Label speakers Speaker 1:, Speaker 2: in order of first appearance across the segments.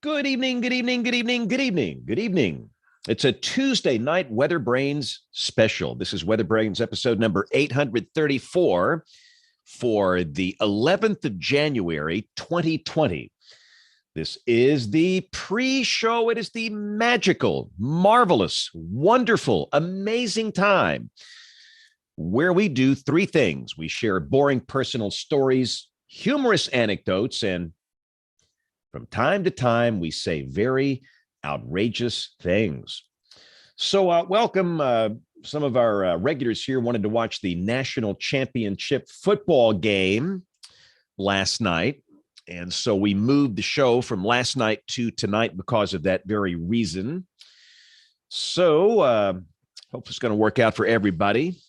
Speaker 1: Good evening, good evening, good evening, good evening, good evening. It's a Tuesday night WeatherBrains special. This is WeatherBrains episode number 834 for the 11th of January, 2020. This is the pre-show. It is the magical, marvelous, wonderful, amazing time where we do three things. We share boring personal stories, humorous anecdotes, and from time to time, we say very outrageous things. So, welcome. Some of our regulars here wanted to watch the national championship football game last night. And so we moved the show from last night to tonight because of that very reason. So, hope it's going to work out for everybody.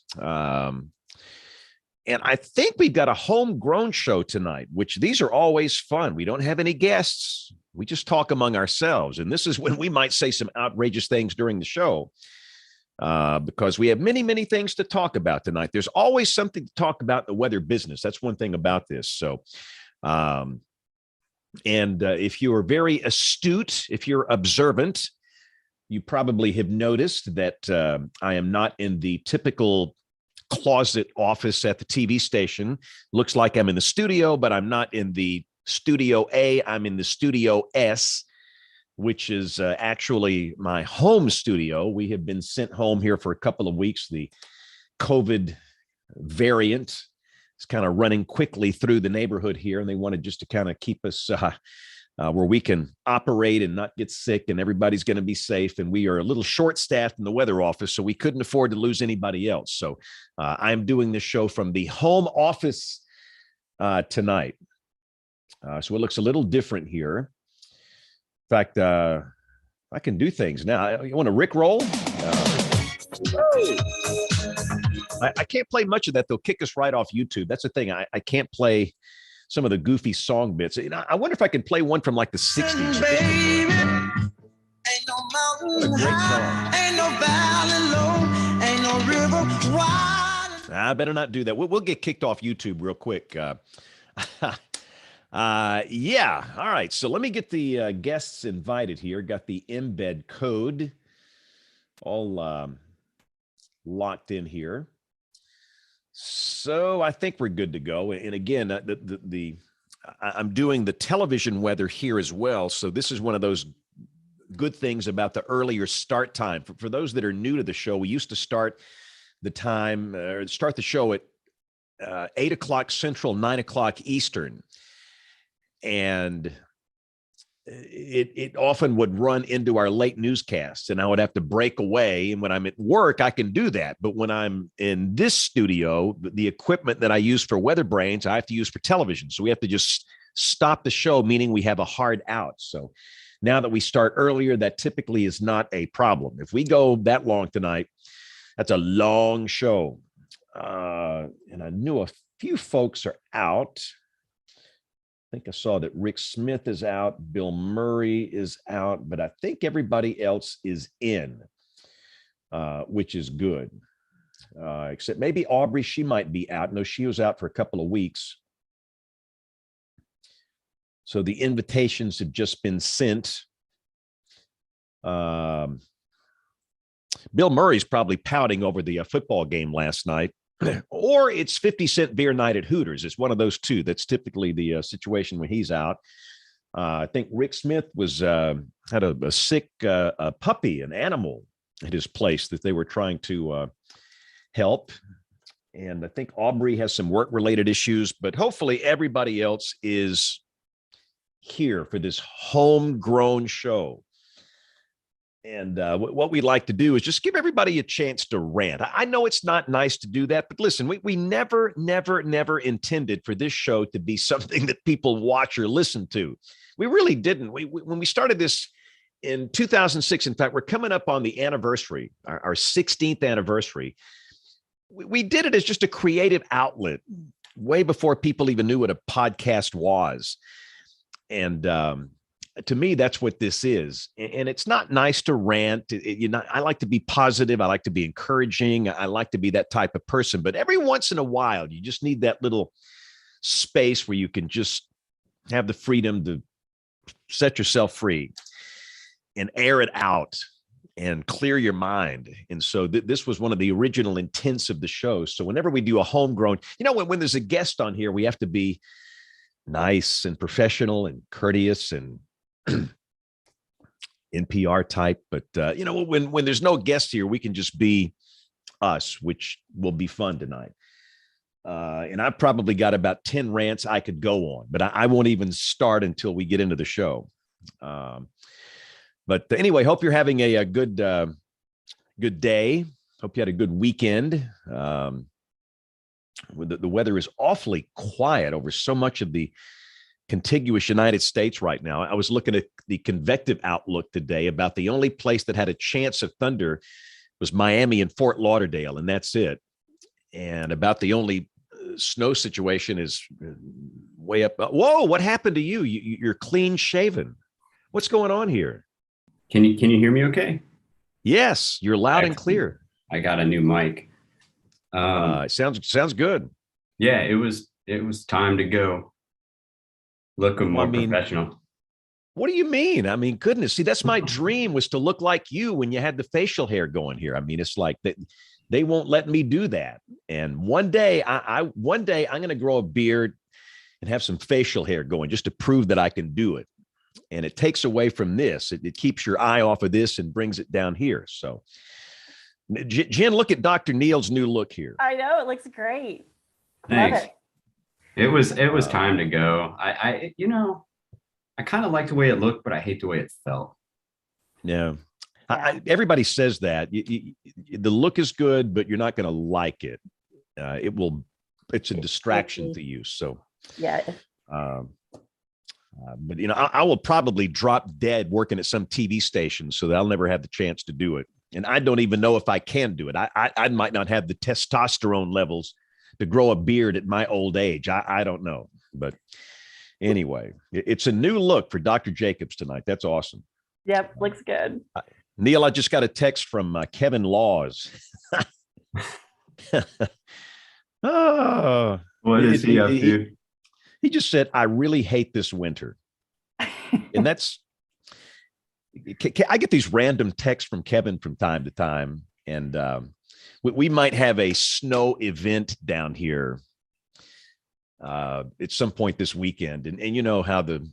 Speaker 1: And I think we've got a homegrown show tonight, which these are always fun. We don't have any guests. We just talk among ourselves. And this is when we might say some outrageous things during the show because we have many, many things to talk about tonight. There's always something to talk about in the weather business. That's one thing about this. So, if you're very astute, if you're observant, you probably have noticed that I am not in the typical closet office at the TV station. Looks like I'm in the studio, but I'm not in the studio A. I'm in the studio S, which is actually my home studio. We have been sent home here for a couple of weeks. The COVID variant is kind of running quickly through the neighborhood here, and they wanted just to kind of keep us where we can operate and not get sick, and everybody's going to be safe. And we are a little short-staffed in the weather office, so we couldn't afford to lose anybody else. So I'm doing this show from the home office tonight. So it looks a little different here. In fact, I can do things now. You want to Rickroll? I can't play much of that. They'll kick us right off YouTube. That's the thing. I can't play some of the goofy song bits. You know, I wonder if I can play one from like the 60s. Baby, ain't no mountain high, ain't no valley low, ain't no river wide. I better not do that. We'll get kicked off YouTube real quick. Yeah. All right. So let me get the guests invited here. Got the embed code all locked in here. So I think we're good to go. And again, I'm doing the television weather here as well. So this is one of those good things about the earlier start time. For those that are new to the show, we used to start the show at 8 o'clock Central, 9 o'clock Eastern. And it often would run into our late newscasts, and I would have to break away. And when I'm at work, I can do that. But when I'm in this studio, the equipment that I use for WeatherBrains, I have to use for television. So we have to just stop the show, meaning we have a hard out. So now that we start earlier, that typically is not a problem. If we go that long tonight, that's a long show. And I knew a few folks are out. I think I saw that Rick Smith is out, Bill Murray is out, but I think everybody else is in, which is good. Except maybe Aubrey, she might be out. No, she was out for a couple of weeks. So the invitations have just been sent. Bill Murray's probably pouting over the football game last night. Or it's 50-cent beer night at Hooters. It's one of those two. That's typically the situation when he's out. I think Rick Smith was had a sick puppy, an animal at his place that they were trying to help. And I think Aubrey has some work-related issues, but hopefully everybody else is here for this homegrown show. And what we'd like to do is just give everybody a chance to rant. I know it's not nice to do that, but listen, we never intended for this show to be something that people watch or listen to. We really didn't. When we started this in 2006, in fact, we're coming up on the anniversary, our 16th anniversary. We did it as just a creative outlet way before people even knew what a podcast was. And to me, that's what this is. And it's not nice to rant. I like to be positive. I like to be encouraging. I like to be that type of person. But every once in a while, you just need that little space where you can just have the freedom to set yourself free and air it out and clear your mind. And so this was one of the original intents of the show. So whenever we do a homegrown, when there's a guest on here, we have to be nice and professional and courteous and NPR type. But, when there's no guest here, we can just be us, which will be fun tonight. And I've probably got about 10 rants I could go on, but I won't even start until we get into the show. But anyway, hope you're having a good day. Hope you had a good weekend. The weather is awfully quiet over so much of the contiguous United States right now. I was looking at the convective outlook today about the only place that had a chance of thunder was Miami and Fort Lauderdale, and that's it. And about the only snow situation is way up. Whoa, what happened to you? You're clean shaven. What's going on here?
Speaker 2: Can you hear me okay?
Speaker 1: Yes, you're loud and clear.
Speaker 2: I got a new mic.
Speaker 1: Sounds good.
Speaker 2: Yeah, it was time to go. Looking more professional.
Speaker 1: What do you mean? I mean, goodness, see, that's my dream, was to look like you when you had the facial hair going here. I mean, it's like that. They won't let me do that. And one day I'm going to grow a beard and have some facial hair going just to prove that I can do it. And it takes away from this. It keeps your eye off of this and brings it down here. So, Jen, look at Dr. Neal's new look here.
Speaker 3: I know, it looks great.
Speaker 2: Thanks.
Speaker 3: Love it.
Speaker 2: It was time to go. I kind of like the way it looked, but I hate the way it felt.
Speaker 1: Yeah. Everybody says that the look is good, but you're not going to like it. It's a distraction to you. So,
Speaker 3: yeah.
Speaker 1: But I will probably drop dead working at some TV station, so that I'll never have the chance to do it. And I don't even know if I can do it. I might not have the testosterone levels to grow a beard at my old age. I don't know. But anyway, it's a new look for Dr. Jacobs tonight. That's awesome.
Speaker 3: Yep, looks good.
Speaker 1: Neil, I just got a text from Kevin Laws.
Speaker 2: Oh, what is he up to?
Speaker 1: He just said, "I really hate this winter." And that's, I get these random texts from Kevin from time to time. And we might have a snow event down here at some point this weekend. And you know how the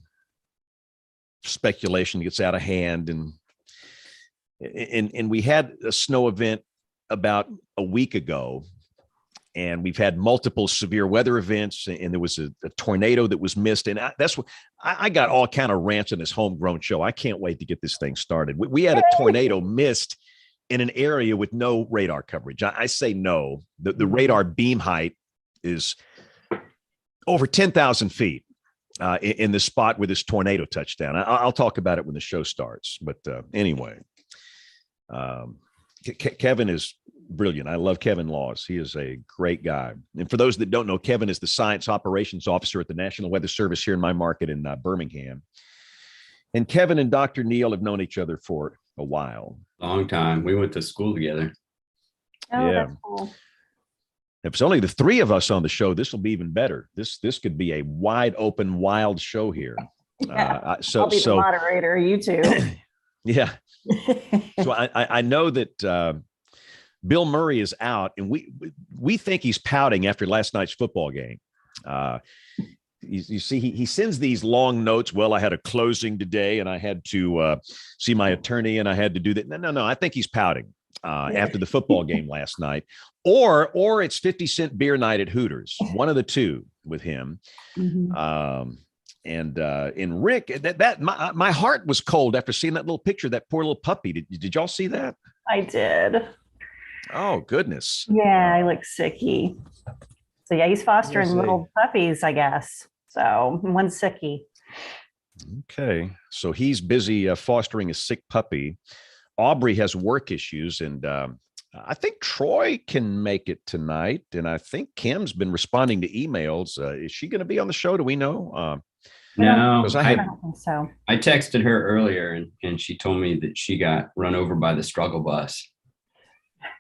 Speaker 1: speculation gets out of hand. And we had a snow event about a week ago. And we've had multiple severe weather events, and there was a tornado that was missed. And that's what I got all kind of rants on this homegrown show. I can't wait to get this thing started. We had a tornado missed in an area with no radar coverage. I say no. The radar beam height is over 10,000 feet in the spot where this tornado touched down. I'll talk about it when the show starts. But anyway, Kevin is brilliant. I love Kevin Laws. He is a great guy. And for those that don't know, Kevin is the Science Operations Officer at the National Weather Service here in my market in Birmingham. And Kevin and Dr. Neal have known each other for a while.
Speaker 2: Long time. We went to school together.
Speaker 3: Oh, yeah. That's cool.
Speaker 1: If it's only the three of us on the show, this will be even better. This could be a wide open, wild show here.
Speaker 3: Yeah. I'll be the moderator, you two.
Speaker 1: Yeah. So I know that Bill Murray is out, and we think he's pouting after last night's football game. You see, he sends these long notes. Well, I had a closing today, and I had to see my attorney, and I had to do that. No. I think he's pouting after the football game last night, or it's 50-cent beer night at Hooters. One of the two with him. Mm-hmm. And Rick, my heart was cold after seeing that little picture of that poor little puppy. Did y'all see that?
Speaker 3: I did.
Speaker 1: Oh, goodness.
Speaker 3: Yeah, he looks sicky. So yeah, he's fostering little puppies, I guess. So one's sicky.
Speaker 1: Okay. So he's busy fostering a sick puppy. Aubrey has work issues, and I think Troy can make it tonight. And I think Kim's been responding to emails. Is she going to be on the show? Do we know?
Speaker 2: No,
Speaker 3: I don't think so.
Speaker 2: I texted her earlier, and she told me that she got run over by the struggle bus.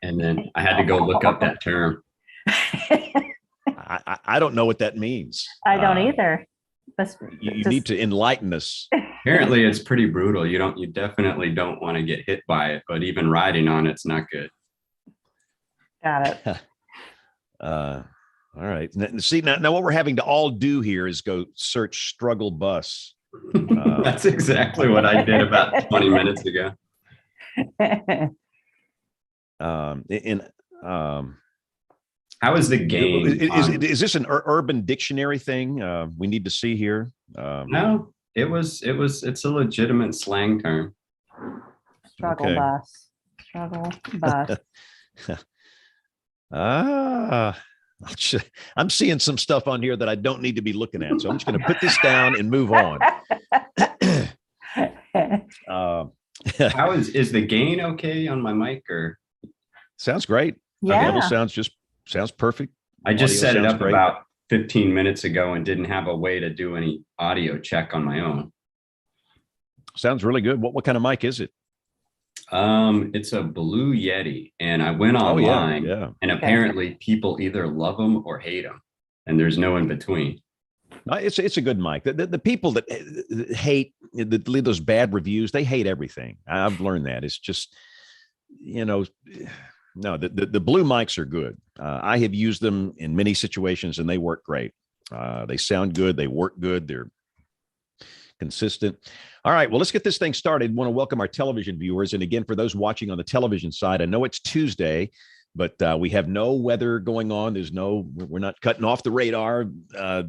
Speaker 2: And then I had to go look up that term.
Speaker 1: I don't know what that means.
Speaker 3: I don't either.
Speaker 1: You need to enlighten us.
Speaker 2: Apparently it's pretty brutal. You definitely don't want to get hit by it, but even riding on it's not good.
Speaker 3: Got it.
Speaker 1: All right. See, now what we're having to all do here is go search struggle bus.
Speaker 2: That's exactly what I did about 20 minutes ago. How is the game?
Speaker 1: Is this an urban dictionary thing we need to see here?
Speaker 2: No, it's a legitimate slang term.
Speaker 3: Struggle
Speaker 1: Okay.
Speaker 3: bus. Struggle bus.
Speaker 1: I'm seeing some stuff on here that I don't need to be looking at. So I'm just going to put this down and move on.
Speaker 2: How is the gain okay on my mic or?
Speaker 1: Sounds great.
Speaker 3: Yeah.
Speaker 1: Level sounds perfect.
Speaker 2: I just
Speaker 1: Audio
Speaker 2: set it
Speaker 1: sounds
Speaker 2: up
Speaker 1: great.
Speaker 2: about 15 minutes ago and didn't have a way to do any audio check on my own.
Speaker 1: Sounds really good. What kind of mic is it?
Speaker 2: It's a Blue Yeti, and I went online,
Speaker 1: yeah.
Speaker 2: and apparently people either love them or hate them, and there's no in between.
Speaker 1: No, it's a good mic. The people that hate, that leave those bad reviews, they hate everything. I've learned that. It's just, no, the blue mics are good. I have used them in many situations, and they work great. They sound good. They work good. They're consistent. All right, well, let's get this thing started. I want to welcome our television viewers. And again, for those watching on the television side, I know it's Tuesday, but we have no weather going on. We're not cutting off the radar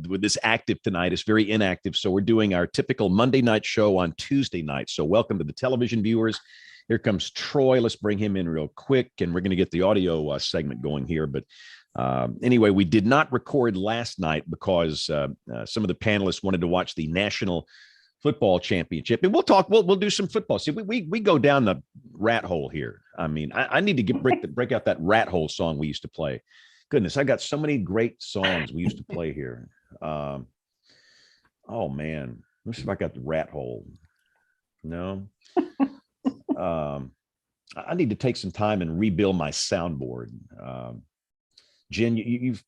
Speaker 1: with this active tonight. It's very inactive. So we're doing our typical Monday night show on Tuesday night. So welcome to the television viewers. Here comes Troy. Let's bring him in real quick, and we're going to get the audio segment going here. But anyway, we did not record last night because some of the panelists wanted to watch the National Football Championship, and we'll do some football. See, we go down the rat hole here. I mean, I need to break out that rat hole song we used to play. Goodness, I got so many great songs we used to play here. Oh man, let's see if I got the rat hole. No. I need to take some time and rebuild my soundboard. Jen, you've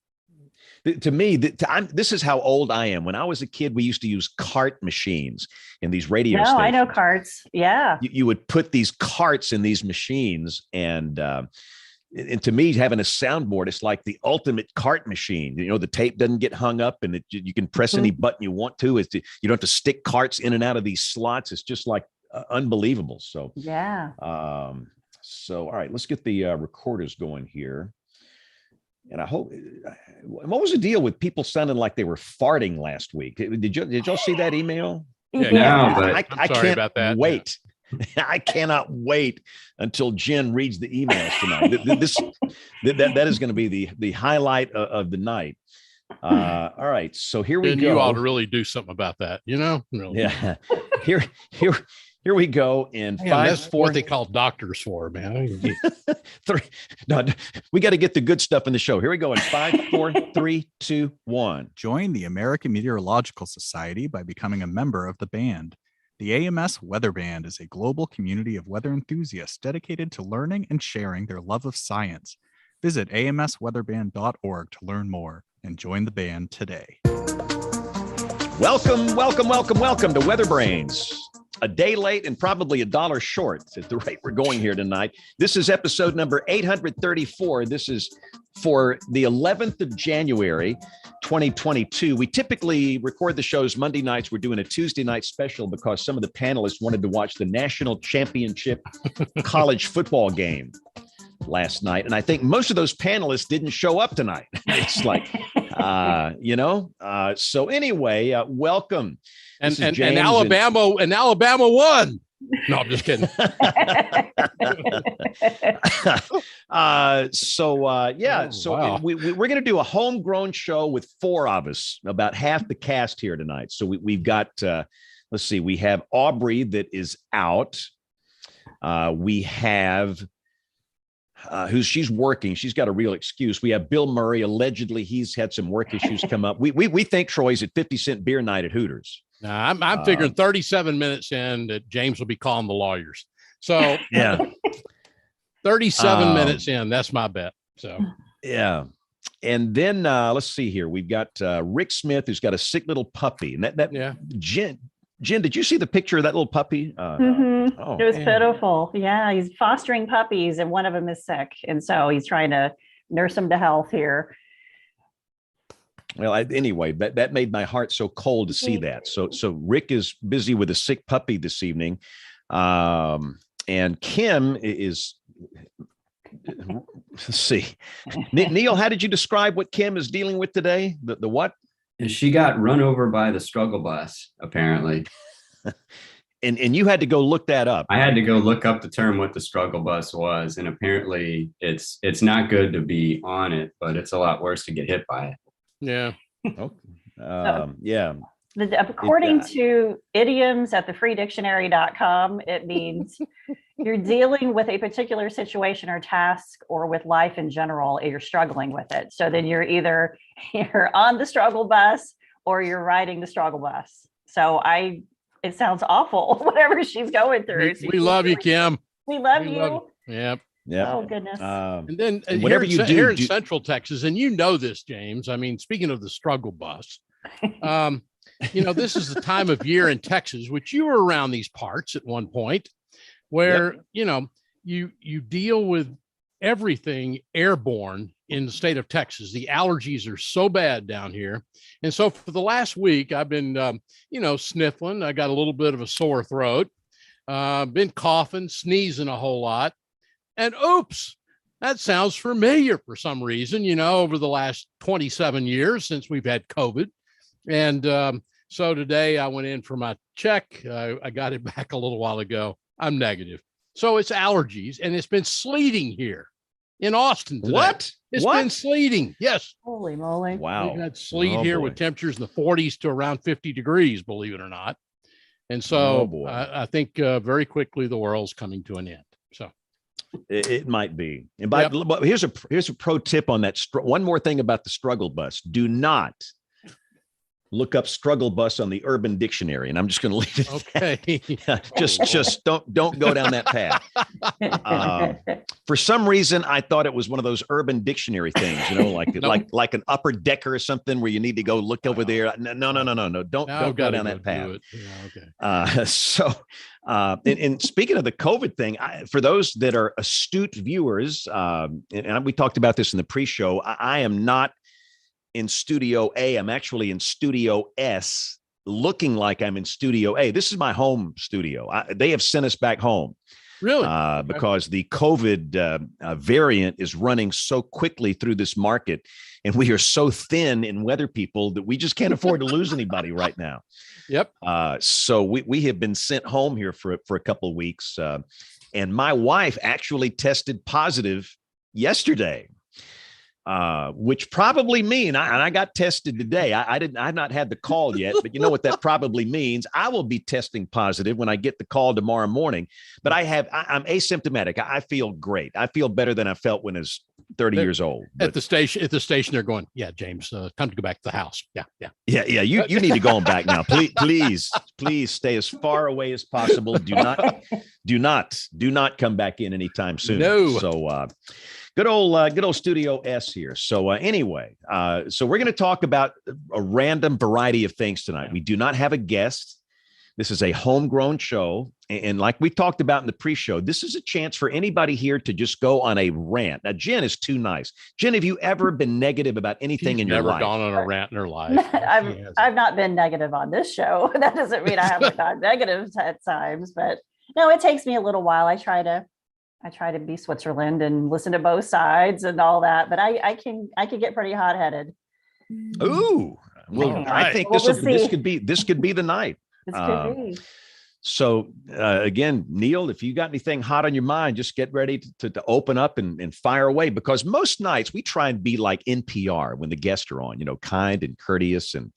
Speaker 1: to me, this is how old I am. When I was a kid, we used to use cart machines in these radio stations.
Speaker 3: I know carts. Yeah.
Speaker 1: You would put these carts in these machines, and to me, having a soundboard, it's like the ultimate cart machine. The tape doesn't get hung up, and you can press any button you want to. You don't have to stick carts in and out of these slots. It's just like unbelievable. So
Speaker 3: yeah.
Speaker 1: All right, let's get the recorders going here. And I hope. What was the deal with people sounding like they were farting last week? Did y'all see that email?
Speaker 2: Yeah. No, but
Speaker 1: I can't about that. Wait. Yeah. I cannot wait until Jen reads the emails tonight. That is going to be the highlight of the night. All right, so here we go.
Speaker 4: You ought to really do something about that. Really.
Speaker 1: Yeah. Here we go in
Speaker 4: that's what they call doctors for, man.
Speaker 1: 3. No, we got to get the good stuff in the show. Here we go in 5, 4, 3, 2, 1.
Speaker 5: Join the American Meteorological Society by becoming a member of the band. The AMS Weather Band is a global community of weather enthusiasts dedicated to learning and sharing their love of science. Visit amsweatherband.org to learn more and join the band today.
Speaker 1: Welcome to WeatherBrains. A day late and probably $1 short at the rate we're going here tonight. This is episode number 834. This is for the 11th of January, 2022. We typically record the shows Monday nights. We're doing a Tuesday night special because some of the panelists wanted to watch the national championship college football game last night. And I think most of those panelists didn't show up tonight. It's like, so anyway, welcome.
Speaker 4: And Alabama won. No, I'm just kidding.
Speaker 1: Wow. We're going to do a homegrown show with 4 of us, about half the cast here tonight. So we've got, let's see, we have Aubrey that is out. We have she's working. She's got a real excuse. We have Bill Murray. Allegedly, he's had some work issues come up. We think Troy's at 50-cent beer night at Hooters.
Speaker 4: Now, I'm figuring 37 minutes in that James will be calling the lawyers. So
Speaker 1: yeah,
Speaker 4: 37 minutes in, that's my bet. So
Speaker 1: yeah. And then let's see here. We've got Rick Smith, who's got a sick little puppy. And that
Speaker 4: yeah.
Speaker 1: Jen, Jen, did you see the picture of that little puppy?
Speaker 3: It was
Speaker 4: man.
Speaker 3: pitiful. Yeah, he's fostering puppies, and one of them is sick, and so he's trying to nurse him to health here.
Speaker 1: Well, anyway, that made my heart so cold to see that. So Rick is busy with a sick puppy this evening, and Kim is. Let's see, Neil, how did you describe what Kim is dealing with today? The what?
Speaker 2: And she got run over by the struggle bus, apparently.
Speaker 1: And you had to go look that up.
Speaker 2: I had to go look up the term what the struggle bus was, and apparently it's not good to be on it, but it's a lot worse to get hit by it.
Speaker 4: Yeah.
Speaker 1: Yeah.
Speaker 3: According to idioms at thefreedictionary.com, it means you're dealing with a particular situation or task or with life in general, and you're struggling with it. So then you're on the struggle bus or you're riding the struggle bus. So it sounds awful, whatever she's going through.
Speaker 4: We love you, Kim.
Speaker 3: We love you.
Speaker 4: Yep.
Speaker 1: Yeah.
Speaker 3: Oh, goodness.
Speaker 4: And then
Speaker 1: whatever
Speaker 4: here in Central Texas, and you know this, James. I mean, speaking of the struggle bus, this is the time of year in Texas, which you were around these parts at one point, where you deal with everything airborne in the state of Texas. The allergies are so bad down here, and so for the last week, I've been sniffling. I got a little bit of a sore throat, been coughing, sneezing a whole lot. And oops, that sounds familiar for some reason, over the last 27 years since we've had COVID. And so today I went in for my check. I got it back a little while ago. I'm negative. So it's allergies, and it's been sleeting here in Austin today.
Speaker 1: What?
Speaker 4: It's been sleeting. Yes.
Speaker 3: Holy moly.
Speaker 1: Wow.
Speaker 4: We've had sleet here with temperatures in the 40s to around 50 degrees, believe it or not. And so I think very quickly the world's coming to an end. So.
Speaker 1: It might be. And but here's a pro tip on that. One more thing about the struggle bus. Do not look up struggle bus on the Urban Dictionary. And I'm just going to leave it. Okay. just don't go down that path. For some reason, I thought it was one of those Urban Dictionary things, like an upper decker or something where you need to go look over there. No. Don't go down that path. And speaking of the COVID thing, for those that are astute viewers, and we talked about this in the pre-show, I am not in Studio A. I'm actually in Studio S, looking like I'm in Studio A. This is my home studio. They have sent us back home.
Speaker 4: Really?
Speaker 1: Because the COVID variant is running so quickly through this market, and we are so thin in weather people that we just can't afford to lose anybody right now.
Speaker 4: Yep.
Speaker 1: So we have been sent home here for a couple of weeks, and my wife actually tested positive yesterday. Which probably mean, and I got tested today. I've not had the call yet, but you know what that probably means. I will be testing positive when I get the call tomorrow morning. But I'm asymptomatic. I feel great. I feel better than I felt when I was 30 years old.
Speaker 4: At the station, they're going, yeah, James, time to go back to the house. Yeah.
Speaker 1: You need to go on back now. Please stay as far away as possible. Do not come back in anytime soon.
Speaker 4: No.
Speaker 1: So, good old Studio S here. So anyway, so we're going to talk about a random variety of things tonight. We do not have a guest. This is a homegrown show. And like we talked about in the pre-show, this is a chance for anybody here to just go on a rant. Now, Jen is too nice. Jen, have you ever been negative about anything in your life?
Speaker 4: Never gone on a rant in her life.
Speaker 3: I've not been negative on this show. That doesn't mean I haven't gone negative at times, but no, it takes me a little while. I try to be Switzerland and listen to both sides and all that, but I can get pretty hot-headed.
Speaker 1: Ooh, well, I think this could be the night.
Speaker 3: This could be.
Speaker 1: So again, Neil, if you got anything hot on your mind, just get ready to open up and fire away, because most nights we try and be like NPR when the guests are on, kind and courteous, and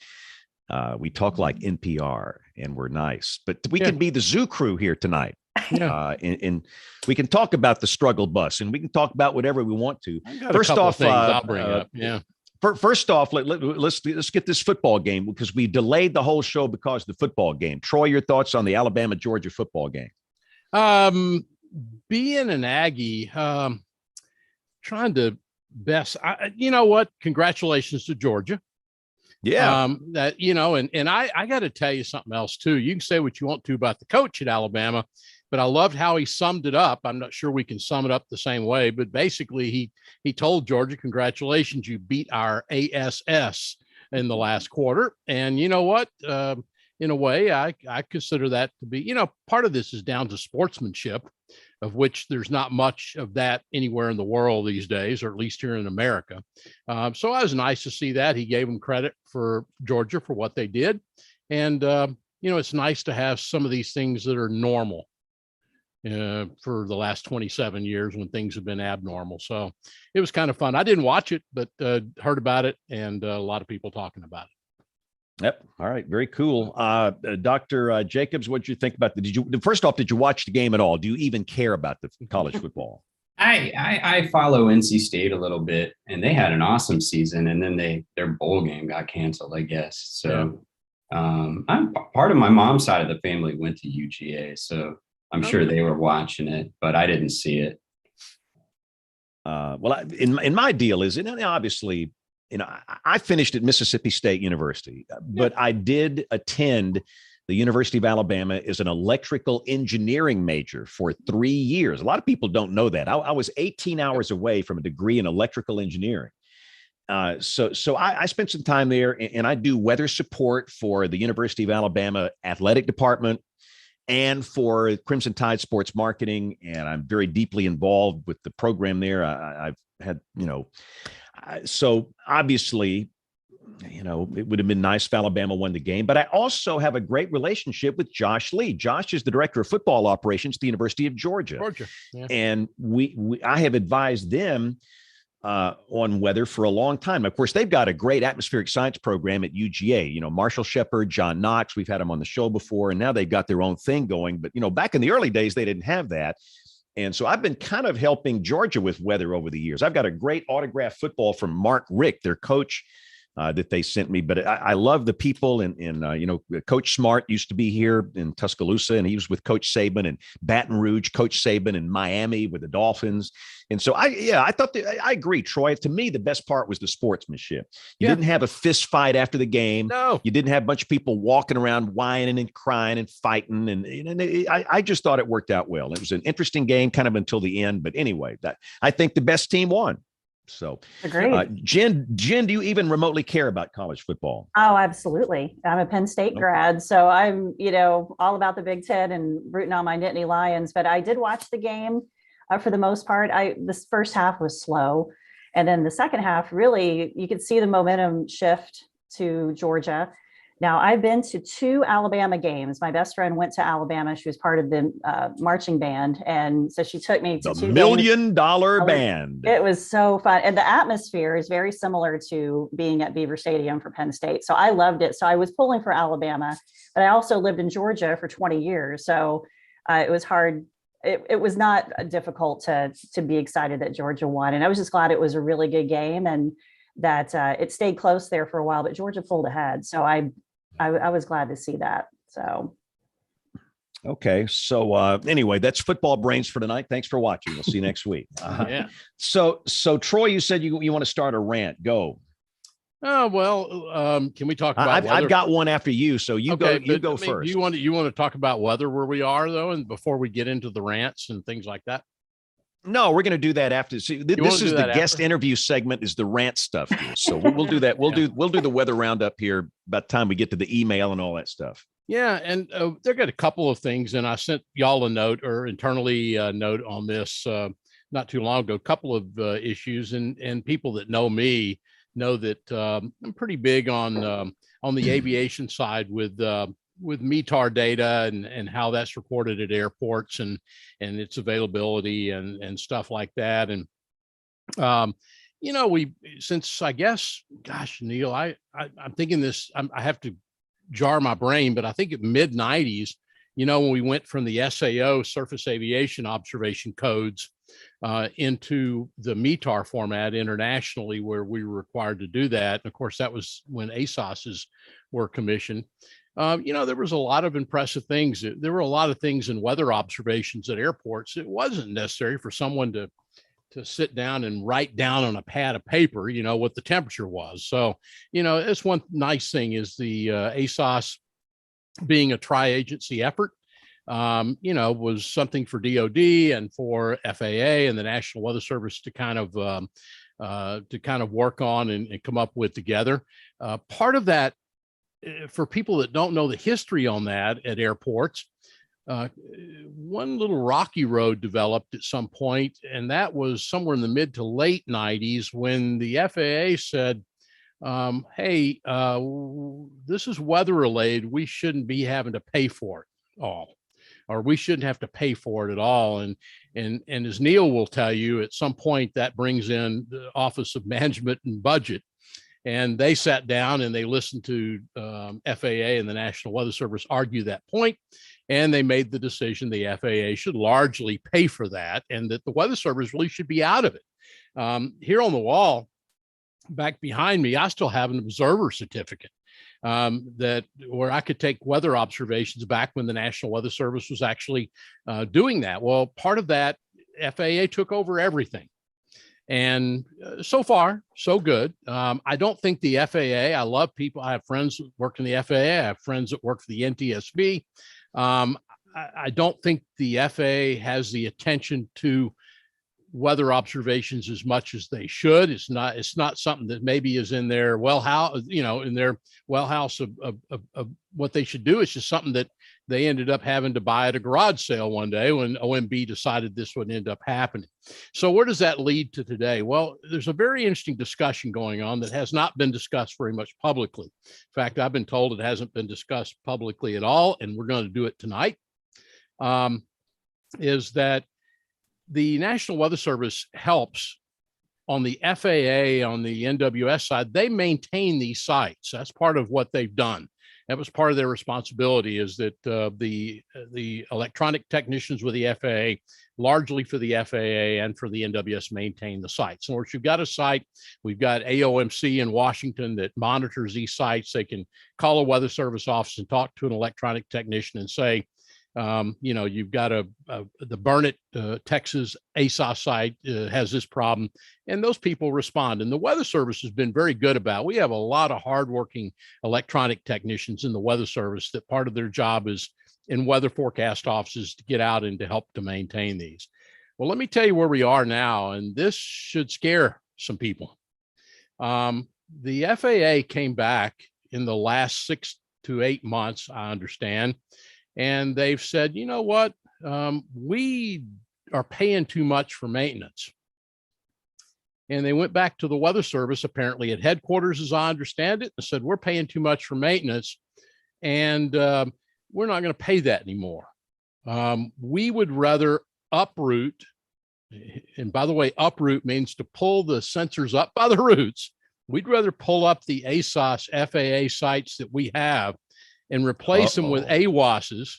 Speaker 1: we talk like NPR and we're nice, but we can be the zoo crew here tonight. Yeah. And we can talk about the struggle bus, and we can talk about whatever we want to.
Speaker 4: First off, I'll bring up. Yeah.
Speaker 1: First off, let's get this football game, because we delayed the whole show because of the football game. Troy, your thoughts on the Alabama-Georgia football game?
Speaker 4: Being an Aggie, trying to best. You know what? Congratulations to Georgia.
Speaker 1: Yeah.
Speaker 4: That, and I got to tell you something else too. You can say what you want to about the coach at Alabama, but I loved how he summed it up. I'm not sure we can sum it up the same way, but basically he told Georgia, congratulations, you beat our ASS in the last quarter. And you know what? In a way, I consider that to be, part of this is down to sportsmanship, of which there's not much of that anywhere in the world these days, or at least here in America. So it was nice to see that. He gave them credit for Georgia for what they did. And, it's nice to have some of these things that are normal for the last 27 years when things have been abnormal. So it was kind of fun. I didn't watch it, but heard about it, and a lot of people talking about it.
Speaker 1: Yep. All right. Very cool. Dr. Jacobs, what did you think about first off, did you watch the game at all? Do you even care about the college football?
Speaker 2: I follow NC State a little bit, and they had an awesome season, and then their bowl game got canceled, I guess. So I'm part of my mom's side of the family went to UGA, so I'm sure they were watching it, but I didn't see it.
Speaker 1: Well, in my deal is, obviously, I finished at Mississippi State University, but I did attend the University of Alabama as an electrical engineering major for 3 years. A lot of people don't know that. I was 18 hours away from a degree in electrical engineering. So I spent some time there, and I do weather support for the University of Alabama athletic department and for Crimson Tide Sports Marketing. And I'm very deeply involved with the program there. I've had, so obviously, it would have been nice if Alabama won the game, but I also have a great relationship with Josh Lee. Josh is the director of football operations at the University of Georgia.
Speaker 4: Yeah.
Speaker 1: And I have advised them on weather for a long time. Of course, they've got a great atmospheric science program at UGA. Marshall Shepard, John Knox, we've had them on the show before, and now they've got their own thing going. But, back in the early days, they didn't have that. And so I've been kind of helping Georgia with weather over the years. I've got a great autographed football from Mark Richt, their coach, that they sent me. But I love the people. And Coach Smart used to be here in Tuscaloosa, and he was with Coach Saban, and Baton Rouge, Coach Saban in Miami with the Dolphins. And so I thought I agree, Troy. To me, the best part was the sportsmanship. You didn't have a fist fight after the game.
Speaker 4: No,
Speaker 1: you didn't have a bunch of people walking around whining and crying and fighting. And I just thought it worked out well. It was an interesting game kind of until the end. But anyway, I think the best team won. So, Jen, do you even remotely care about college football?
Speaker 3: Oh, absolutely. I'm a Penn State grad, so I'm, all about the Big Ten and rooting on my Nittany Lions. But I did watch the game for the most part. This first half was slow, and then the second half, really, you could see the momentum shift to Georgia. Now, I've been to 2 Alabama games. My best friend went to Alabama. She was part of the marching band. And so she took me to
Speaker 1: the
Speaker 3: 2
Speaker 1: $1 million
Speaker 3: games.
Speaker 1: band.
Speaker 3: It was so fun. And the atmosphere is very similar to being at Beaver Stadium for Penn State. So I loved it. So I was pulling for Alabama, but I also lived in Georgia for 20 years. So it was hard. It was not difficult to be excited that Georgia won. And I was just glad it was a really good game and that it stayed close there for a while, but Georgia pulled ahead. So I was glad to see that. So.
Speaker 1: Okay. So anyway, that's Football Brains for tonight. Thanks for watching. We'll see you next week.
Speaker 4: Yeah.
Speaker 1: So Troy, you said you want to start a rant. Go.
Speaker 4: Oh, well, can we talk about
Speaker 1: I've got one after you. So you go first.
Speaker 4: You want to talk about weather where we are though, and before we get into the rants and things like that?
Speaker 1: No, we're going to do that after. See, this is the guest interview segment is the rant stuff here. So we'll do that. We'll do the weather roundup here by the time we get to the email and all that stuff.
Speaker 4: Yeah. And there got a couple of things, and I sent y'all a note or internally a note on this not too long ago, a couple of issues, and people that know me know that I'm pretty big on the aviation side with METAR data and how that's reported at airports and its availability and stuff like that. And, since I guess, gosh, Neil, I'm thinking this, I have to jar my brain, but I think at mid 90s, when we went from the SAO surface aviation observation codes into the METAR format internationally, where we were required to do that. And of course, that was when ASOSs were commissioned. There was a lot of impressive things. There were a lot of things in weather observations at airports. It wasn't necessary for someone to to sit down and write down on a pad of paper, what the temperature was. So, it's one nice thing is the ASOS being a tri-agency effort, was something for DOD and for FAA and the National Weather Service to kind of work on and come up with together. Part of that, for people that don't know the history on that at airports, one little rocky road developed at some point, and that was somewhere in the mid to late 90s when the FAA said, hey, this is weather related. We shouldn't be having to pay for it all, or we shouldn't have to pay for it at all. And as Neil will tell you, at some point that brings in the Office of Management and Budget. And they sat down and they listened to FAA and the National Weather Service argue that point. And they made the decision the FAA should largely pay for that and that the Weather Service really should be out of it. Here on the wall, back behind me, I still have an observer certificate that where I could take weather observations back when the National Weather Service was actually doing that. Well, part of that, FAA took over everything. And so far, so good. I don't think the FAA, I love people. I have friends that work in the FAA. I have friends that work for the NTSB. I don't think the FAA has the attention to weather observations as much as they should. It's not something that maybe is in their wellhouse, in their wellhouse of what they should do. It's just something that they ended up having to buy at a garage sale one day when OMB decided this would end up happening. So where does that lead to today? Well, there's a very interesting discussion going on that has not been discussed very much publicly. In fact, I've been told it hasn't been discussed publicly at all, and we're going to do it tonight, is that the National Weather Service helps on the FAA, on the NWS side. They maintain these sites. That's part of what they've done. That was part of their responsibility, is that the electronic technicians with the FAA, largely for the FAA and for the NWS, maintain the sites. In other words, you've got a site, we've got AOMC in Washington that monitors these sites. They can call a Weather Service office and talk to an electronic technician and say, you've got the Burnett, Texas ASOS site has this problem, and those people respond. And the Weather Service has been very good about it. We have a lot of hardworking electronic technicians in the Weather Service that part of their job is in weather forecast offices to get out and to help to maintain these. Well, let me tell you where we are now, and this should scare some people. The FAA came back in the last 6 to 8 months, I understand, and they've said, you know what, we are paying too much for maintenance. And they went back to the Weather Service, apparently at headquarters, as I understand it, and said, we're paying too much for maintenance, and we're not going to pay that anymore. We would rather uproot, and by the way, uproot means to pull the sensors up by the roots. We'd rather pull up the ASOS FAA sites that we have and replace them with AWOSs,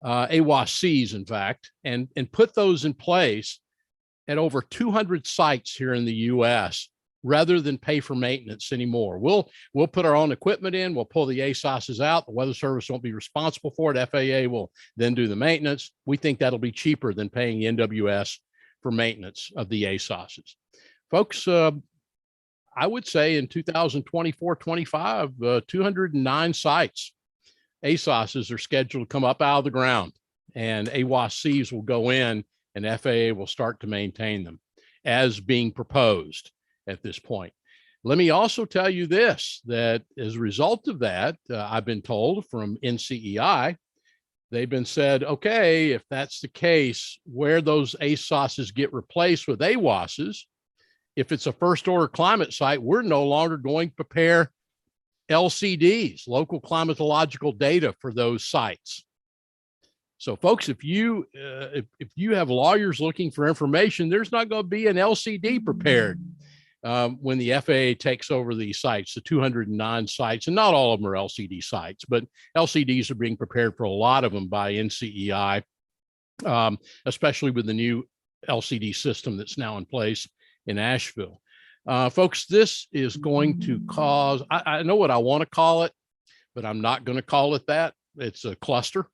Speaker 4: AWOS-Cs, in fact, and put those in place at over 200 sites here in the U.S. rather than pay for maintenance anymore. We'll put our own equipment in, we'll pull the ASOSs out, the Weather Service won't be responsible for it, FAA will then do the maintenance. We think that'll be cheaper than paying the NWS for maintenance of the ASOSs. Folks, I would say in 2024-25, 209 sites, ASOSs are scheduled to come up out of the ground, and AWOS-Cs will go in, and FAA will start to maintain them as being proposed at this point. Let me also tell you this, that as a result of that, I've been told from NCEI, they've been said, okay, if that's the case, where those ASOSs get replaced with AWOSs, if it's a first order climate site, we're no longer going to prepare LCDs, local climatological data, for those sites. So folks, if you have lawyers looking for information, there's not going to be an LCD prepared when the FAA takes over these sites, the 209 sites, and not all of them are LCD sites, but LCDs are being prepared for a lot of them by NCEI, especially with the new LCD system that's now in place in Asheville. Folks, this is going to cause, I know what I want to call it, but I'm not going to call it that. It's a cluster.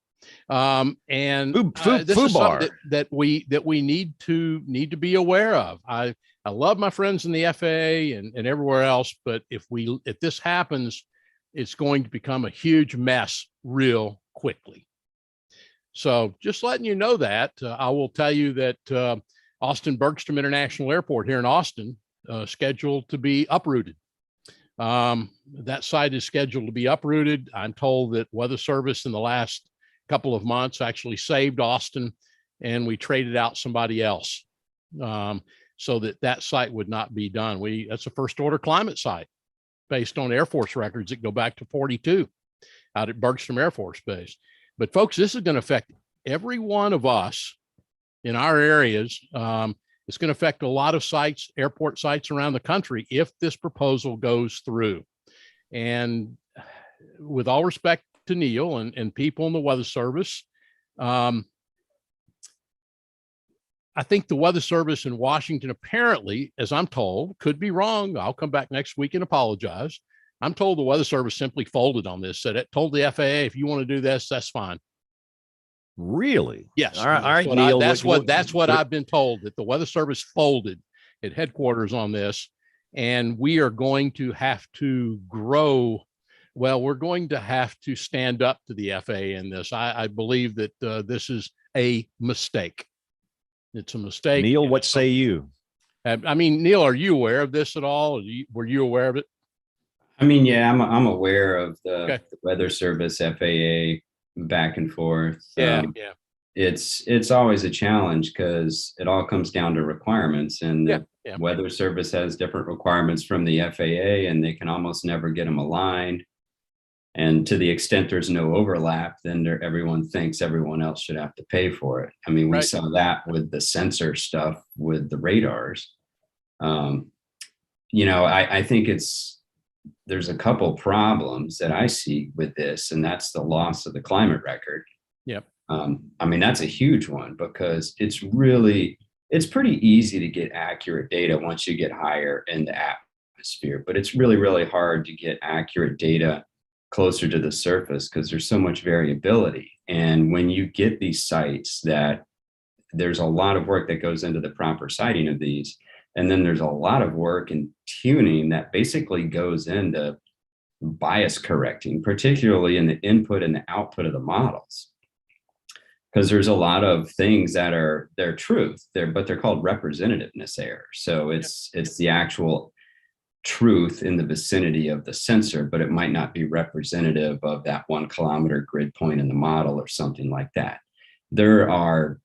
Speaker 4: And this
Speaker 1: Foo
Speaker 4: is
Speaker 1: bar.
Speaker 4: something that we need to be aware of. I love my friends in the FAA and everywhere else, but if this happens, it's going to become a huge mess real quickly. So just letting you know that. I will tell you that Austin Bergstrom International Airport here in Austin scheduled to be uprooted. That site is scheduled to be uprooted. I'm told that Weather Service in the last couple of months actually saved Austin, and we traded out somebody else so that site would not be done. That's a first order climate site based on Air Force records that go back to 42 out at Bergstrom Air Force Base. But folks, this is going to affect every one of us in our areas. It's going to affect a lot of sites, airport sites around the country, if this proposal goes through. And with all respect to Neil and people in the Weather Service, I think the Weather Service in Washington, apparently, as I'm told, could be wrong. I'll come back next week and apologize. I'm told the Weather Service simply folded on this, said it told the FAA, if you want to do this, that's fine.
Speaker 1: Really?
Speaker 4: Yes.
Speaker 1: All right, Neil.
Speaker 4: That's what I've been told, that the Weather Service folded at headquarters on this, and we are going to have to grow. Well, we're going to have to stand up to the FAA in this. I believe that this is a mistake. It's a mistake.
Speaker 1: Neil, what say you?
Speaker 4: I mean, Neil, are you aware of this at all? Were you aware of it?
Speaker 2: I mean, yeah, I'm aware of the
Speaker 4: Okay.
Speaker 2: Weather Service, FAA back and forth.
Speaker 4: Yeah.
Speaker 2: It's always a challenge because it all comes down to requirements, and the Weather Service has different requirements from the FAA, and they can almost never get them aligned. And to the extent there's no overlap, then everyone thinks everyone else should have to pay for it. I mean, we saw that with the sensor stuff with the radars. I think there's a couple problems that I see with this, and that's the loss of the climate record.
Speaker 4: Yep.
Speaker 2: I mean, that's a huge one because it's pretty easy to get accurate data once you get higher in the atmosphere, but it's really, really hard to get accurate data closer to the surface because there's so much variability. And when you get these sites, that there's a lot of work that goes into the proper siting of these. And then there's a lot of work in tuning that basically goes into bias correcting, particularly in the input and the output of the models. Because there's a lot of things that are their truth, but they're called representativeness errors. So it's the actual truth in the vicinity of the sensor, but it might not be representative of that 1 kilometer grid point in the model or something like that. There are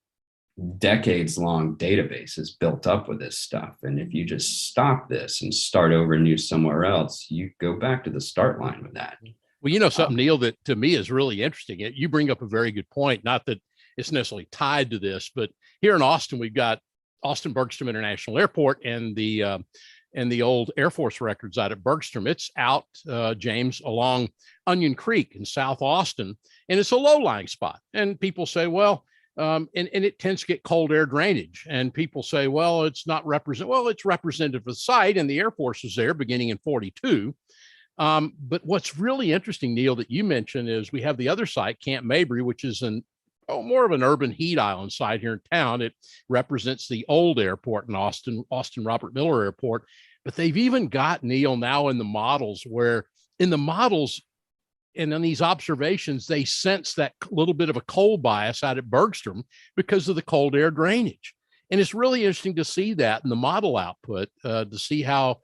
Speaker 2: decades-long databases built up with this stuff. And if you just stop this and start over and use somewhere else, you go back to the start line with that.
Speaker 4: Well, you know something, Neil, that to me is really interesting. You bring up a very good point. Not that it's necessarily tied to this, but here in Austin, we've got Austin Bergstrom International Airport and the old Air Force records out at Bergstrom. It's out, James, along Onion Creek in South Austin, and it's a low-lying spot. And people say, well, and it tends to get cold air drainage. And people say, well, it's not it's representative of the site, and the Air Force was there beginning in 42. But what's really interesting, Neil, that you mentioned is we have the other site, Camp Mabry, which is more of an urban heat island site here in town. It represents the old airport in Austin Robert Miller Airport. But they've even got, Neil, now in the models where in the models and in these observations, they sense that little bit of a cold bias out at Bergstrom because of the cold air drainage. And it's really interesting to see that in the model output, to see how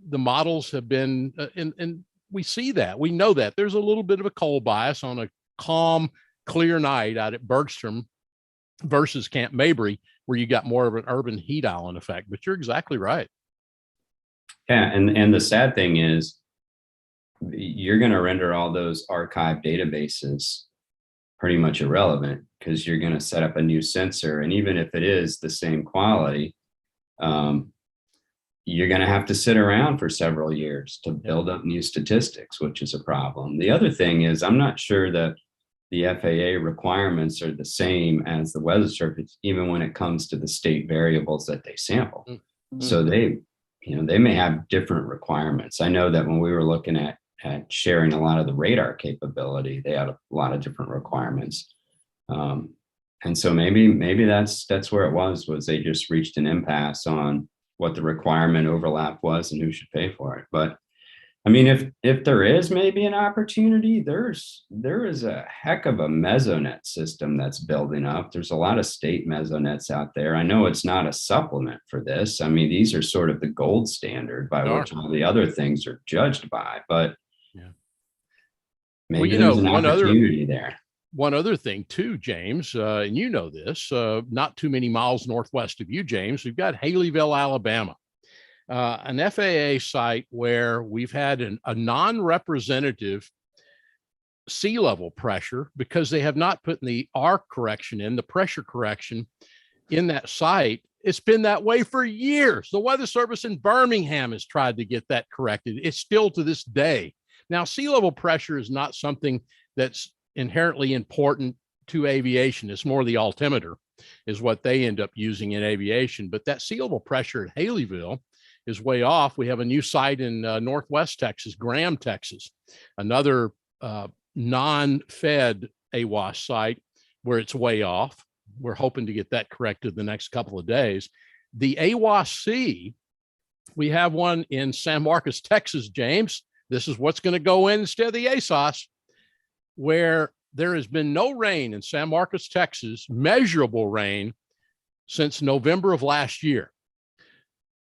Speaker 4: the models have been, and we see that, we know that there's a little bit of a cold bias on a calm, clear night out at Bergstrom versus Camp Mabry, where you got more of an urban heat island effect. But you're exactly right.
Speaker 2: Yeah, and the sad thing is you're going to render all those archive databases pretty much irrelevant because you're going to set up a new sensor. And even if it is the same quality, you're going to have to sit around for several years to build up new statistics, which is a problem. The other thing is I'm not sure that the FAA requirements are the same as the Weather Service, even when it comes to the state variables that they sample. Mm-hmm. So they may have different requirements. I know that when we were looking at sharing a lot of the radar capability, they had a lot of different requirements. And so maybe that's where it was they just reached an impasse on what the requirement overlap was and who should pay for it. But I mean, if there is maybe an opportunity, there is a heck of a mesonet system that's building up. There's a lot of state mesonets out there. I know it's not a supplement for this. I mean, these are sort of the gold standard by which all the other things are judged by. But
Speaker 4: Yeah.
Speaker 2: maybe there's an opportunity there.
Speaker 4: One other thing too, James, and you know this, not too many miles northwest of you, James, we've got Haleyville, Alabama. An FAA site where we've had a non-representative sea level pressure because they have not put the arc correction in, the pressure correction in that site. It's been that way for years. The Weather Service in Birmingham has tried to get that corrected. It's still to this day. Now, sea level pressure is not something that's inherently important to aviation. It's more the altimeter is what they end up using in aviation. But that sea level pressure at Haleyville is way off. We have a new site in Northwest Texas, Graham, Texas, another non-fed AWAS site where it's way off. We're hoping to get that corrected the next couple of days. The AWAS-C, we have one in San Marcos, Texas, James. This is what's going to go in instead of the ASOS, where there has been no rain in San Marcos, Texas, measurable rain since November of last year.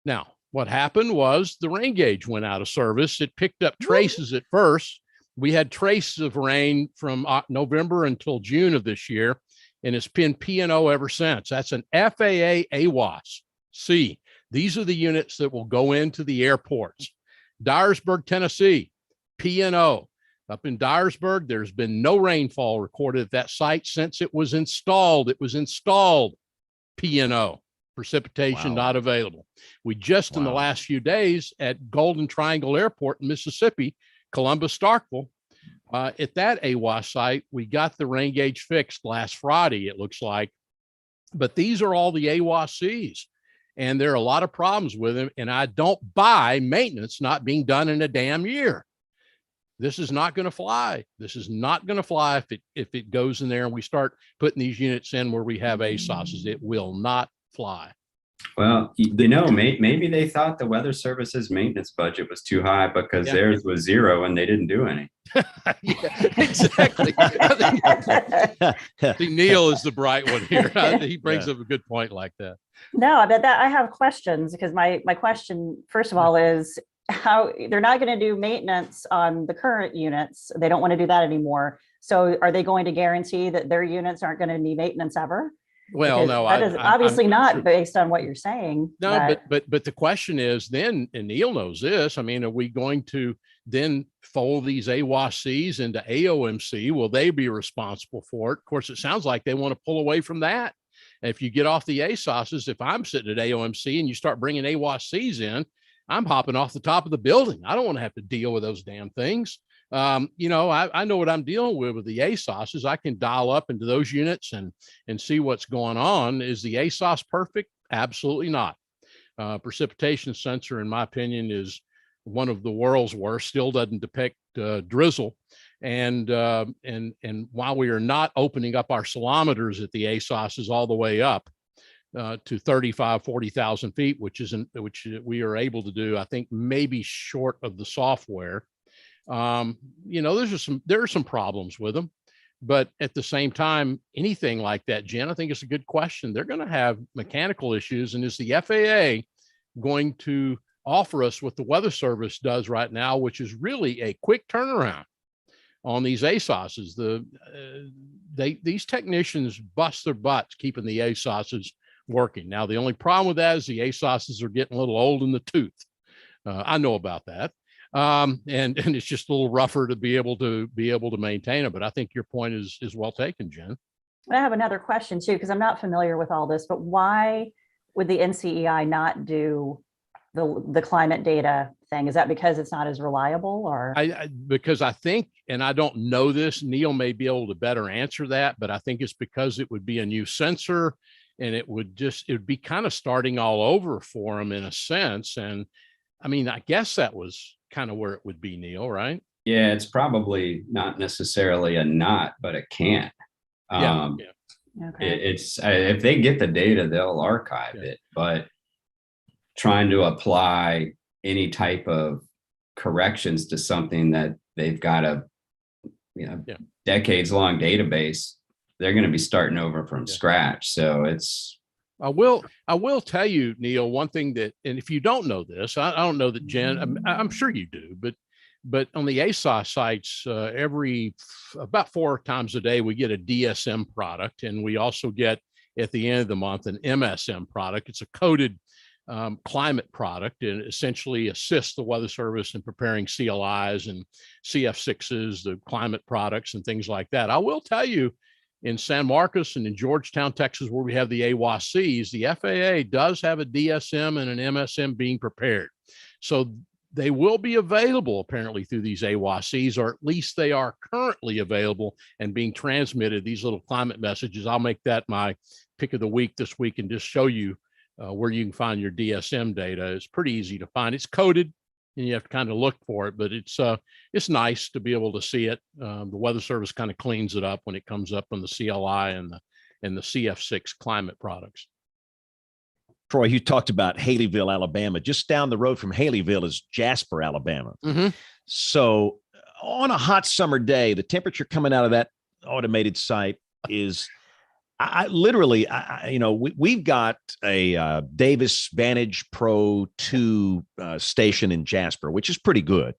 Speaker 4: Now, what happened was the rain gauge went out of service. It picked up traces at first. We had traces of rain from November until June of this year, and it's been P&O ever since. That's an FAA AWAS-C. These are the units that will go into the airports. Dyersburg, Tennessee, P&O. Up in Dyersburg, there's been no rainfall recorded at that site since it was installed. It was installed, P&O. Precipitation not available. We just in the last few days at Golden Triangle Airport in Mississippi, Columbus Starkville, at that AWAS site, we got the rain gauge fixed last Friday, it looks like. But these are all the AWAS-Cs, and there are a lot of problems with them. And I don't buy maintenance not being done in a damn year. This is not going to fly. This is not going to fly if it goes in there and we start putting these units in where we have ASOSs. It will not fly.
Speaker 2: Well, maybe they thought the Weather Service's maintenance budget was too high because theirs was zero and they didn't do any.
Speaker 4: Exactly. I think Neil is the bright one here. He brings up a good point like that.
Speaker 3: No, but I have questions because my question, first of all, is how they're not going to do maintenance on the current units. They don't want to do that anymore. So are they going to guarantee that their units aren't going to need maintenance ever?
Speaker 4: Well,
Speaker 3: Because
Speaker 4: no,
Speaker 3: that is obviously not based on what you're saying.
Speaker 4: No, but the question is then, and Neil knows this, I mean, are we going to then fold these AWAS-Cs into AOMC? Will they be responsible for it? Of course, it sounds like they want to pull away from that. And if you get off the ASOSs, if I'm sitting at AOMC and you start bringing AWAS-Cs in, I'm hopping off the top of the building. I don't want to have to deal with those damn things. I know what I'm dealing with the ASOSs. I can dial up into those units and see what's going on. Is the ASOS perfect? Absolutely not. Precipitation sensor, in my opinion, is one of the world's worst. Still doesn't depict drizzle. And while we are not opening up our salometers at the ASOSs all the way up to 35, 40,000 feet, which we are able to do, I think maybe short of the software. There are some problems with them, but at the same time, anything like that, Jen, I think it's a good question. They're going to have mechanical issues. And is the FAA going to offer us what the Weather Service does right now, which is really a quick turnaround on these ASOSs? These technicians bust their butts keeping the ASOSs working. Now, the only problem with that is the ASOSs are getting a little old in the tooth. I know about that. And it's just a little rougher to be able to maintain it. But I think your point is well taken, Jen.
Speaker 3: I have another question too, because I'm not familiar with all this, but why would the NCEI not do the climate data thing? Is that because it's not as reliable, or?
Speaker 4: Because I think, and I don't know this, Neil may be able to better answer that, but I think it's because it would be a new sensor and it would be kind of starting all over for them in a sense. And I mean, I guess that was kind of where it would be, Neil, right?
Speaker 2: Yeah, it's probably not necessarily a not, but a can't. Um,
Speaker 3: Okay.
Speaker 2: it's if they get the data, they'll archive it, but trying to apply any type of corrections to something that they've got a decades long database, they're going to be starting over from scratch. So it's
Speaker 4: I will tell you, Neil, one thing that, and if you don't know this, I don't know that Jen, I'm sure you do, but on the ASOS sites, about 4 times a day, we get a DSM product, and we also get at the end of the month an MSM product. It's a coded climate product, and essentially assists the Weather Service in preparing CLIs and CF6s, the climate products and things like that. I will tell you, in San Marcos and in Georgetown, Texas, where we have the AWACs, the FAA does have a DSM and an MSM being prepared. So they will be available apparently through these AWACs, or at least they are currently available and being transmitted, these little climate messages. I'll make that my pick of the week this week and just show you where you can find your DSM data. It's pretty easy to find. It's coded, and you have to kind of look for it, but it's nice to be able to see it. The Weather Service kind of cleans it up when it comes up on the CLI and the CF6 climate products.
Speaker 1: Troy, you talked about Haleyville, Alabama. Just down the road from Haleyville is Jasper, Alabama.
Speaker 4: Mm-hmm.
Speaker 1: So on a hot summer day, the temperature coming out of that automated site is we've got a Davis Vantage Pro 2 station in Jasper, which is pretty good.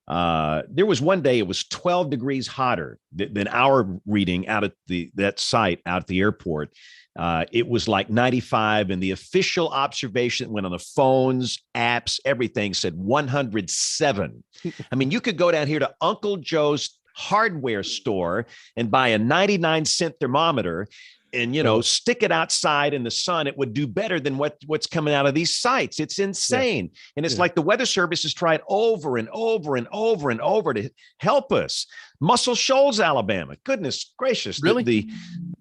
Speaker 1: There was one day it was 12 degrees hotter than our reading out at that site out at the airport. It was like 95, and the official observation that went on the phones, apps, everything said 107. I mean, you could go down here to Uncle Joe's hardware store and buy a 99-cent thermometer and, stick it outside in the sun. It would do better than what's coming out of these sites. It's insane. Yeah. And it's like the Weather Service has tried over and over and over and over to help us. Muscle Shoals, Alabama. Goodness gracious.
Speaker 4: Really?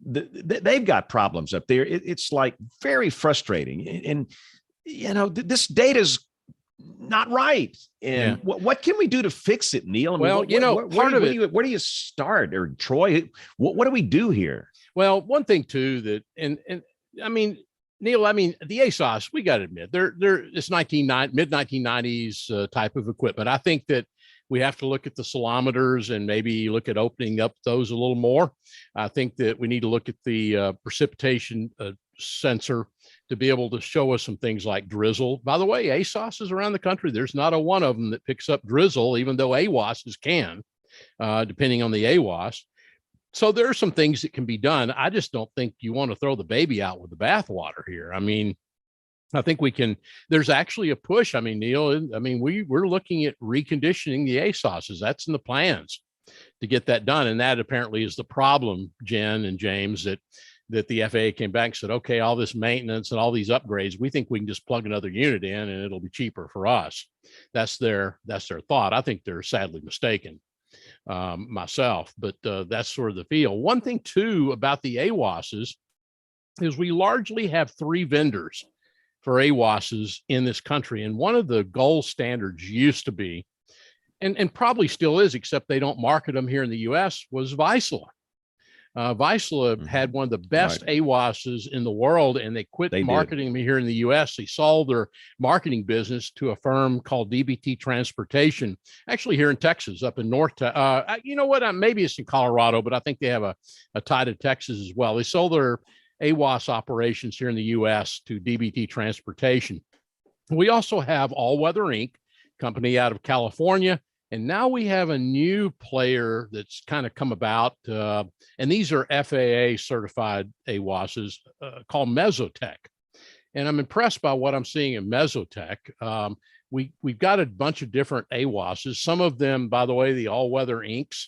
Speaker 1: They've got problems up there. It's like very frustrating. And, this data's not right. And what can we do to fix it, Neil? I mean, where do you start? Or Troy, what do we do here?
Speaker 4: Well, one thing too that, and I mean, Neil, the ASOS, we got to admit, they're this mid 1990s type of equipment. I think that we have to look at the salometers and maybe look at opening up those a little more. I think that we need to look at the precipitation sensor to be able to show us some things like drizzle. By the way, ASOS is around the country. There's not a one of them that picks up drizzle, even though AWASs can, depending on the AWAS. So there are some things that can be done. I just don't think you want to throw the baby out with the bathwater here. I mean, I think we can, there's actually a push. I mean, Neil, we're looking at reconditioning the ASOSs. That's in the plans to get that done. And that apparently is the problem, Jen and James, that the FAA came back and said, okay, all this maintenance and all these upgrades, we think we can just plug another unit in and it'll be cheaper for us. That's their thought. I think they're sadly mistaken. Myself, but that's sort of the feel. One thing too about the AWASs is we largely have 3 vendors for AWASs in this country, and one of the gold standards used to be, and probably still is, except they don't market them here in the U.S., was Vaisala. Vaisala had one of the best AWASs in the world, and they quit marketing them here in the U.S. They sold their marketing business to a firm called DBT Transportation, actually here in Texas, up in North. You know what? Maybe it's in Colorado, but I think they have a tie to Texas as well. They sold their AWAS operations here in the U.S. to DBT Transportation. We also have All Weather Inc., company out of California. And now we have a new player that's kind of come about, and these are FAA certified AWASs called Mesotech. And I'm impressed by what I'm seeing in Mesotech. We've got a bunch of different AWASs. Some of them, by the way, the All Weather Incs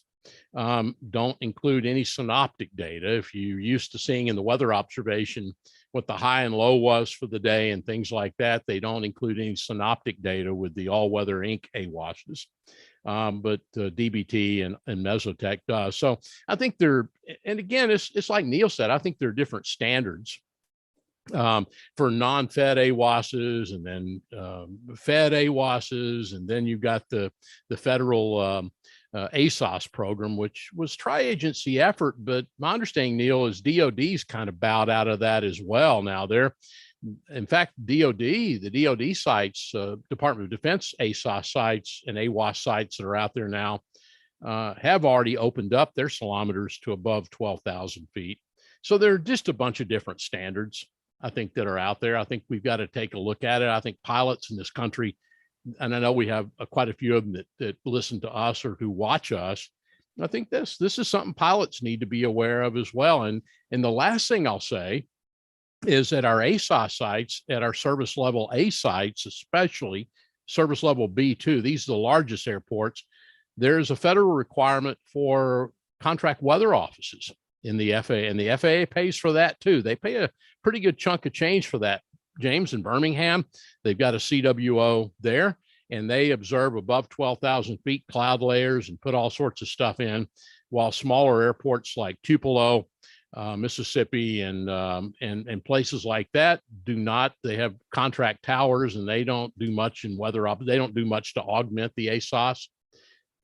Speaker 4: don't include any synoptic data. If you're used to seeing in the weather observation what the high and low was for the day and things like that, they don't include any synoptic data with the All Weather Inc. AWASs. But DBT and Mesotech does. So I think and again, it's like Neil said, I think there are different standards for non-fed AWASs and then fed AWASs, and then you've got the federal ASOS program, which was tri-agency effort. But my understanding, Neil, is DOD's kind of bowed out of that as well. Now in fact, the DOD sites, Department of Defense ASOS sites and AWAS sites that are out there now have already opened up their kilometers to above 12,000 feet. So there are just a bunch of different standards, I think, that are out there. I think we've got to take a look at it. I think pilots in this country, and I know we have quite a few of them that listen to us or who watch us. I think this is something pilots need to be aware of as well. And the last thing I'll say is at our ASOS sites, at our service level A sites, especially service level B2, these are the largest airports, there's a federal requirement for contract weather offices in the FAA, and the FAA pays for that too. They pay a pretty good chunk of change for that. James, in Birmingham, they've got a CWO there, and they observe above 12,000 feet cloud layers and put all sorts of stuff in, while smaller airports like Tupelo, Mississippi, and places like that do not. They have contract towers, and they don't do much in weather. They don't do much to augment the ASOS.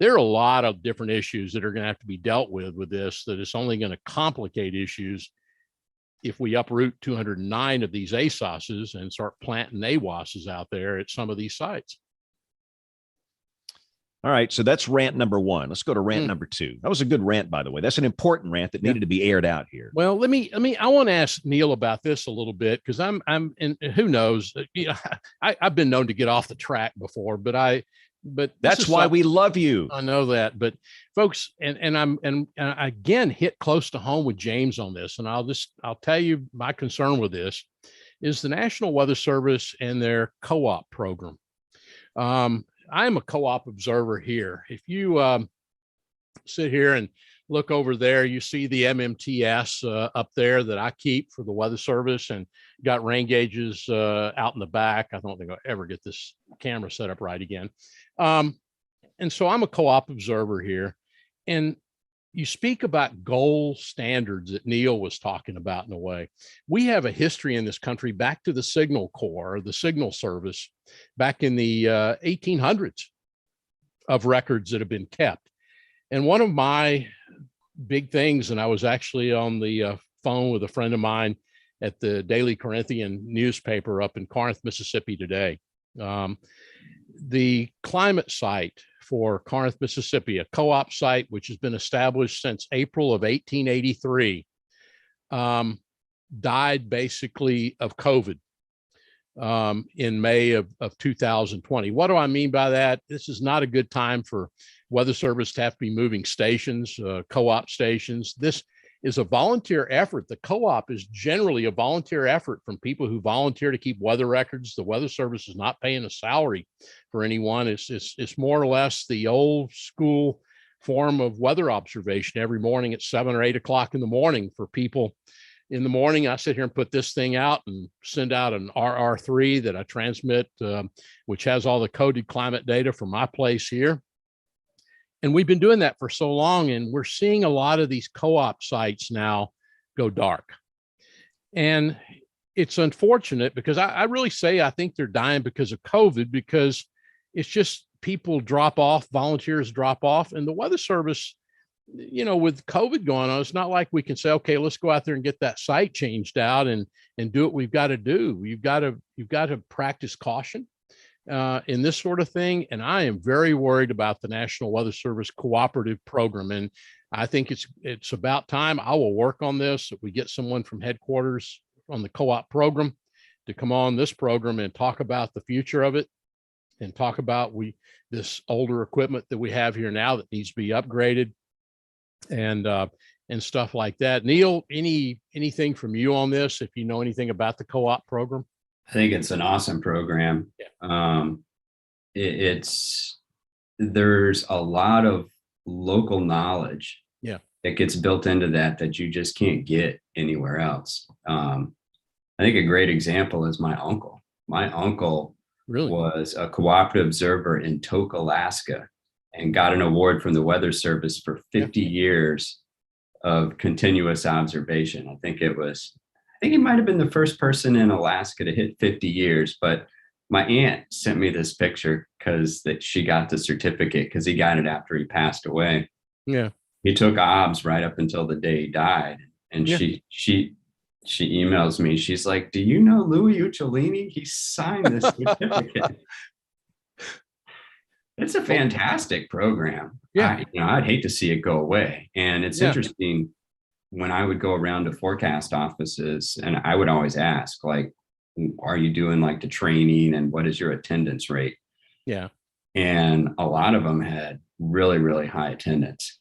Speaker 4: There are a lot of different issues that are going to have to be dealt with this, that it's only going to complicate issues if we uproot 209 of these ASOSs and start planting AWASs out there at some of these sites.
Speaker 1: All right. So that's rant number one. Let's go to rant number two. That was a good rant, by the way. That's an important rant that needed to be aired out here.
Speaker 4: Well, I want to ask Neil about this a little bit, because and who knows, I've been known to get off the track before, but
Speaker 1: that's why we love you.
Speaker 4: I know that, but folks, and I again hit close to home with James on this, and I'll tell you my concern with this is the National Weather Service and their co-op program. I'm a co-op observer here. If you sit here and look over there, you see the MMTS up there that I keep for the Weather Service, and got rain gauges out in the back. I don't think I'll ever get this camera set up right again. And so I'm a co-op observer here. And you speak about goal standards that Neil was talking about in a way. We have a history in this country back to the Signal Corps, the Signal Service, back in the 1800s of records that have been kept. And one of my big things, and I was actually on the phone with a friend of mine at the Daily Corinthian newspaper up in Corinth, Mississippi today. The climate site for Corinth, Mississippi, a co-op site which has been established since April of 1883, died basically of COVID in May of 2020. What do I mean by that? This is not a good time for Weather Service to have to be moving stations, co-op stations. This is a volunteer effort. The co-op is generally a volunteer effort from people who volunteer to keep weather records. The Weather Service is not paying a salary for anyone. It's more or less the old school form of weather observation every morning at 7 or 8 o'clock in the morning for people. In the morning, I sit here and put this thing out and send out an RR3 that I transmit, which has all the coded climate data from my place here. And we've been doing that for so long, and we're seeing a lot of these co-op sites now go dark. And it's unfortunate, because I really say I think they're dying because of COVID, because it's just people drop off, volunteers drop off, and the Weather Service, with COVID going on, it's not like we can say, okay, let's go out there and get that site changed out and do what we've got to do. You've got to practice caution in this sort of thing. And I am very worried about the National Weather Service cooperative program. And I think it's about time. I will work on this, that we get someone from headquarters on the co-op program to come on this program and talk about the future of it, and talk about this older equipment that we have here now that needs to be upgraded, and stuff like that. Neil, anything from you on this, if you know anything about the co-op program?
Speaker 2: I think it's an awesome program.
Speaker 4: Yeah.
Speaker 2: There's a lot of local knowledge that gets built into that you just can't get anywhere else. I think a great example is my uncle. My uncle
Speaker 4: really
Speaker 2: was a cooperative observer in Tok, Alaska, and got an award from the Weather Service for 50 years of continuous observation. I think he might have been the first person in Alaska to hit 50 years, but my aunt sent me this picture because that she got the certificate because he got it after he passed away.
Speaker 4: Yeah.
Speaker 2: He took OBS right up until the day he died. And
Speaker 4: Yeah.
Speaker 2: she emails me. She's like, "Do you know Louis Uccellini? He signed this certificate." It's a fantastic program.
Speaker 4: Yeah.
Speaker 2: I'd hate to see it go away. And it's
Speaker 4: Yeah.
Speaker 2: interesting when I would go around to forecast offices, and I would always ask, like, are you doing like the training and what is your attendance rate?
Speaker 4: Yeah.
Speaker 2: And a lot of them had really, really high attendance.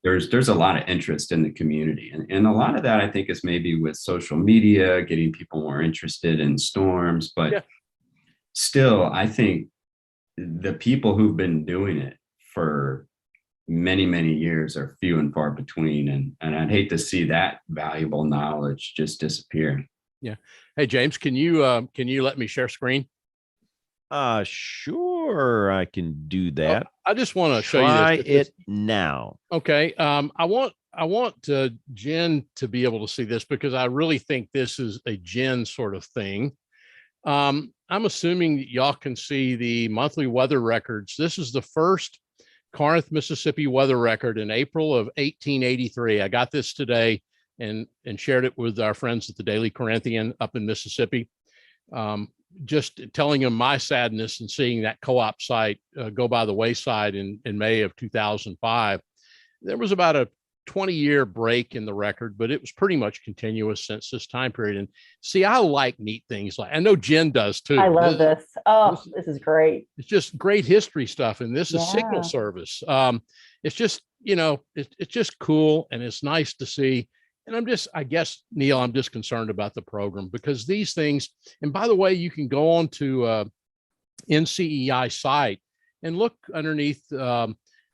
Speaker 2: There's a lot of interest in the community. And a lot of that, I think, is maybe with social media, getting people more interested in storms. But still, I think the people who've been doing it for many, many years are few and far between. And I'd hate to see that valuable knowledge just disappear.
Speaker 4: Yeah. Hey, James, can you let me share screen?
Speaker 1: Sure, I can do that.
Speaker 4: I just want to show you
Speaker 1: Try
Speaker 4: this.
Speaker 1: it now.
Speaker 4: Okay. I want Jen to be able to see this because I really think this is a Jen sort of thing. I'm assuming that y'all can see the monthly weather records. This is the first Corinth, Mississippi weather record in April of 1883. I got this today and shared it with our friends at the Daily Corinthian up in Mississippi. Just telling them my sadness and seeing that co-op site go by the wayside in May of 2005. There was about a 20-year break in the record, but it was pretty much continuous since this time period. And see, I like neat things like, I know Jen does too.
Speaker 3: I love this. Oh, this is great.
Speaker 4: It's just great history stuff. And this is Signal Service. It's just, it's just cool. And it's nice to see. And I guess, Neil, I'm just concerned about the program because these things, and by the way, you can go on to NCEI site and look underneath.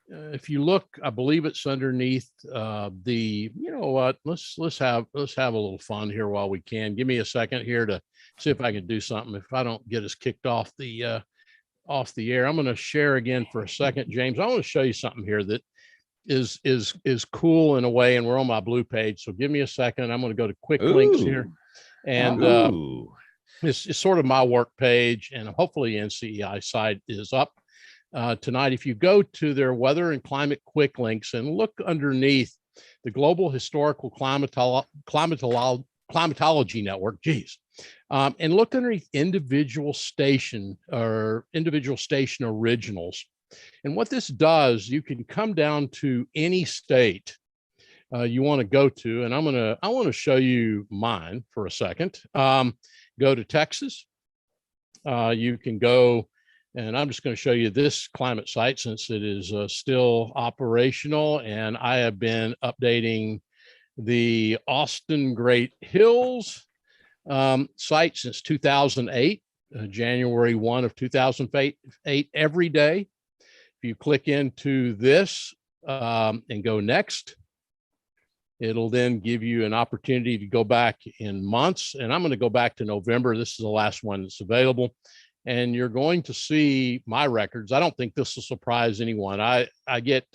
Speaker 4: If you look, I believe it's underneath the, you know what, let's have a little fun here while we can. Give me a second here to see if I can do something. If I don't get us kicked off the air, I'm going to share again for a second, James. I want to show you something here that is cool in a way, and we're on my blue page. So give me a second. I'm going to go to quick links here. And it's sort of my work page, and hopefully NCEI site is up tonight. If you go to their weather and climate quick links and look underneath the Global Historical Climatology Network, and look underneath individual station originals. And what this does, you can come down to any state you want to go to, and I want to show you mine for a second. Go to Texas. You can go, and I'm just going to show you this climate site since it is still operational, and I have been updating the Austin Great Hills site since 2008, January 1 of 2008, every day. If you click into this and go next, it'll then give you an opportunity to go back in months. And I'm going to go back to November. This is the last one that's available. And you're going to see my records. I don't think this will surprise anyone. I put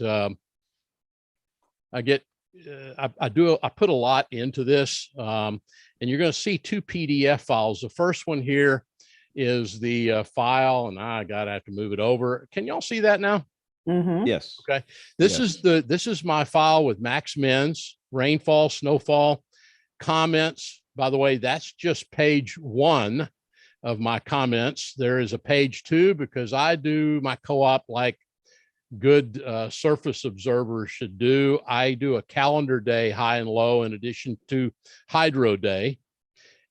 Speaker 4: a lot into this. And you're going to see two PDF files. The first one here is the file, and I have to move it over. Can y'all see that now?
Speaker 3: Mm-hmm.
Speaker 1: Yes.
Speaker 4: Okay. This is my file with max mins, rainfall, snowfall, comments. By the way, that's just page 1 of my comments. There is a page 2 because I do my co-op like good surface observers should do. I do a calendar day high and low in addition to hydro day.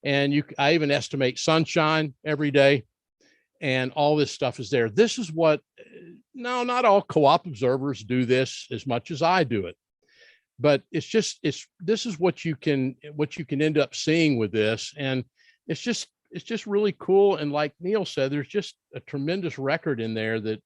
Speaker 4: And I even estimate sunshine every day, and all this stuff is there. This is what, no, not all co-op observers do this as much as I do it, but this is what you can end up seeing with this. And it's just really cool. And like Neil said, there's just a tremendous record in there that,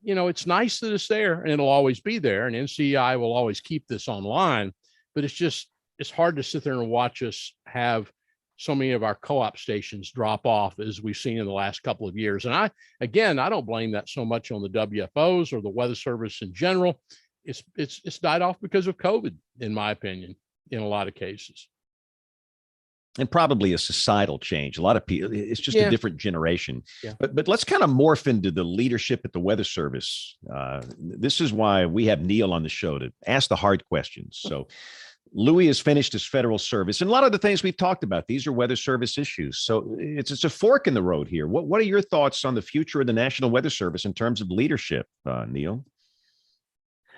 Speaker 4: it's nice that it's there and it'll always be there. And NCEI will always keep this online, but it's hard to sit there and watch us have so many of our co-op stations drop off as we've seen in the last couple of years. And I don't blame that so much on the WFOs or the Weather Service in general. It's died off because of COVID, in my opinion, in a lot of cases.
Speaker 1: and probably a societal change. A lot of people, it's just a different generation.
Speaker 4: Yeah.
Speaker 1: But let's kind of morph into the leadership at the Weather Service. This is why we have Neil on the show to ask the hard questions. So Louis has finished his federal service, and a lot of the things we've talked about, these are Weather Service issues. So it's a fork in the road here. What are your thoughts on the future of the National Weather Service in terms of leadership, Neil?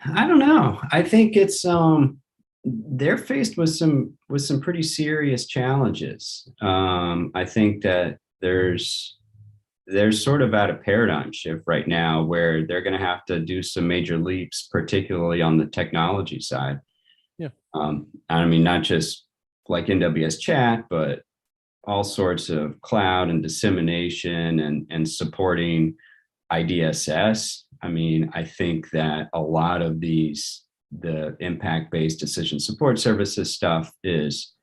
Speaker 2: I don't know. I think it's they're faced with some pretty serious challenges. I think that there's sort of at a paradigm shift right now where they're going to have to do some major leaps, particularly on the technology side.
Speaker 4: Yeah.
Speaker 2: I mean, not just like NWS chat, but all sorts of cloud and dissemination and supporting IDSS. I mean, I think that a lot of the impact-based decision support services stuff is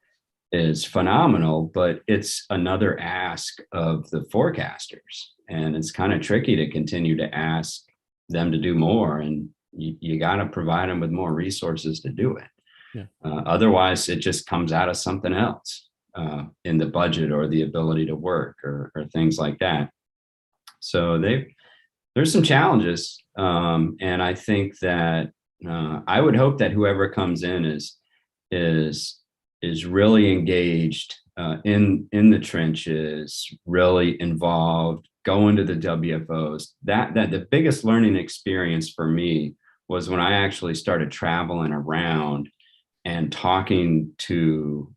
Speaker 2: phenomenal, but it's another ask of the forecasters. And it's kind of tricky to continue to ask them to do more. And you got to provide them with more resources to do it.
Speaker 4: Yeah.
Speaker 2: Otherwise, it just comes out of something else in the budget or the ability to work or things like that. So there's some challenges. And I think that I would hope that whoever comes in is really engaged in the trenches, really involved, going to the WFOs. That the biggest learning experience for me was when I actually started traveling around and talking to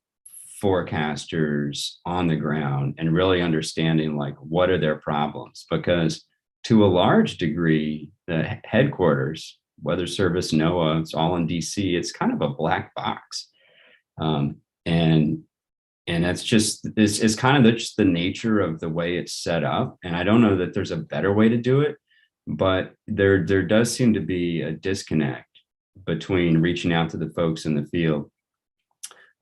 Speaker 2: forecasters on the ground and really understanding like what are their problems, because to a large degree, the headquarters, Weather Service, NOAA, it's all in DC. It's kind of a black box. And that's just, it's kind of just the nature of the way it's set up. And I don't know that there's a better way to do it, but there does seem to be a disconnect between reaching out to the folks in the field.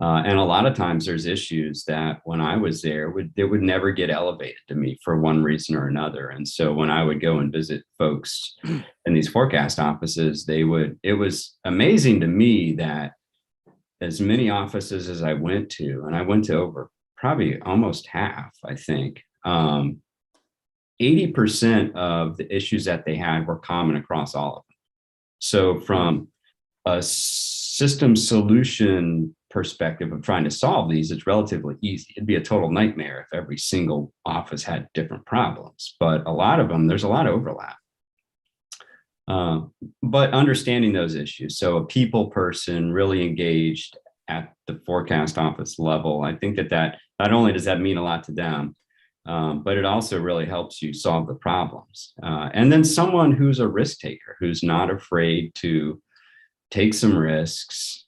Speaker 2: And a lot of times there's issues that when I was there, it would never get elevated to me for one reason or another. And so when I would go and visit folks in these forecast offices, it was amazing to me that as many offices as I went to, and I went to over probably almost half, I think, 80% of the issues that they had were common across all of them. So from a system solution perspective of trying to solve these, it's relatively easy. It'd be a total nightmare if every single office had different problems, but a lot of them, there's a lot of overlap. But understanding those issues, so a people person really engaged at the forecast office level, I think that not only does that mean a lot to them, but it also really helps you solve the problems. And then someone who's a risk taker, who's not afraid to take some risks,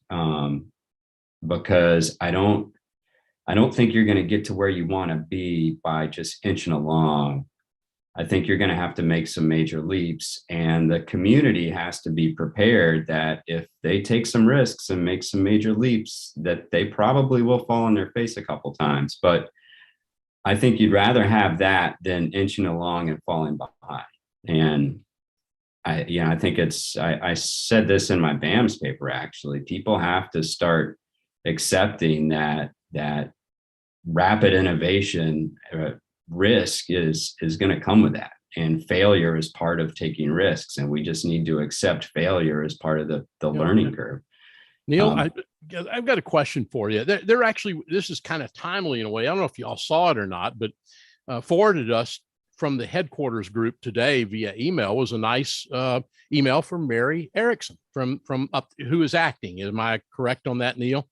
Speaker 2: because I don't think you're going to get to where you want to be by just inching along. I think you're going to have to make some major leaps, and the community has to be prepared that if they take some risks and make some major leaps, that they probably will fall on their face a couple times. But I think you'd rather have that than inching along and falling behind. And I think I said this in my BAMS paper, actually. People have to start accepting that rapid innovation risk is going to come with that, and failure is part of taking risks, and we just need to accept failure as part of the learning curve.
Speaker 4: Neil, I've got a question for you. They're actually, this is kind of timely in a way. I don't know if y'all saw it or not, but forwarded us from the headquarters group today via email was a nice email from Mary Erickson from up, who is acting. Am I correct on that, Neil?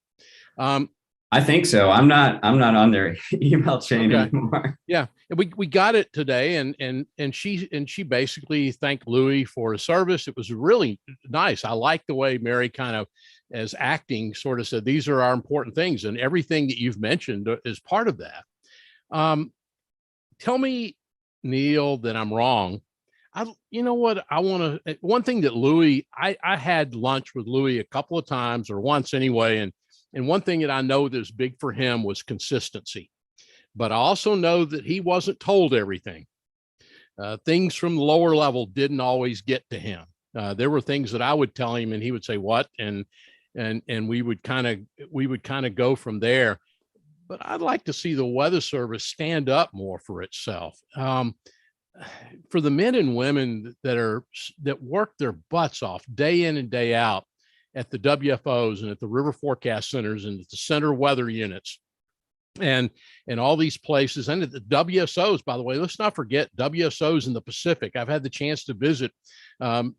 Speaker 2: I think so. I'm not on their email chain anymore.
Speaker 4: Yeah, we got it today, and she basically thanked Louis for his service. It was really nice. I like the way Mary kind of, as acting, sort of said these are our important things, and everything that you've mentioned is part of that. Tell me, Neil, that I'm wrong. You know what? I want to. One thing that Louis, I had lunch with Louis a couple of times, or once anyway, and one thing that I know that's big for him was consistency. But I also know that he wasn't told everything. Things from the lower level didn't always get to him. There were things that I would tell him, and he would say, "What?" and we would kind of go from there. but I'd like to see the Weather Service stand up more for itself. For the men and women that work their butts off day in and day out at the WFOs and at the river forecast centers and at the center weather units and all these places, and at the WSOs, by the way, let's not forget WSOs in the Pacific. I've had the chance to visit down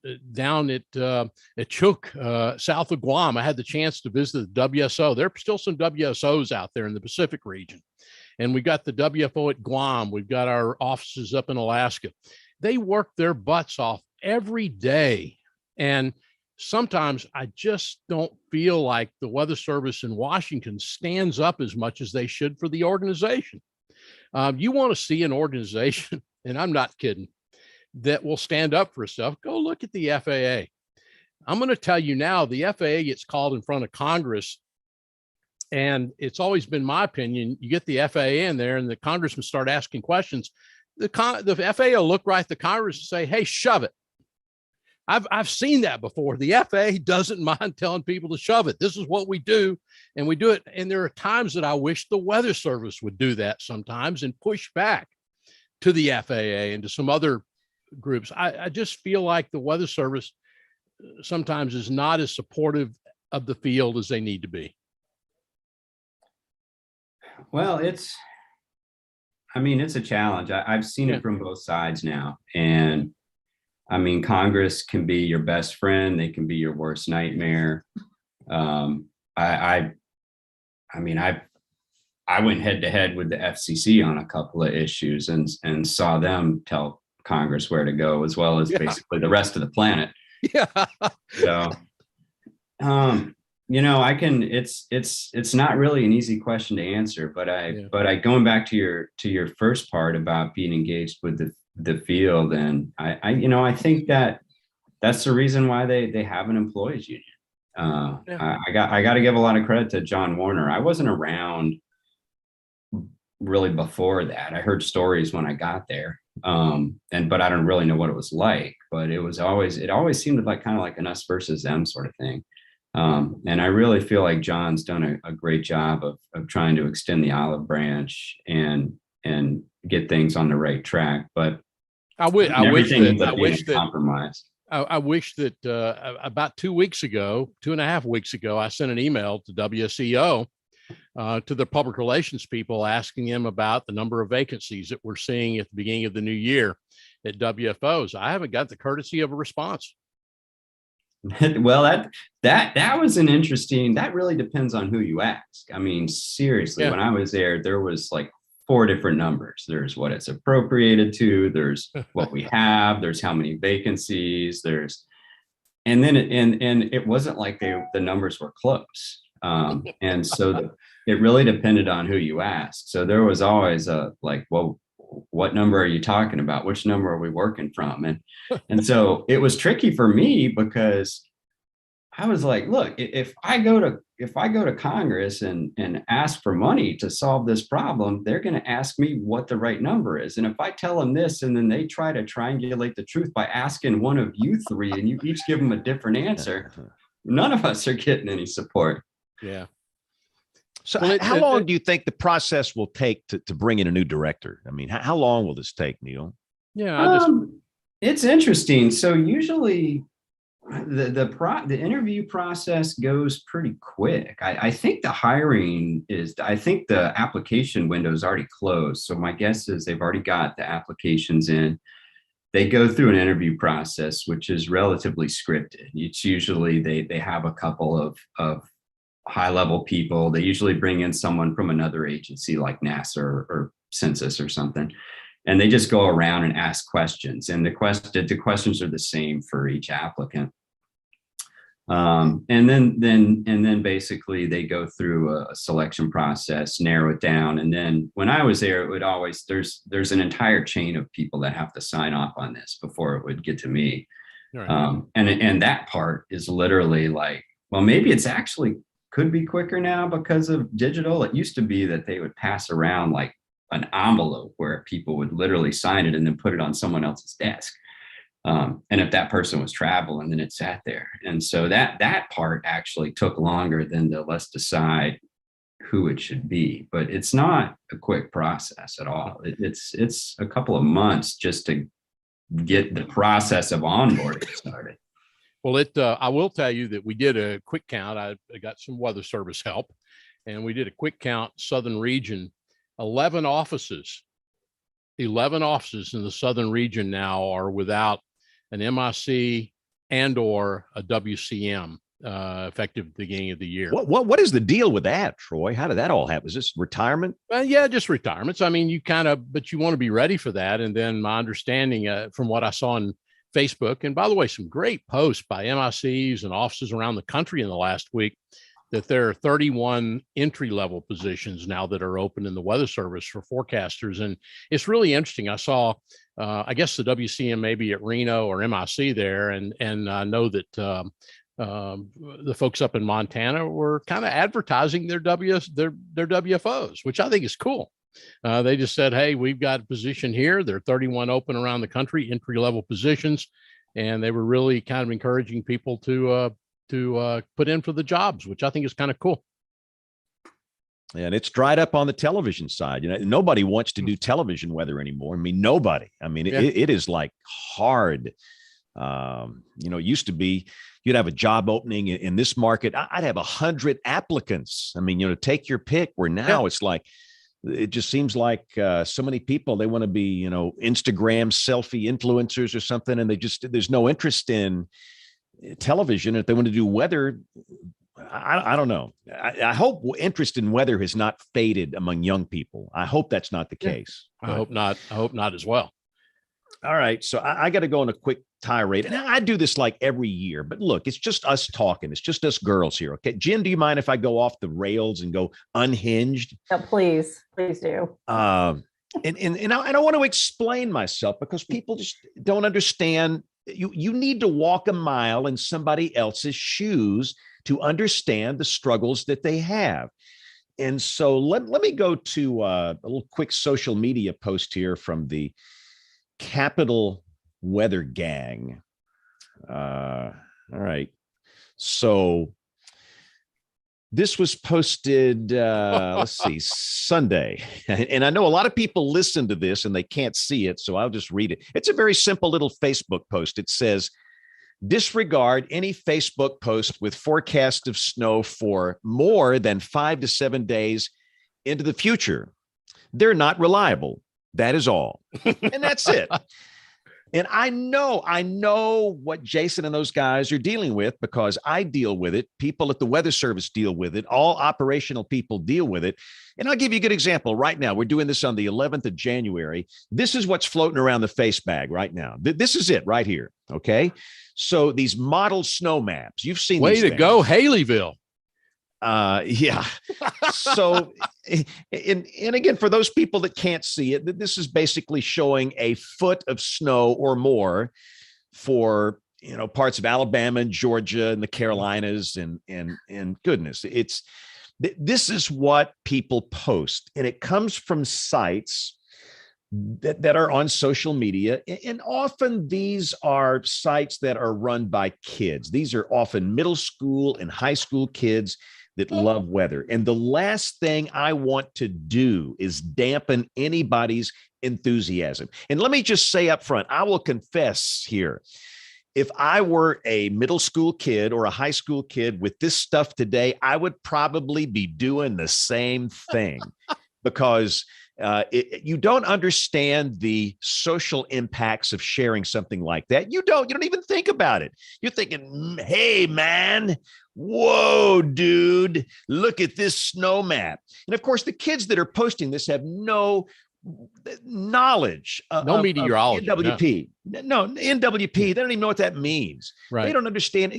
Speaker 4: at Chuuk, south of Guam. I had the chance to visit the WSO. There are still some WSOs out there in the Pacific region. And we got the WFO at Guam. We've got our offices up in Alaska. They work their butts off every day. And sometimes I just don't feel like the Weather Service in Washington stands up as much as they should for the organization. You want to see an organization, and I'm not kidding, that will stand up for itself. Go look at the FAA. I'm going to tell you now, the FAA gets called in front of Congress, and it's always been my opinion, you get the FAA in there and the congressmen start asking questions, the FAA will look right at the Congress and say, hey, shove it. I've seen that before. The FAA doesn't mind telling people to shove it. This is what we do, and we do it. And there are times that I wish the Weather Service would do that sometimes and push back to the FAA and to some other groups. I just feel like the Weather Service sometimes is not as supportive of the field as they need to be.
Speaker 2: Well, it's a challenge. I've seen it from both sides now. And I mean, Congress can be your best friend. They can be your worst nightmare. I went head to head with the FCC on a couple of issues and saw them tell Congress where to go, as well as basically the rest of the planet.
Speaker 4: Yeah.
Speaker 2: So, it's not really an easy question to answer, but going back to your first part about being engaged with the field, and I think that's the reason why they have an employees union. I got to give a lot of credit to John Warner. I wasn't around really before that. I heard stories when I got there, but I don't really know what it was like. But it always seemed like kind of like an us versus them sort of thing. And I really feel like John's done a great job of trying to extend the olive branch and get things on the right track. But
Speaker 4: I wish that about 2 weeks ago, 2.5 weeks ago, I sent an email to WSEO, to the public relations people, asking them about the number of vacancies that we're seeing at the beginning of the new year at WFOs. I haven't got the courtesy of a response.
Speaker 2: Well, that was an interesting, that really depends on who you ask. I mean, seriously, when I was there was like 4 different numbers. There's what it's appropriated to, there's what we have, there's how many vacancies, and it wasn't like the numbers were close. And so it really depended on who you asked. So there was always well, what number are you talking about? Which number are we working from? And so it was tricky for me, because I was like, look, if I go to Congress and ask for money to solve this problem, they're going to ask me what the right number is. And if I tell them this, and then they try to triangulate the truth by asking one of you 3, and you each give them a different answer, none of us are getting any support.
Speaker 4: Yeah.
Speaker 1: So how long do you think the process will take to bring in a new director? I mean, how long will this take, Neil?
Speaker 4: Yeah,
Speaker 2: it's interesting. So usually the interview process goes pretty quick. I think the application window is already closed. So my guess is they've already got the applications in. They go through an interview process, which is relatively scripted. It's usually they have a couple of high-level people. They usually bring in someone from another agency like NASA or Census or something, and they just go around and ask questions. And the questions are the same for each applicant. And then basically they go through a selection process, narrow it down. And then when I was there, it would always there's an entire chain of people that have to sign off on this before it would get to me. Right. And that part is literally like, well, maybe it's actually could be quicker now because of digital. It used to be that they would pass around like an envelope where people would literally sign it and then put it on someone else's desk. And if that person was traveling, then it sat there. And so that part actually took longer than the let's decide who it should be, but it's not a quick process at all. It's a couple of months just to get the process of onboarding started.
Speaker 4: Well, I will tell you that we did a quick count. I got some weather service help, and we did a quick count. Southern region, 11 offices in the Southern region now are without an MIC and or a WCM effective at the beginning of the year.
Speaker 1: What is the deal with that, Troy? How did that all happen? Is this retirement?
Speaker 4: Yeah, just retirements. I mean, but you want to be ready for that. And then my understanding from what I saw on Facebook, and by the way, some great posts by MICs and offices around the country in the last week, that there are 31 entry-level positions now that are open in the Weather Service for forecasters. And it's really interesting. I saw, I guess the WCM maybe at Reno or MIC there, and I know that the folks up in Montana were kind of advertising their WFOs, which I think is cool. They just said, hey, we've got a position here. There are 31 open around the country, entry-level positions. And they were really kind of encouraging people to put in for the jobs, which I think is kind of cool.
Speaker 1: And it's dried up on the television side. Nobody wants to do television weather anymore. I mean, nobody. I mean, it is like hard. It used to be you'd have a job opening in this market. I'd have 100 applicants. I mean, to take your pick, where now it's like, it just seems like so many people, they want to be, Instagram selfie influencers or something. And there's no interest in television. If they want to do weather, I don't know. I hope interest in weather has not faded among young people. I hope that's not the case.
Speaker 4: I hope not. I hope not as well.
Speaker 1: All right. So I got to go on a quick tirade. And I do this like every year, but look, it's just us talking. It's just us girls here. Okay. Jen, do you mind if I go off the rails and go unhinged?
Speaker 3: Oh, please do.
Speaker 1: And I want to explain myself because people just don't understand. You need to walk a mile in somebody else's shoes to understand the struggles that they have. And so let me go to a little quick social media post here from the Capital Weather Gang. All right. So this was posted, let's see, Sunday. And I know a lot of people listen to this and they can't see it, so I'll just read it. It's a very simple little Facebook post. It says, disregard any Facebook post with forecast of snow for more than 5 to 7 days into the future. They're not reliable. That is all. And that's it. And I know what Jason and those guys are dealing with because I deal with it. People at the Weather Service deal with it. All operational people deal with it. And I'll give you a good example. Right now, we're doing this on the 11th of January. This is what's floating around the face bag right now. This is it right here. Okay. So these model snow maps, you've seen.
Speaker 4: Way to go, Haleyville.
Speaker 1: Yeah. So, and again, for those people that can't see it, this is basically showing a foot of snow or more for, parts of Alabama and Georgia and the Carolinas and goodness, this is what people post, and it comes from sites that are on social media. And often these are sites that are run by kids. These are often middle school and high school kids that love weather. And the last thing I want to do is dampen anybody's enthusiasm. And let me just say up front, I will confess here, if I were a middle school kid or a high school kid with this stuff today, I would probably be doing the same thing because you don't understand the social impacts of sharing something like that. You don't even think about it. You're thinking, hey, man, whoa, dude, look at this snow map. And of course, the kids that are posting this have no knowledge of
Speaker 4: meteorology,
Speaker 1: NWP. No, NWP, they don't even know what that means.
Speaker 4: Right.
Speaker 1: They don't understand,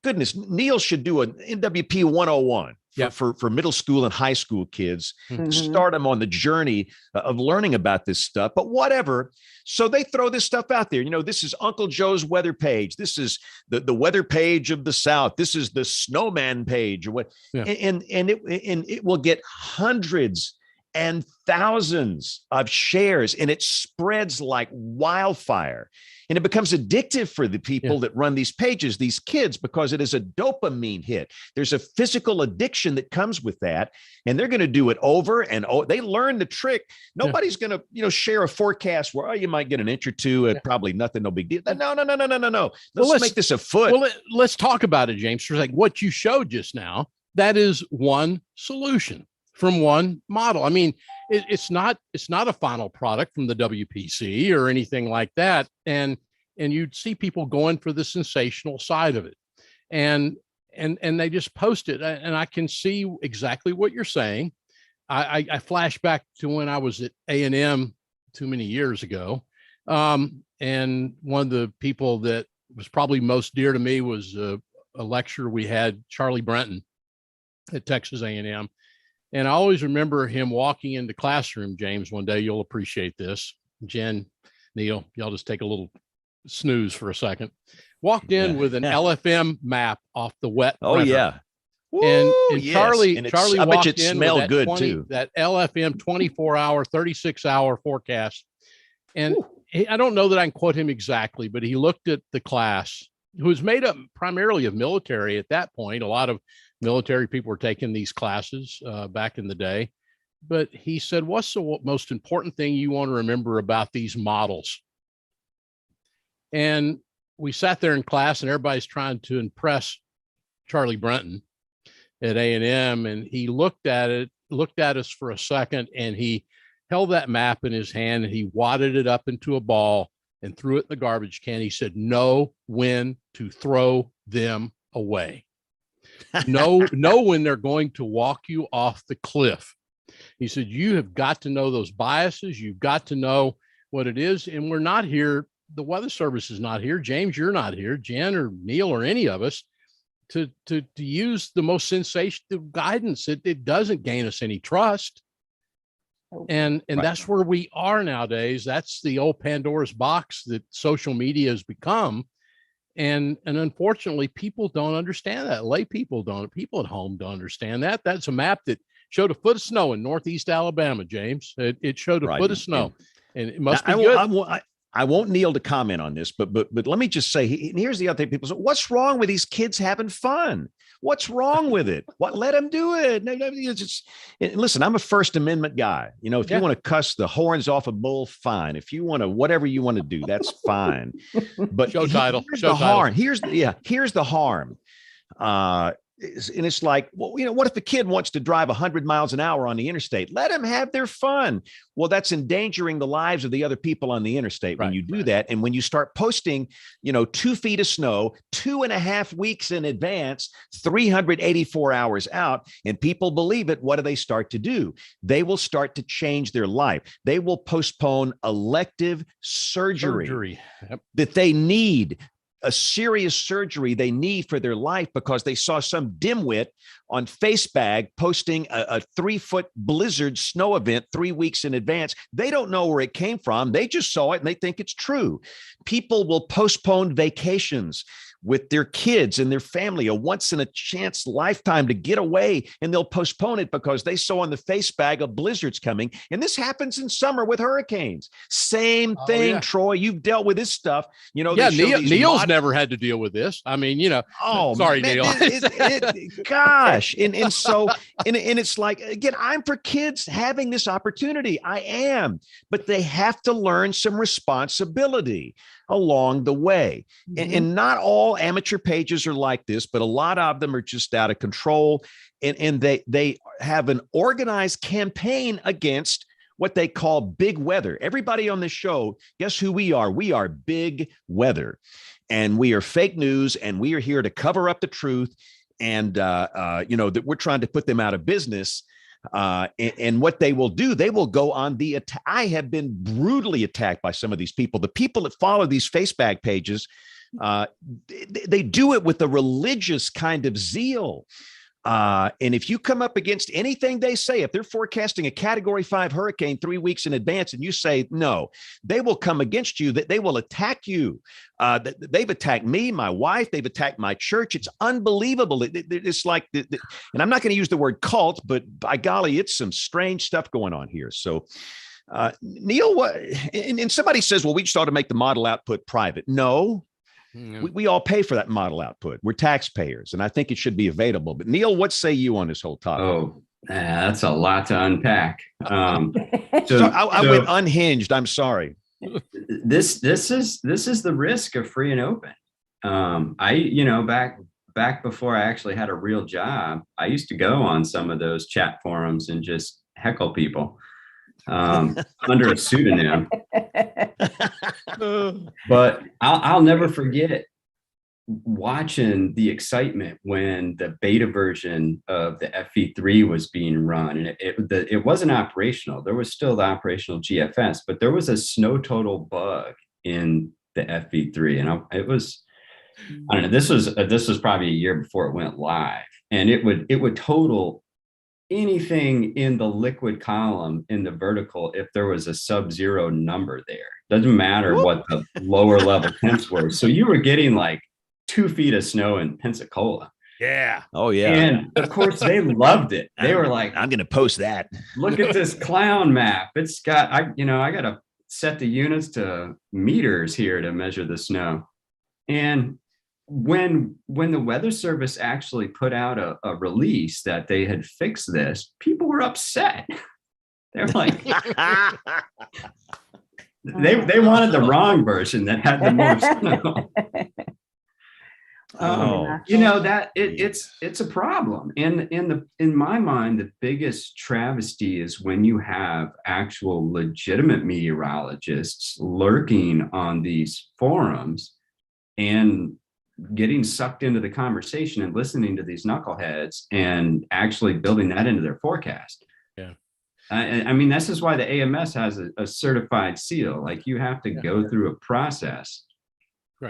Speaker 1: goodness, Neil should do an NWP 101 for middle school and high school kids, start them on the journey of learning about this stuff, but whatever. So they throw this stuff out there. This is Uncle Joe's weather page. This is the weather page of the South. This is the snowman page or what, and it will get hundreds and thousands of shares, and it spreads like wildfire. And it becomes addictive for the people that run these pages, these kids, because it is a dopamine hit. There's a physical addiction that comes with that. And they're going to do it over and over. They learn the trick. Nobody's going to, share a forecast where, you might get an inch or two, probably nothing, no big deal. No. Let's make this a foot.
Speaker 4: Well, let's talk about it, James. For like what you showed just now, that is one solution from one model. I mean, it's not a final product from the WPC or anything like that. And you'd see people going for the sensational side of it. And they just post it. And I can see exactly what you're saying. I flash back to when I was at A&M too many years ago. And one of the people that was probably most dear to me was a lecturer we had, Charlie Brenton at Texas A&M. And I always remember him walking in the classroom, James, one day. You'll appreciate this. Jen, Neil, y'all just take a little snooze for a second. Walked in with an LFM map off the wet.
Speaker 1: Oh,
Speaker 4: printer.
Speaker 1: yeah.
Speaker 4: And
Speaker 1: yes.
Speaker 4: Charlie
Speaker 1: And
Speaker 4: walked
Speaker 1: bet you it
Speaker 4: in
Speaker 1: smelled
Speaker 4: with
Speaker 1: good too.
Speaker 4: that LFM 24-hour, 36-hour forecast. And I don't know that I can quote him exactly, but he looked at the class, who was made up primarily of military at that point. A lot of military people were taking these classes back in the day. But he said, what's the most important thing you want to remember about these models? And we sat there in class and everybody's trying to impress Charlie Brenton at A&M. And he looked at us for a second, and he held that map in his hand and he wadded it up into a ball and threw it in the garbage can. He said, know when to throw them away. know when they're going to walk you off the cliff. He said, you have got to know those biases. You've got to know what it is. And we're not here. The Weather Service is not here. James, you're not here. Jen or Neil or any of us to use the most sensational guidance. It doesn't gain us any trust. And right. That's where we are nowadays. That's the old Pandora's box that social media has become. And unfortunately, people don't understand that. Lay people don't. People at home don't understand that. That's a map that showed a foot of snow in Northeast Alabama, James. It showed a foot of snow. And it must be good.
Speaker 1: I won't kneel to comment on this, but let me just say, here's the other thing. People say, what's wrong with these kids having fun? What's wrong with it? Let them do it. Listen, I'm a First Amendment guy. If you want to cuss the horns off a bull, fine. If you want to, whatever you want to do, that's fine. But
Speaker 4: show title.
Speaker 1: Here's the harm. Here's the harm. And it's like, well, what if the kid wants to drive 100 miles an hour on the interstate? Let them have their fun. Well, that's endangering the lives of the other people on the interstate when you do that. And when you start posting, 2 feet of snow, 2.5 weeks in advance, 384 hours out, and people believe it, what do they start to do? They will start to change their life. They will postpone elective surgery. That they need. A serious surgery they need for their life because they saw some dimwit on Facebag posting a 3-foot blizzard snow event 3 weeks in advance. They don't know where it came from. They just saw it and they think it's true. People will postpone vacations with their kids and their family, a once in a chance lifetime to get away, and they'll postpone it because they saw on the Facebag a blizzard's coming. And this happens in summer with hurricanes. Same thing, Troy. You've dealt with this stuff.
Speaker 4: Neil's never had to deal with this. I mean, sorry, man, Neil.
Speaker 1: Gosh. And so it's like, again, I'm for kids having this opportunity. I am, but they have to learn some responsibility along the way. Mm-hmm. And not all amateur pages are like this, but a lot of them are just out of control. And they have an organized campaign against what they call big weather. Everybody on this show, guess who we are? We are big weather. And we are fake news, and we are here to cover up the truth. And, that we're trying to put them out of business. And what they will do, they will go on the attack. I have been brutally attacked by some of these people. The people that follow these Facebag pages, they do it with a religious kind of zeal. And if you come up against anything they say, if they're forecasting a Category 5 hurricane 3 weeks in advance and you say no, they will come against you, that they will attack you. They've attacked me, my wife, they've attacked my church. It's unbelievable. It's like, and I'm not going to use the word cult, but by golly, it's some strange stuff going on here. So Neil, what, and somebody says, well, we just ought to make the model output private. No. We all pay for that model output. We're taxpayers, and I think it should be available. But Neil, what say you on this whole topic?
Speaker 2: Oh, that's a lot to unpack.
Speaker 1: So I went unhinged. I'm sorry.
Speaker 2: This is the risk of free and open. Back before I actually had a real job, I used to go on some of those chat forums and just heckle people under a pseudonym. But I'll never forget watching the excitement when the beta version of the FV3 was being run, and it wasn't operational. There was still the operational GFS, but there was a snow total bug in the FV3, and I don't know. This was probably a year before it went live, and it would total anything in the liquid column in the vertical if there was a sub-zero number there. Doesn't matter what the lower level temps were. So you were getting like 2 feet of snow in Pensacola.
Speaker 1: Yeah. Oh yeah.
Speaker 2: And of course they loved it. They were like,
Speaker 1: I'm going to post that.
Speaker 2: Look at this clown map. It's got, I got to set the units to meters here to measure the snow. And when the Weather Service actually put out a release that they had fixed this, people were upset. They're like, they wanted the wrong version that had the most snow. It's a problem. And in my mind, the biggest travesty is when you have actual legitimate meteorologists lurking on these forums and getting sucked into the conversation and listening to these knuckleheads and actually building that into their forecast.
Speaker 4: Yeah.
Speaker 2: I mean, this is why the AMS has a certified seal. Like you have to go through a process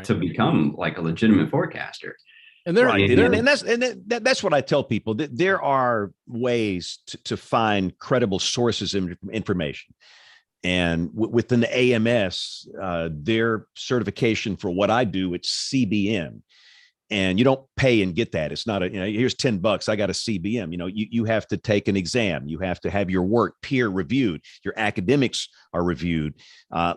Speaker 2: to become like a legitimate forecaster.
Speaker 1: And that's what I tell people, that there are ways to find credible sources of information. And within the AMS, their certification for what I do, it's CBM. And you don't pay and get that. It's not here's $10. I got a CBM. You have to take an exam. You have to have your work peer reviewed. Your academics are reviewed.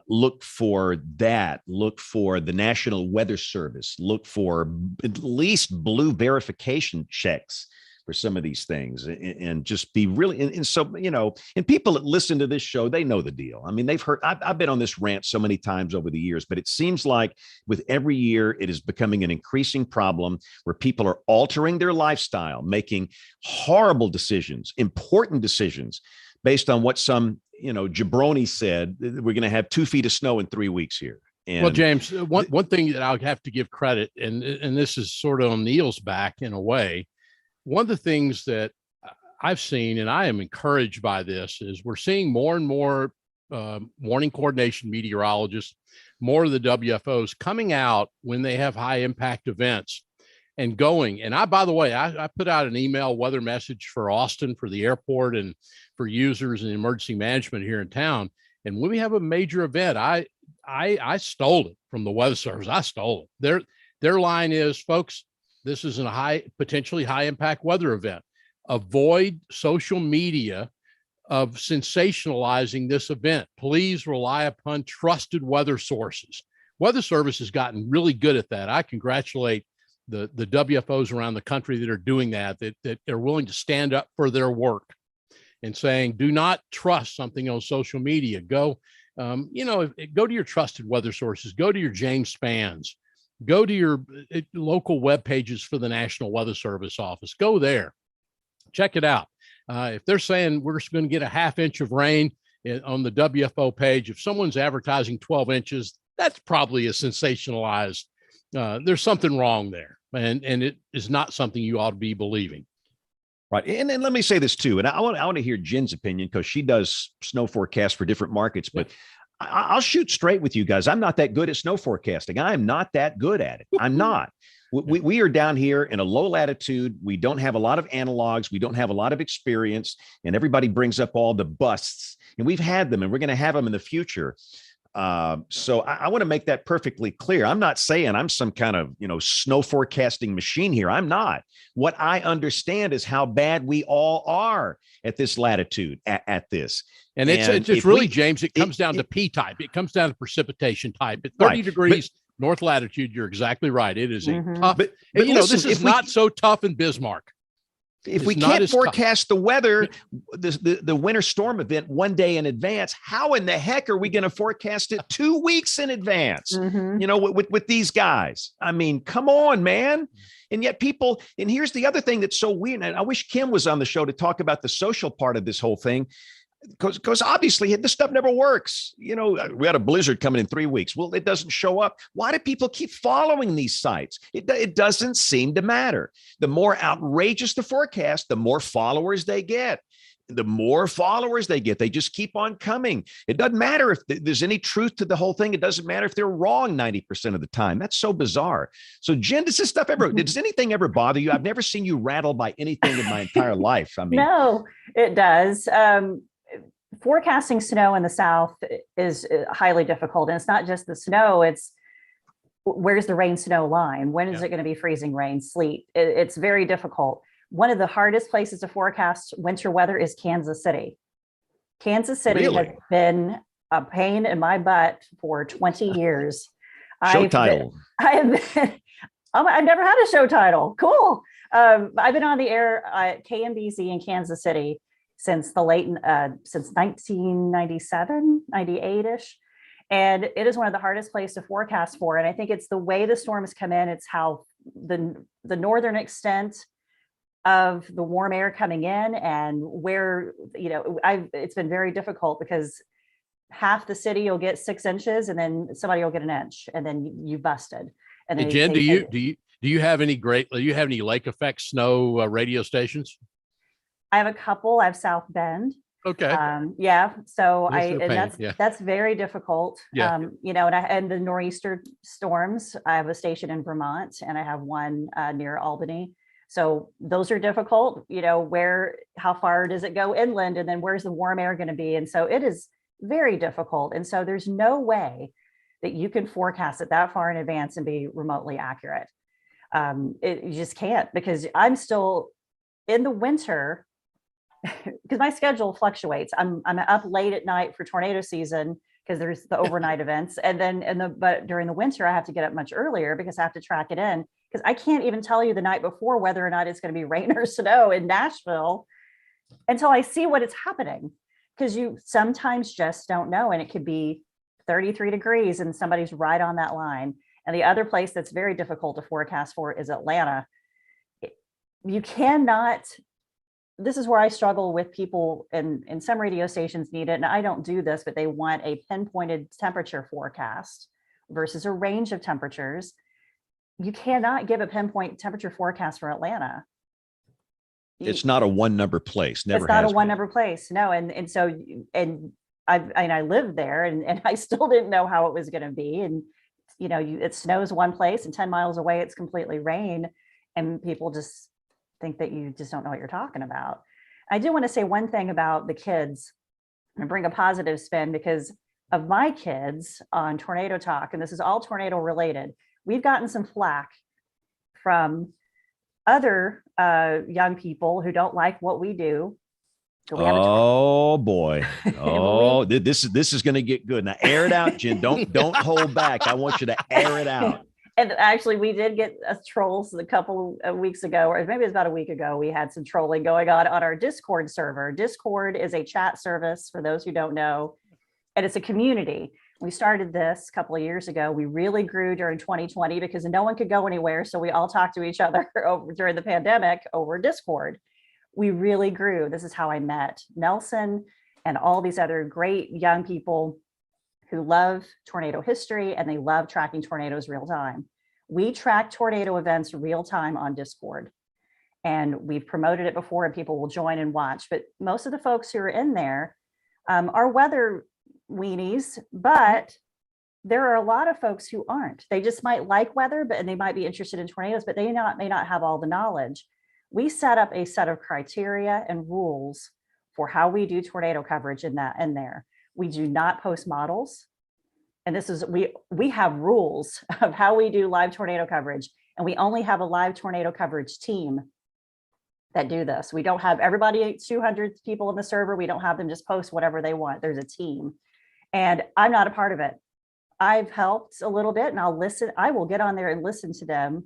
Speaker 1: Look for that. Look for the National Weather Service. Look for at least blue verification checks for some of these things, and just be really, and so, and people that listen to this show, they know the deal. I mean, they've heard, I've been on this rant so many times over the years, but it seems like with every year, it is becoming an increasing problem where people are altering their lifestyle, making horrible decisions, important decisions based on what some, jabroni said, we're going to have 2 feet of snow in 3 weeks here. And
Speaker 4: well, James, one thing that I'll have to give credit, and this is sort of on Neil's back in a way. One of the things that I've seen, and I am encouraged by this, is we're seeing more and more warning coordination meteorologists, more of the WFOs coming out when they have high impact events and going. And by the way, I put out an email weather message for Austin, for the airport, and for users and emergency management here in town. And when we have a major event, I stole it from the Weather Service. I stole it. Their line is, folks, this is a potentially high impact weather event. Avoid social media of sensationalizing this event. Please rely upon trusted weather sources. Weather Service has gotten really good at that. I congratulate the WFOs around the country that are doing that are willing to stand up for their work and saying, do not trust something on social media. Go to your trusted weather sources. Go to your James Spans. Go to your local web pages for the National Weather Service office. Go there. Check it out. If they're saying we're just going to get a half inch of rain on the WFO page, if someone's advertising 12 inches, that's probably a sensationalized. There's something wrong there. And it is not something you ought to be believing.
Speaker 1: Right. And then let me say this too. And I want to hear Jen's opinion, because she does snow forecasts for different markets. But I'll shoot straight with you guys. I'm not that good at snow forecasting. I am not that good at it. I'm not. We are down here in a low latitude. We don't have a lot of analogs. We don't have a lot of experience. And everybody brings up all the busts. And we've had them, and we're going to have them in the future. So I want to make that perfectly clear. I'm not saying I'm some kind of, snow forecasting machine here. I'm not. What I understand is how bad we all are at this latitude, at this.
Speaker 4: And it's really, James, it comes down to P type. It comes down to precipitation type. At 30 degrees north latitude, you're exactly right. It is a tough, but listen, this is not so tough in Bismarck.
Speaker 1: If we can't forecast the weather, the winter storm event one day in advance, how in the heck are we going to forecast it 2 weeks in advance? With these guys. I mean, come on, man. And yet people, and here's the other thing that's so weird. And I wish Kim was on the show to talk about the social part of this whole thing. Because obviously this stuff never works. We had a blizzard coming in 3 weeks. Well, it doesn't show up. Why do people keep following these sites? It doesn't seem to matter. The more outrageous the forecast, the more followers they get. The more followers they get, they just keep on coming. It doesn't matter if there's any truth to the whole thing. It doesn't matter if they're wrong 90% of the time. That's so bizarre. So, Jen, does this stuff does anything ever bother you? I've never seen you rattled by anything in my entire life. I mean,
Speaker 3: no, it does. Forecasting snow in the South is highly difficult. And it's not just the snow, it's where's the rain snow line? When is it going to be freezing rain, sleet? It's very difficult. One of the hardest places to forecast winter weather is Kansas City. Kansas City has been a pain in my butt for 20 years.
Speaker 1: Show title.
Speaker 3: I've never had a show title. Cool. I've been on the air at KMBZ in Kansas City since since 1997, 98-ish. And it is one of the hardest places to forecast for. And I think it's the way the storms come in. It's how the northern extent of the warm air coming in and where, it's been very difficult because half the city you'll get 6 inches and then somebody will get an inch and then you busted. And then
Speaker 4: Jen, do you have any lake effect snow radio stations?
Speaker 3: I have a couple. I have South Bend.
Speaker 4: Okay.
Speaker 3: So that's very difficult.
Speaker 4: Yeah.
Speaker 3: And the nor'easter storms, I have a station in Vermont and I have one near Albany. So those are difficult, how far does it go inland? And then where's the warm air going to be? And so it is very difficult. And so there's no way that you can forecast it that far in advance and be remotely accurate. You just can't, because I'm still in the winter. Because my schedule fluctuates. I'm up late at night for tornado season because there's the overnight events, and then but during the winter I have to get up much earlier because I have to track it in, because I can't even tell you the night before whether or not it's going to be rain or snow in Nashville until I see what is happening, because you sometimes just don't know, and it could be 33 degrees and somebody's right on that line. And the other place that's very difficult to forecast for is Atlanta. You cannot. This is where I struggle with people, and some radio stations need it, and I don't do this, but they want a pinpointed temperature forecast versus a range of temperatures. You cannot give a pinpoint temperature forecast for Atlanta.
Speaker 1: It's not a one number place. Never.
Speaker 3: It's not a one number place. No. And I lived there and I still didn't know how it was going to be. And, it snows one place and 10 miles away, it's completely rain. And people just think that you just don't know what you're talking about. I do want to say one thing about the kids and bring a positive spin, because of my kids on Tornado Talk, and this is all tornado related. We've gotten some flack from other young people who don't like what we do.
Speaker 1: Oh boy. Oh, this is going to get good. Now air it out, Jen. Don't hold back. I want you to air it out.
Speaker 3: And actually, we did get trolls a couple of weeks ago, or maybe it was about a week ago. We had some trolling going on our Discord server. Discord is a chat service for those who don't know, and it's a community. We started this a couple of years ago. We really grew during 2020 because no one could go anywhere. So we all talked to each other during the pandemic over Discord. We really grew. This is how I met Nelson and all these other great young people who love tornado history and they love tracking tornadoes real time. We track tornado events real time on Discord, and we've promoted it before and people will join and watch. But most of the folks who are in there, our weather weenies, but there are a lot of folks who aren't. They just might like weather, but and they might be interested in tornadoes, but they may not have all the knowledge. We set up a set of criteria and rules for how we do tornado coverage in there. We do not post models. And this is, we have rules of how we do live tornado coverage. And we only have a live tornado coverage team that do this. We don't have everybody, 200 people in the server. We don't have them just post whatever they want. There's a team. And I'm not a part of it. I've helped a little bit and I'll listen. I will get on there and listen to them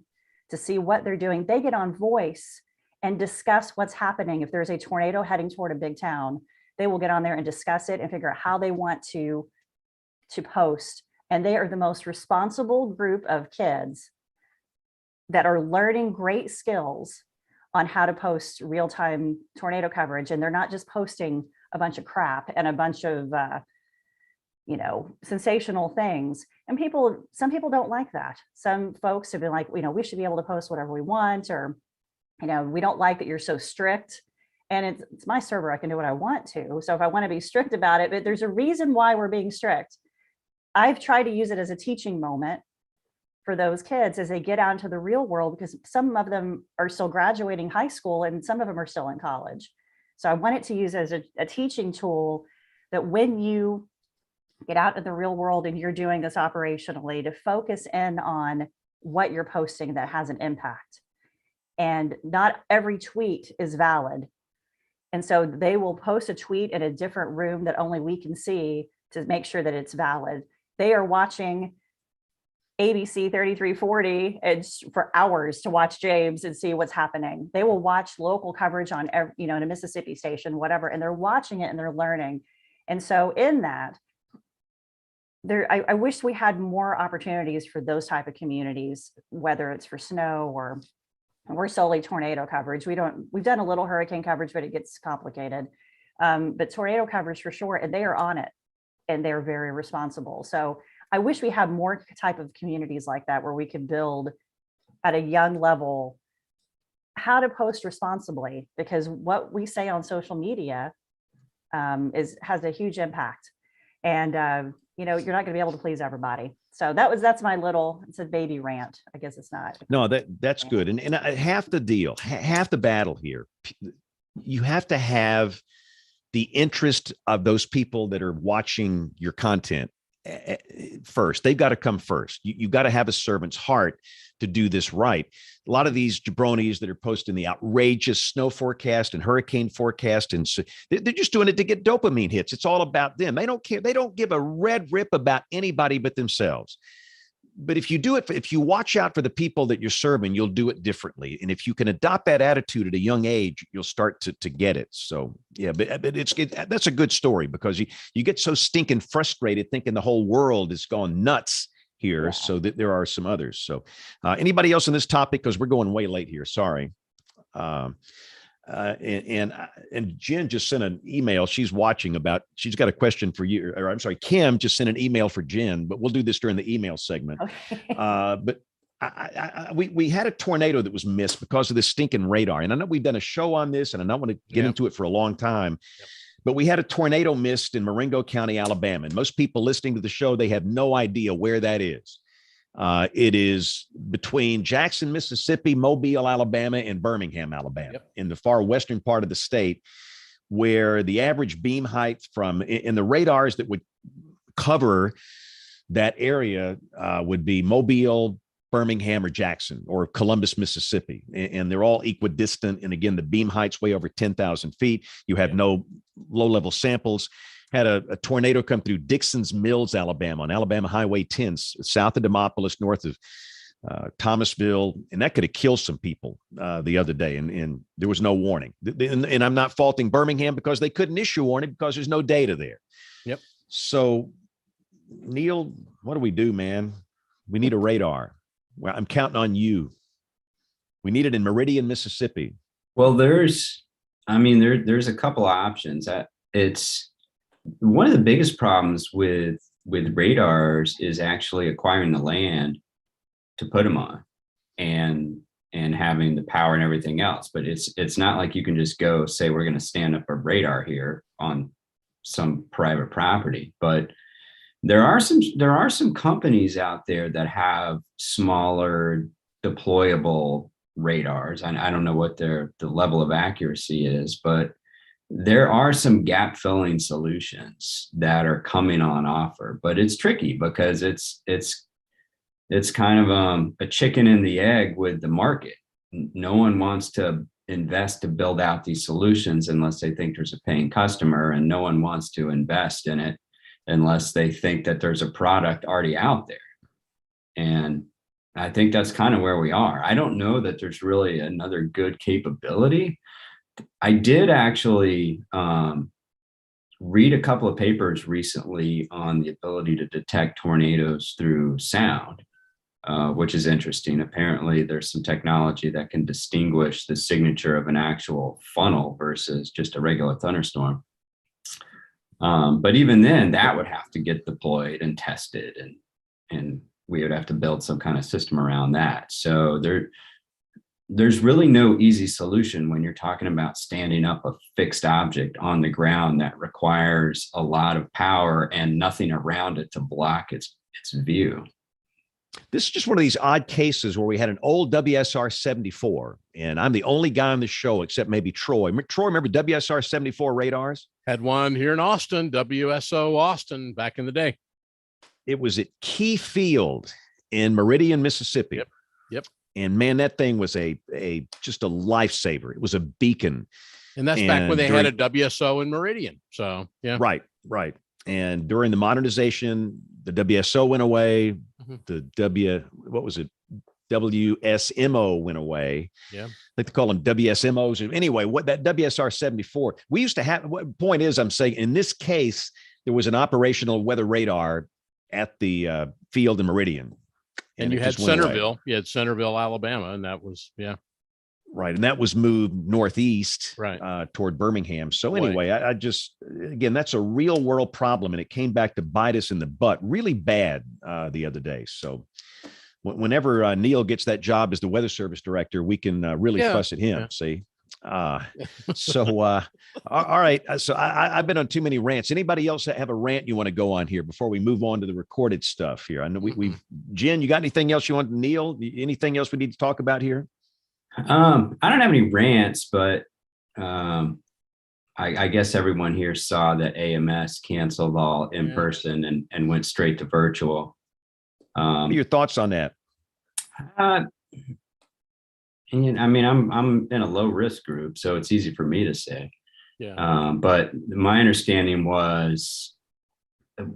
Speaker 3: to see what they're doing. They get on voice and discuss what's happening. If there's a tornado heading toward a big town, they will get on there and discuss it and figure out how they want to post. And they are the most responsible group of kids that are learning great skills on how to post real-time tornado coverage. And they're not just posting a bunch of crap and a bunch of sensational things. And some people don't like that. Some folks have been like, we should be able to post whatever we want, or we don't like that you're so strict. And it's my server, I can do what I want to. So if I want to be strict about it, but there's a reason why we're being strict. I've tried to use it as a teaching moment for those kids as they get out into the real world, because some of them are still graduating high school and some of them are still in college. So I want it to use as a teaching tool that when you get out in the real world and you're doing this operationally, to focus in on what you're posting that has an impact. And not every tweet is valid. And so they will post a tweet in a different room that only we can see to make sure that it's valid. They are watching ABC 3340 for hours to watch James and see what's happening. They will watch local coverage on in a Mississippi station, whatever, and they're watching it and they're learning. And so in that, I wish we had more opportunities for those type of communities, whether it's for snow or we're solely tornado coverage. We've done a little hurricane coverage, but it gets complicated. But tornado coverage for sure, and they are on it and they're very responsible. So I wish we had more type of communities like that where we could build at a young level how to post responsibly, because what we say on social media has a huge impact. And you're not going to be able to please everybody. So that's my it's a baby rant. I guess it's not.
Speaker 1: No, that's good. And half the deal, half the battle here, you have to have the interest of those people that are watching your content first. They've got to come first. You got to have a servant's heart to do this right. A lot of these jabronis that are posting the outrageous snow forecast and hurricane forecast, and so they're just doing it to get dopamine hits. It's all about them. They don't care. They don't give a red rip about anybody but themselves. But if you do it, if you watch out for the people that you're serving, you'll do it differently. And if you can adopt that attitude at a young age, you'll start to get it. So yeah, but that's a good story, because you get so stinking frustrated thinking the whole world is going nuts here. Yeah. So that there are some others. So anybody else on this topic, because we're going way late here. Sorry. And Jen just sent an email. She's watching she's got a question for you, or I'm sorry, Kim just sent an email for Jen, but we'll do this during the email segment. Okay. But we had a tornado that was missed because of this stinking radar. And I know we've done a show on this and I don't want to get into it for a long time, but we had a tornado missed in Marengo County, Alabama. And most people listening to the show, they have no idea where that is. It is between Jackson, Mississippi, Mobile, Alabama, and Birmingham, Alabama, in the far western part of the state, where the average beam height in the radars that would cover that area would be Mobile, Birmingham, or Jackson, or Columbus, Mississippi. And they're all equidistant. And again, the beam height's way over 10,000 feet. You have no low-level samples. Had a tornado come through Dixon's Mills, Alabama, on Alabama Highway 10, south of Demopolis, north of Thomasville, and that could have killed some people the other day, and there was no warning. And I'm not faulting Birmingham because they couldn't issue a warning because there's no data there. Yep. So, Neil, what do we do, man? We need a radar. Well, I'm counting on you. We need it in Meridian, Mississippi.
Speaker 2: Well, there's a couple of options. It's one of the biggest problems with radars is actually acquiring the land to put them on and having the power and everything else. But it's not like you can just go say, we're going to stand up a radar here on some private property. But there are some companies out there that have smaller deployable radars. I don't know what the level of accuracy is, but there are some gap filling solutions that are coming on offer. But it's tricky because it's kind of a chicken and the egg with the market. No one wants to invest to build out these solutions unless they think there's a paying customer, and no one wants to invest in it unless they think that there's a product already out there. And I think that's kind of where we are. I don't know that there's really another good capability. I did actually read a couple of papers recently on the ability to detect tornadoes through sound, which is interesting. Apparently, there's some technology that can distinguish the signature of an actual funnel versus just a regular thunderstorm. But even then, that would have to get deployed and tested, and we would have to build some kind of system around that. So there's really no easy solution when you're talking about standing up a fixed object on the ground that requires a lot of power and nothing around it to block its view.
Speaker 1: This is just one of these odd cases where we had an old WSR 74, and I'm the only guy on the show except maybe Troy. Troy, remember WSR 74 radars?
Speaker 4: Had one here in Austin, WSO Austin, back in the day.
Speaker 1: It was at Key Field in Meridian, Mississippi.
Speaker 4: Yep.
Speaker 1: And man, that thing was just a lifesaver. It was a beacon.
Speaker 4: And that's back when they had a WSO in Meridian. So yeah.
Speaker 1: Right. And during the modernization, the WSO went away. The WSMO went away.
Speaker 4: Yeah.
Speaker 1: I think they call them WSMOs. Anyway, what that WSR 74, we used to have, what point is I'm saying in this case, there was an operational weather radar at the field in Meridian.
Speaker 4: And you had Centerville. You had Centerville, Alabama, and that was, yeah.
Speaker 1: Right. And that was moved northeast toward Birmingham. So anyway, I just, again, that's a real world problem. And it came back to bite us in the butt really bad the other day. So whenever Neil gets that job as the Weather Service director, we can really fuss at him. Yeah. See? All right. So I've been on too many rants. Anybody else have a rant you want to go on here before we move on to the recorded stuff here? I know we've Jen, you got anything else you want? Neil, anything else we need to talk about here?
Speaker 2: I don't have any rants, but I guess everyone here saw that AMS canceled all in person and went straight to virtual.
Speaker 1: What are your thoughts on that?
Speaker 2: And I mean, I'm in a low risk group, so it's easy for me to say.
Speaker 4: Yeah.
Speaker 2: But my understanding was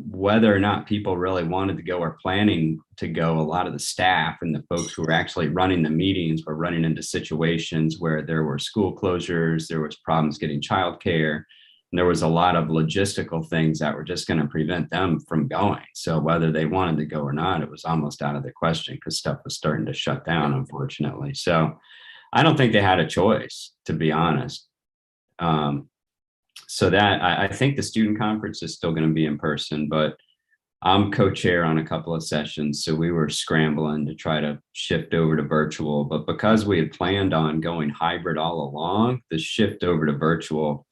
Speaker 2: whether or not people really wanted to go or planning to go, a lot of the staff and the folks who were actually running the meetings were running into situations where there were school closures, there was problems getting childcare, and there was a lot of logistical things that were just going to prevent them from going. So whether they wanted to go or not, it was almost out of the question because stuff was starting to shut down, unfortunately. So I don't think they had a choice, to be honest. So that I think the student conference is still going to be in person, but I'm co-chair on a couple of sessions. So we were scrambling to try to shift over to virtual, but because we had planned on going hybrid all along, the shift over to virtual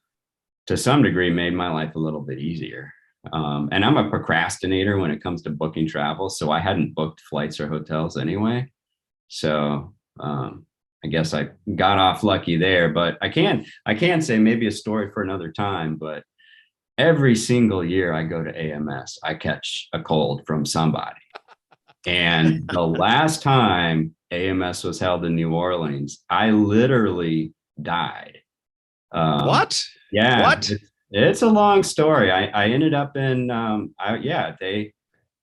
Speaker 2: to some degree made my life a little bit easier. And I'm a procrastinator when it comes to booking travel. So I hadn't booked flights or hotels anyway. So, I guess I got off lucky there, but I can say maybe a story for another time, but every single year I go to AMS, I catch a cold from somebody. And the last time AMS was held in New Orleans, I literally died.
Speaker 1: What?
Speaker 2: Yeah.
Speaker 1: What?
Speaker 2: It's a long story. I ended up in, I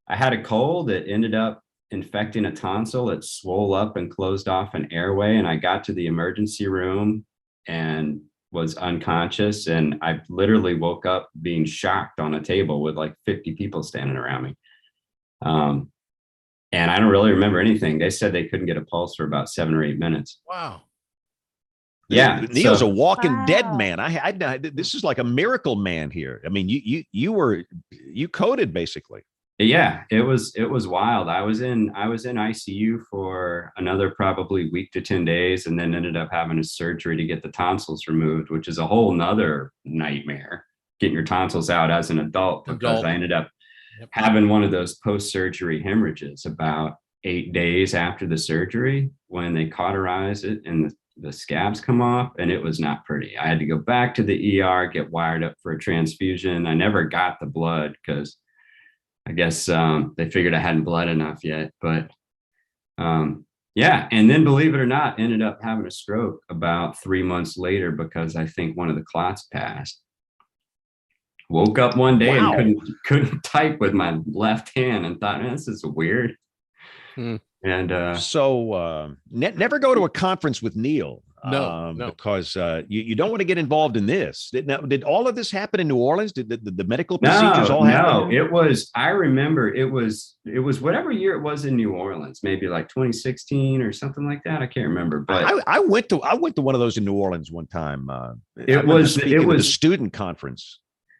Speaker 2: had a cold. It ended up infecting a tonsil. It swole up and closed off an airway, and I got to the emergency room and was unconscious, and I literally woke up being shocked on a table with like 50 people standing around me. And I don't really remember anything. They said they couldn't get a pulse for about 7 or 8 minutes.
Speaker 4: Wow.
Speaker 1: Yeah, Neil's a walking dead man. I this is like a miracle man here. I mean, you coded basically.
Speaker 2: Yeah, it was wild. I was in ICU for another probably week to 10 days, and then ended up having a surgery to get the tonsils removed, which is a whole nother nightmare. getting your tonsils out as an adult because I ended up having one of those post-surgery hemorrhages about 8 days after the surgery when they cauterize it and the scabs come off, and it was not pretty. I had to go back to the ER, get wired up for a transfusion. I never got the blood because I guess they figured I hadn't bled enough yet. But yeah, and then believe it or not, ended up having a stroke about 3 months later because I think one of the clots passed. Woke up one day and couldn't type with my left hand and thought, man, this is weird. And
Speaker 1: so never go to a conference with Neil.
Speaker 4: No.
Speaker 1: Because you don't want to get involved in this. Did all of this happen in New Orleans? Did the medical procedures all happen?
Speaker 2: No, it was, I remember it was whatever year it was in New Orleans, maybe like 2016 or something like that. I can't remember, but
Speaker 1: I went to one of those in New Orleans one time.
Speaker 2: It was
Speaker 1: a student conference.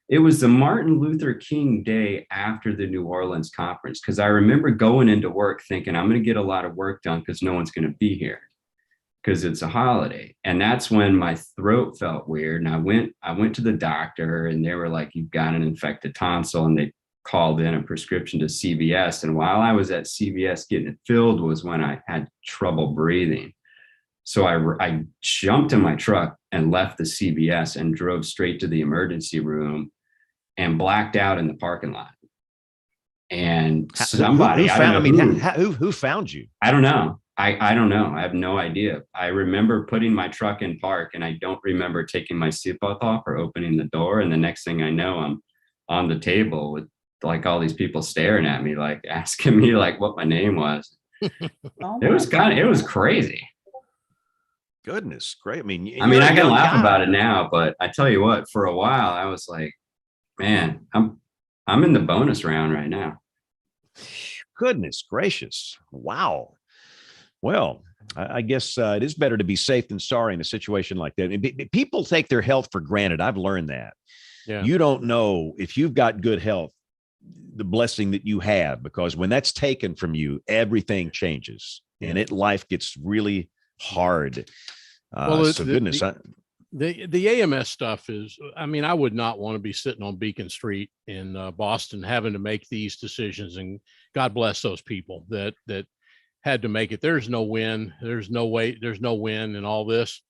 Speaker 2: It was the Martin Luther King Day after the New Orleans conference, because I remember going into work thinking I'm going to get a lot of work done because no one's going to be here because it's a holiday. And that's when my throat felt weird. And I went to the doctor and they were like, you've got an infected tonsil. And they called in a prescription to CVS. And while I was at CVS getting it filled was when I had trouble breathing. So I jumped in my truck and left the CVS and drove straight to the emergency room and blacked out in the parking lot. And somebody,
Speaker 1: who found you?
Speaker 2: I don't know. I don't know. I have no idea. I remember putting my truck in park and I don't remember taking my seatbelt off or opening the door. And the next thing I know, I'm on the table with like all these people staring at me, like asking me like what my name was. It was crazy.
Speaker 1: Goodness, great. I mean,
Speaker 2: I can laugh about it now, but I tell you what, for a while I was like, man, I'm in the bonus round right now.
Speaker 1: Goodness gracious. Wow. Well, I guess it is better to be safe than sorry in a situation like that. I mean, people take their health for granted. I've learned that. Yeah. You don't know if you've got good health, the blessing that you have, because when that's taken from you, everything changes and life gets really hard.
Speaker 4: The AMS stuff is, I mean, I would not want to be sitting on Beacon Street in Boston having to make these decisions, and God bless those people that had to make it. There's no win. There's no way. There's no win in all this.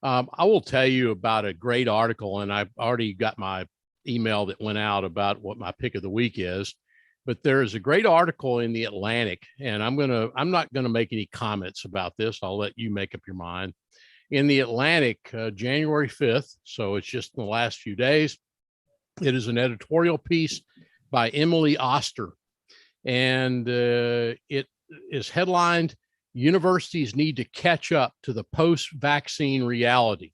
Speaker 4: I will tell you about a great article, and I've already got my email that went out about what my pick of the week is. But there is a great article in the Atlantic, and I'm not gonna make any comments about this. I'll let you make up your mind. In the Atlantic, January 5th, so it's just in the last few days. It is an editorial piece by Emily Oster, and it is headlined, "Universities Need to Catch Up to the Post-Vaccine Reality,"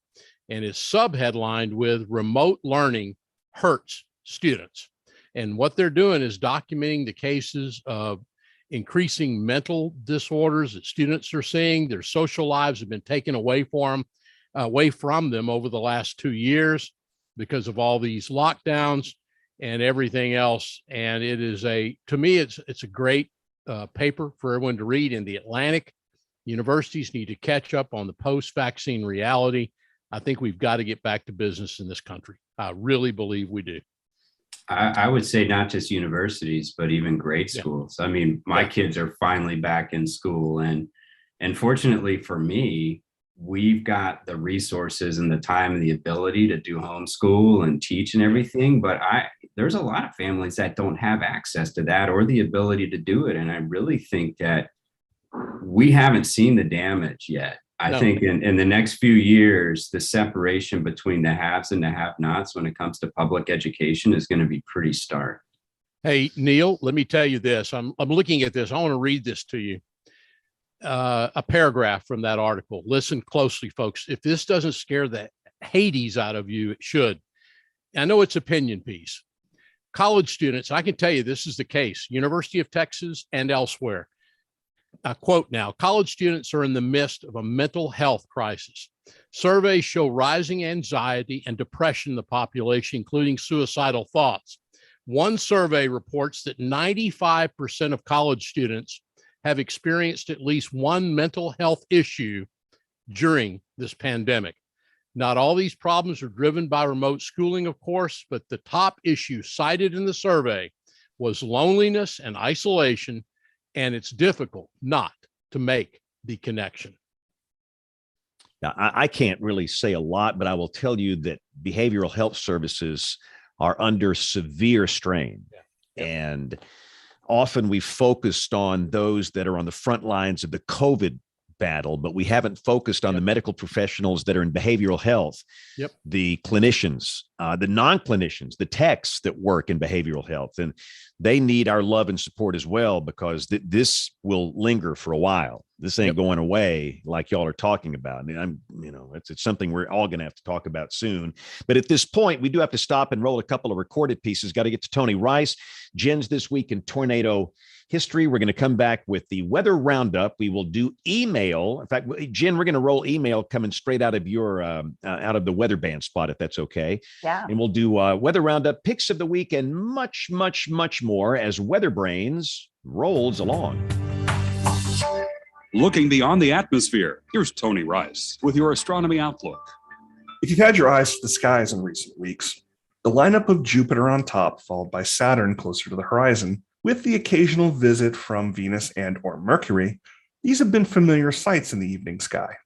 Speaker 4: and is subheadlined with "Remote Learning Hurts Students." And what they're doing is documenting the cases of increasing mental disorders that students are seeing. Their social lives have been taken away from them over the last 2 years because of all these lockdowns and everything else. And it is to me, it's a great paper for everyone to read in the Atlantic. Universities need to catch up on the post-vaccine reality. I think we've got to get back to business in this country. I really believe we do.
Speaker 2: I would say not just universities, but even grade schools. I mean, my kids are finally back in school, and fortunately for me, we've got the resources and the time and the ability to do homeschool and teach and everything. But there's a lot of families that don't have access to that or the ability to do it. And I really think that we haven't seen the damage yet. I think in the next few years, the separation between the haves and the have-nots when it comes to public education is going to be pretty stark.
Speaker 4: Hey, Neil, let me tell you this. I'm looking at this. I want to read this to you. A paragraph from that article. Listen closely, folks. If this doesn't scare the Hades out of you, it should. I know it's opinion piece. College students, I can tell you this is the case. University of Texas and elsewhere. I quote now, college students are in the midst of a mental health crisis. Surveys show rising anxiety and depression in the population, including suicidal thoughts. One survey reports that 95% of college students have experienced at least one mental health issue during this pandemic. Not all these problems are driven by remote schooling, of course, but the top issue cited in the survey was loneliness and isolation, and it's difficult not to make the connection.
Speaker 1: Now, I can't really say a lot, but I will tell you that behavioral health services are under severe strain. Yeah. And often we focused on those that are on the front lines of the COVID battle, but we haven't focused on the medical professionals that are in behavioral health, the clinicians, the non-clinicians, the techs that work in behavioral health. And they need our love and support as well, because this will linger for a while. This ain't going away like y'all are talking about. And it's something we're all going to have to talk about soon. But at this point, we do have to stop and roll a couple of recorded pieces. Got to get to Tony Rice. Jen's This Week in Tornado History. We're going to come back with the weather roundup. We will do email. In fact, Jen, we're going to roll email coming straight out of your out of the weather band spot, if that's okay.
Speaker 3: Yeah.
Speaker 1: And we'll do weather roundup, picks of the week, and much, much, much more as WeatherBrains rolls along.
Speaker 6: Looking beyond the atmosphere, here's Tony Rice with your astronomy outlook.
Speaker 7: If you've had your eyes to the skies in recent weeks, the lineup of Jupiter on top, followed by Saturn closer to the horizon, with the occasional visit from Venus and or Mercury, these have been familiar sights in the evening sky.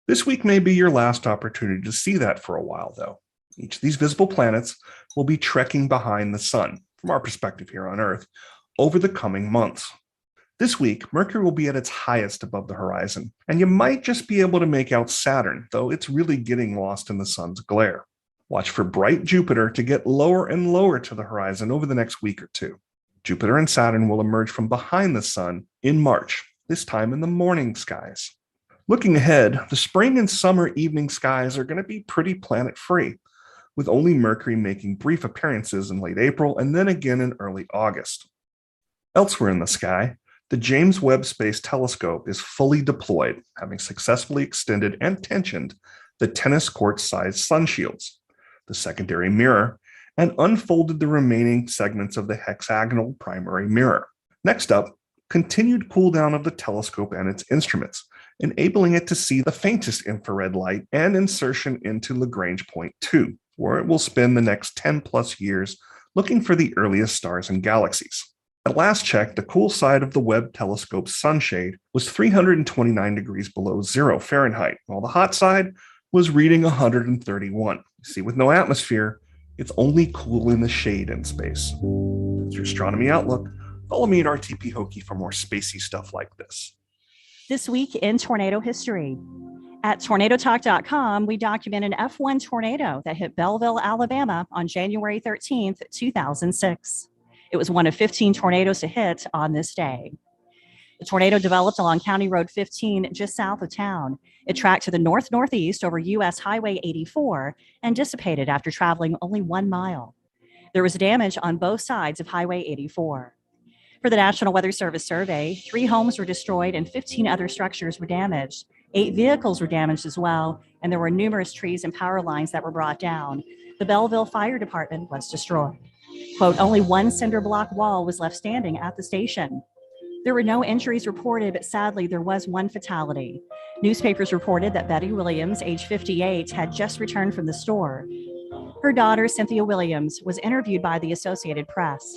Speaker 7: This week may be your last opportunity to see that for a while, though. Each of these visible planets will be trekking behind the sun, from our perspective here on Earth, over the coming months. This week, Mercury will be at its highest above the horizon, and you might just be able to make out Saturn, though it's really getting lost in the sun's glare. Watch for bright Jupiter to get lower and lower to the horizon over the next week or two. Jupiter and Saturn will emerge from behind the sun in March, this time in the morning skies. Looking ahead, the spring and summer evening skies are going to be pretty planet-free, with only Mercury making brief appearances in late April and then again in early August. Elsewhere in the sky, the James Webb Space Telescope is fully deployed, having successfully extended and tensioned the tennis court-sized sun shields, the secondary mirror, and unfolded the remaining segments of the hexagonal primary mirror. Next up, continued cool down of the telescope and its instruments, enabling it to see the faintest infrared light and insertion into Lagrange point 2, where it will spend the next 10 plus years looking for the earliest stars and galaxies. At last check, the cool side of the Webb telescope's sunshade was 329 degrees below 0 Fahrenheit, while the hot side was reading 131. See, with no atmosphere, it's only cool in the shade in space. That's your astronomy outlook. Follow me at RTP Hokie for more spacey stuff like this.
Speaker 3: This week in tornado history. At tornadotalk.com, we document an F1 tornado that hit Belleville, Alabama on January 13th, 2006. It was one of 15 tornadoes to hit on this day. The tornado developed along County Road 15 just south of town. It tracked to the north-northeast over U.S. Highway 84 and dissipated after traveling only 1 mile. There was damage on both sides of Highway 84. For the National Weather Service survey, 3 homes were destroyed and 15 other structures were damaged. 8 vehicles were damaged as well, and there were numerous trees and power lines that were brought down. The Belleville Fire Department was destroyed. Quote, only 1 cinder block wall was left standing at the station. There were no injuries reported, but sadly, there was 1 fatality. Newspapers reported that Betty Williams, age 58, had just returned from the store. Her daughter, Cynthia Williams, was interviewed by the Associated Press.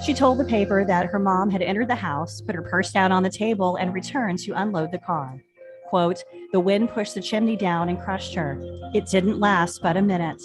Speaker 3: She told the paper that her mom had entered the house, put her purse down on the table, and returned to unload the car. Quote, the wind pushed the chimney down and crushed her. It didn't last but a minute.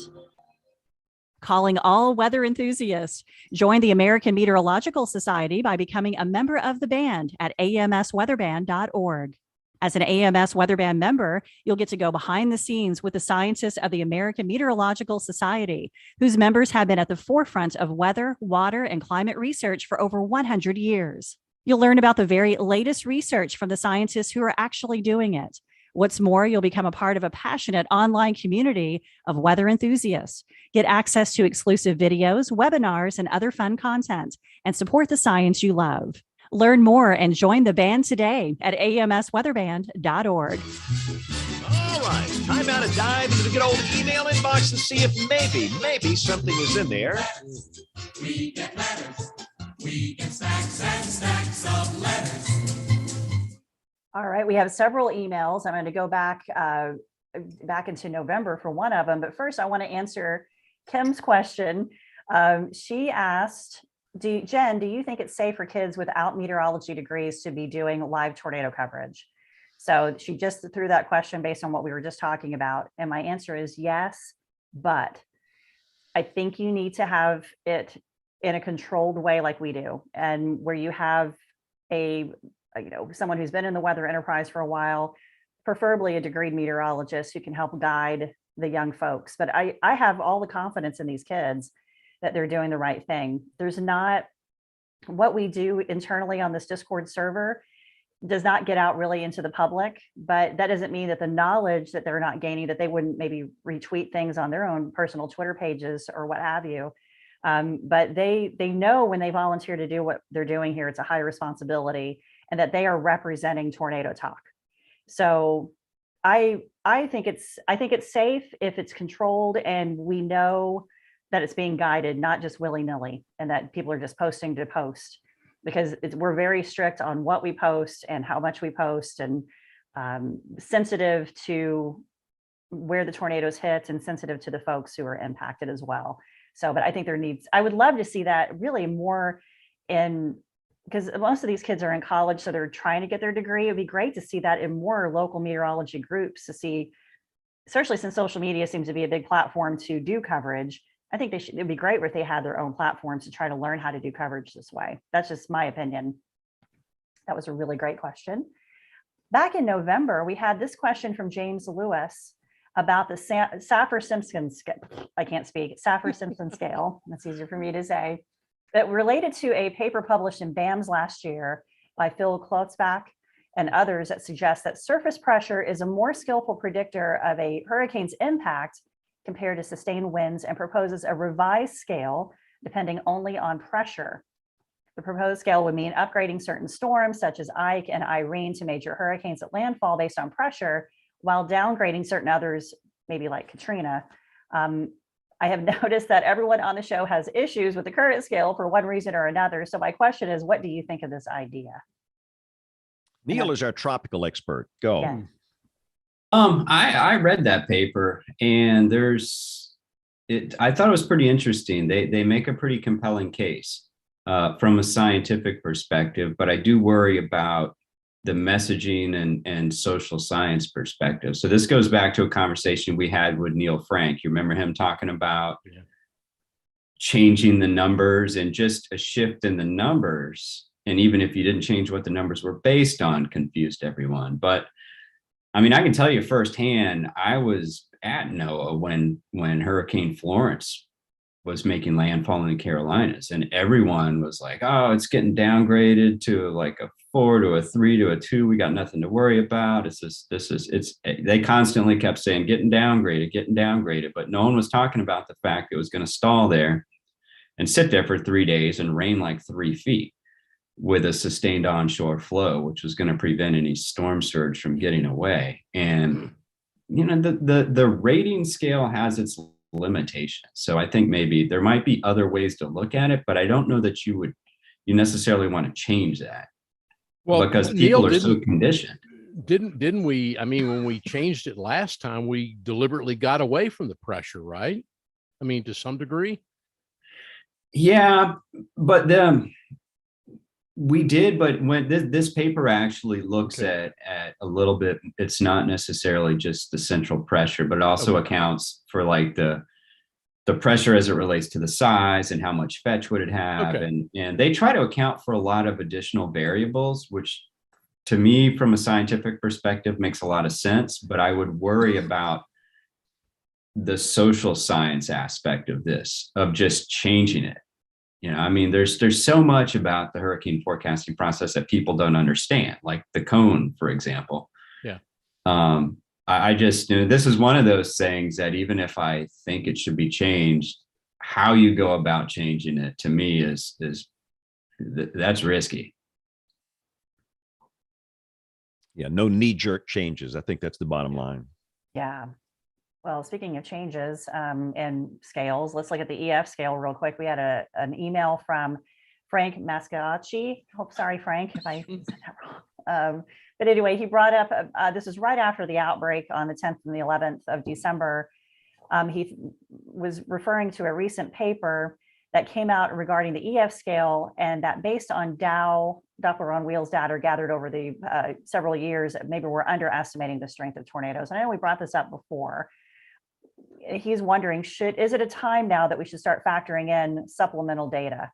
Speaker 3: Calling all weather enthusiasts. Join the American Meteorological Society by becoming a member of the band at amsweatherband.org. As an AMS Weatherband member, you'll get to go behind the scenes with the scientists of the American Meteorological Society, whose members have been at the forefront of weather, water, and climate research for over 100 years. You'll learn about the very latest research from the scientists who are actually doing it. What's more, you'll become a part of a passionate online community of weather enthusiasts, get access to exclusive videos, webinars, and other fun content, and support the science you love. Learn more and join the band today at amsweatherband.org.
Speaker 1: All right, time now to dive into the good old email inbox and see if maybe something is in there.
Speaker 8: We get letters. We get stacks and stacks of letters.
Speaker 3: All right, we have several emails. I'm going to go back back into November for one of them. But first, I want to answer Kim's question. She asked, Jen, do you think it's safe for kids without meteorology degrees to be doing live tornado coverage? So she just threw that question based on what we were just talking about. And my answer is yes, but I think you need to have it in a controlled way like we do, and where you have someone who's been in the weather enterprise for a while, preferably a degreed meteorologist who can help guide the young folks. But I have all the confidence in these kids that they're doing the right thing. There's not, what we do internally on this Discord server does not get out really into the public, but that doesn't mean that the knowledge that they're not gaining, that they wouldn't maybe retweet things on their own personal Twitter pages or what have you. But they know when they volunteer to do what they're doing here, it's a high responsibility, and that they are representing Tornado Talk. So I think it's safe if it's controlled and we know that it's being guided, not just willy-nilly, and that people are just posting to post, because we're very strict on what we post and how much we post, and sensitive to where the tornadoes hit and sensitive to the folks who are impacted as well. So, but I think I would love to see that really more because most of these kids are in college, so they're trying to get their degree. It'd be great to see that in more local meteorology groups, to see, especially since social media seems to be a big platform to do coverage. I think it'd be great if they had their own platforms to try to learn how to do coverage this way. That's just my opinion. That was a really great question. Back in November, we had this question from James Lewis about the Saffir-Simpson scale. That's easier for me to say. That related to a paper published in BAMS last year by Phil Klotzbach and others that suggests that surface pressure is a more skillful predictor of a hurricane's impact compared to sustained winds, and proposes a revised scale depending only on pressure. The proposed scale would mean upgrading certain storms such as Ike and Irene to major hurricanes at landfall based on pressure, while downgrading certain others, maybe like Katrina. I have noticed that everyone on the show has issues with the current scale for one reason or another. So my question is, what do you think of this idea?
Speaker 1: Neil is our tropical expert. Go.
Speaker 3: Yeah.
Speaker 2: I read that paper, and I thought it was pretty interesting. They make a pretty compelling case from a scientific perspective, but I do worry about the messaging and social science perspective. So this goes back to a conversation we had with Neil Frank. You remember him talking about changing the numbers and just a shift in the numbers. And even if you didn't change what the numbers were based on, confused everyone. But I mean, I can tell you firsthand, I was at NOAA when Hurricane Florence was making landfall in the Carolinas, and everyone was like, oh, it's getting downgraded to like a 4 to a 3 to a 2. We got nothing to worry about. They constantly kept saying getting downgraded, but no one was talking about the fact it was going to stall there and sit there for 3 days and rain like 3 feet with a sustained onshore flow, which was going to prevent any storm surge from getting away. And the rating scale has its limitations. So I think maybe there might be other ways to look at it, but I don't know that you necessarily want to change that. Well, because people are so conditioned.
Speaker 4: Didn't we? I mean, when we changed it last time, we deliberately got away from the pressure, right? I mean, to some degree.
Speaker 2: Yeah, but we did, but when this paper actually looks at a little bit, it's not necessarily just the central pressure, but it also accounts for like the pressure as it relates to the size and how much fetch would it have. And they try to account for a lot of additional variables, which to me, from a scientific perspective, makes a lot of sense. But I would worry about the social science aspect of this, of just changing it. I mean, there's so much about the hurricane forecasting process that people don't understand, like the cone, for example.
Speaker 4: Yeah.
Speaker 2: I just, this is one of those things that even if I think it should be changed, how you go about changing it to me that's risky.
Speaker 1: Yeah, no knee-jerk changes. I think that's the bottom line.
Speaker 3: Yeah. Well, speaking of changes and scales, let's look at the EF scale real quick. We had an email from Frank Mascacci. Sorry, Frank, if I said that wrong. But anyway, he brought up, this was right after the outbreak on the 10th and the 11th of December. He was referring to a recent paper that came out regarding the EF scale, and that based on Doppler on wheels data gathered over the several years, maybe we're underestimating the strength of tornadoes. And I know we brought this up before. He's wondering, is it a time now that we should start factoring in supplemental data,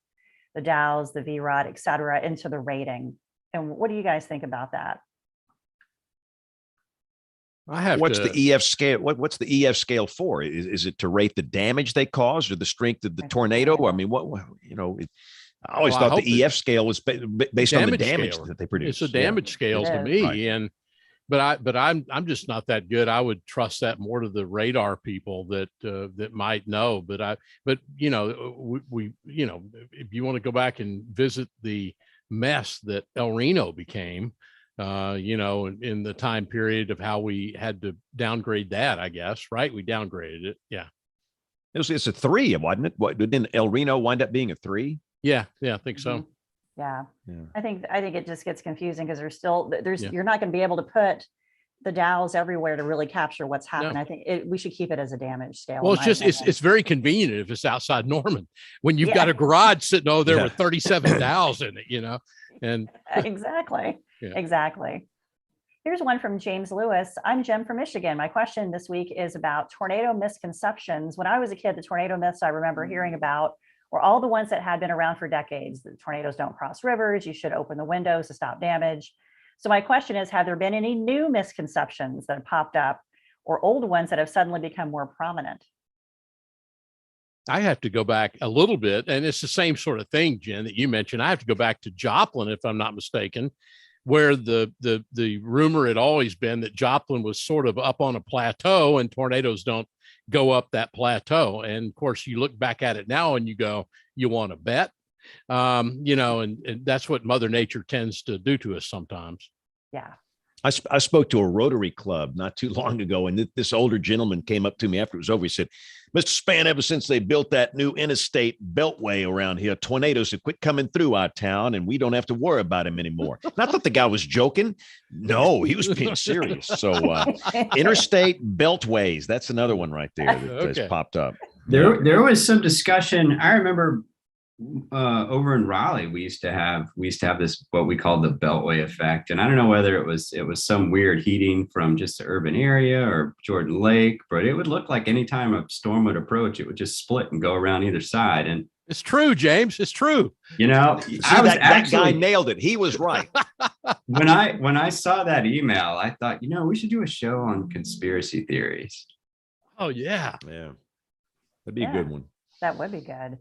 Speaker 3: the Dows, the VROT, et cetera, into the rating? And what do you guys think about that?
Speaker 1: What's the EF scale? What's the EF scale for? Is it to rate the damage they caused or the strength of the tornado? I mean, I always thought the EF scale was based on the damage that they produced.
Speaker 4: It's a damage scale to me,
Speaker 1: right.
Speaker 4: But I'm just not that good. I would trust that more to the radar people that might know. But you know, you know, if you want to go back and visit the mess that El Reno became, you know, in the time period of how we had to downgrade that, I guess, right? We downgraded it. Yeah.
Speaker 1: It's a 3, wasn't it? What didn't El Reno wind up being a 3?
Speaker 4: Yeah. I think so.
Speaker 3: Yeah.
Speaker 1: Yeah.
Speaker 3: I think it just gets confusing because you're not going to be able to put the Dows everywhere to really capture what's happened.
Speaker 4: No.
Speaker 3: I think we should keep it as a damage scale.
Speaker 4: Well, it's very convenient if it's outside Norman when you've got a garage sitting there with 37,000 in it, you know, and
Speaker 3: exactly. Here's one from James Lewis. I'm Jim from Michigan. My question this week is about tornado misconceptions. When I was a kid, the tornado myths I remember hearing about were all the ones that had been around for decades. The tornadoes don't cross rivers. You should open the windows to stop damage. So my question is, have there been any new misconceptions that have popped up or old ones that have suddenly become more prominent?
Speaker 4: I have to go back a little bit, and it's the same sort of thing, Jen, that you mentioned. I have to go back to Joplin, if I'm not mistaken, where the rumor had always been that Joplin was sort of up on a plateau and tornadoes don't go up that plateau. And of course, you look back at it now and you go, you want to bet? You know, and that's what Mother Nature tends to do to us sometimes.
Speaker 3: Yeah.
Speaker 1: I spoke to a Rotary Club not too long ago, and this older gentleman came up to me after it was over. He said, Mr. Span, ever since they built that new interstate beltway around here, tornadoes have quit coming through our town, and we don't have to worry about them anymore. And I thought the guy was joking. No, he was being serious. So interstate beltways, that's another one right there that has popped up.
Speaker 2: There was some discussion. I remember over in Raleigh, we used to have this, what we called the Beltway effect. And I don't know whether it was some weird heating from just the urban area or Jordan Lake, but it would look like anytime a storm would approach, it would just split and go around either side. And
Speaker 4: it's true, James. It's true.
Speaker 2: You know,
Speaker 1: that guy nailed it. He was right.
Speaker 2: When I saw that email, I thought, you know, we should do a show on conspiracy theories.
Speaker 4: Oh yeah.
Speaker 1: Yeah. That'd be a good one.
Speaker 3: That would be good.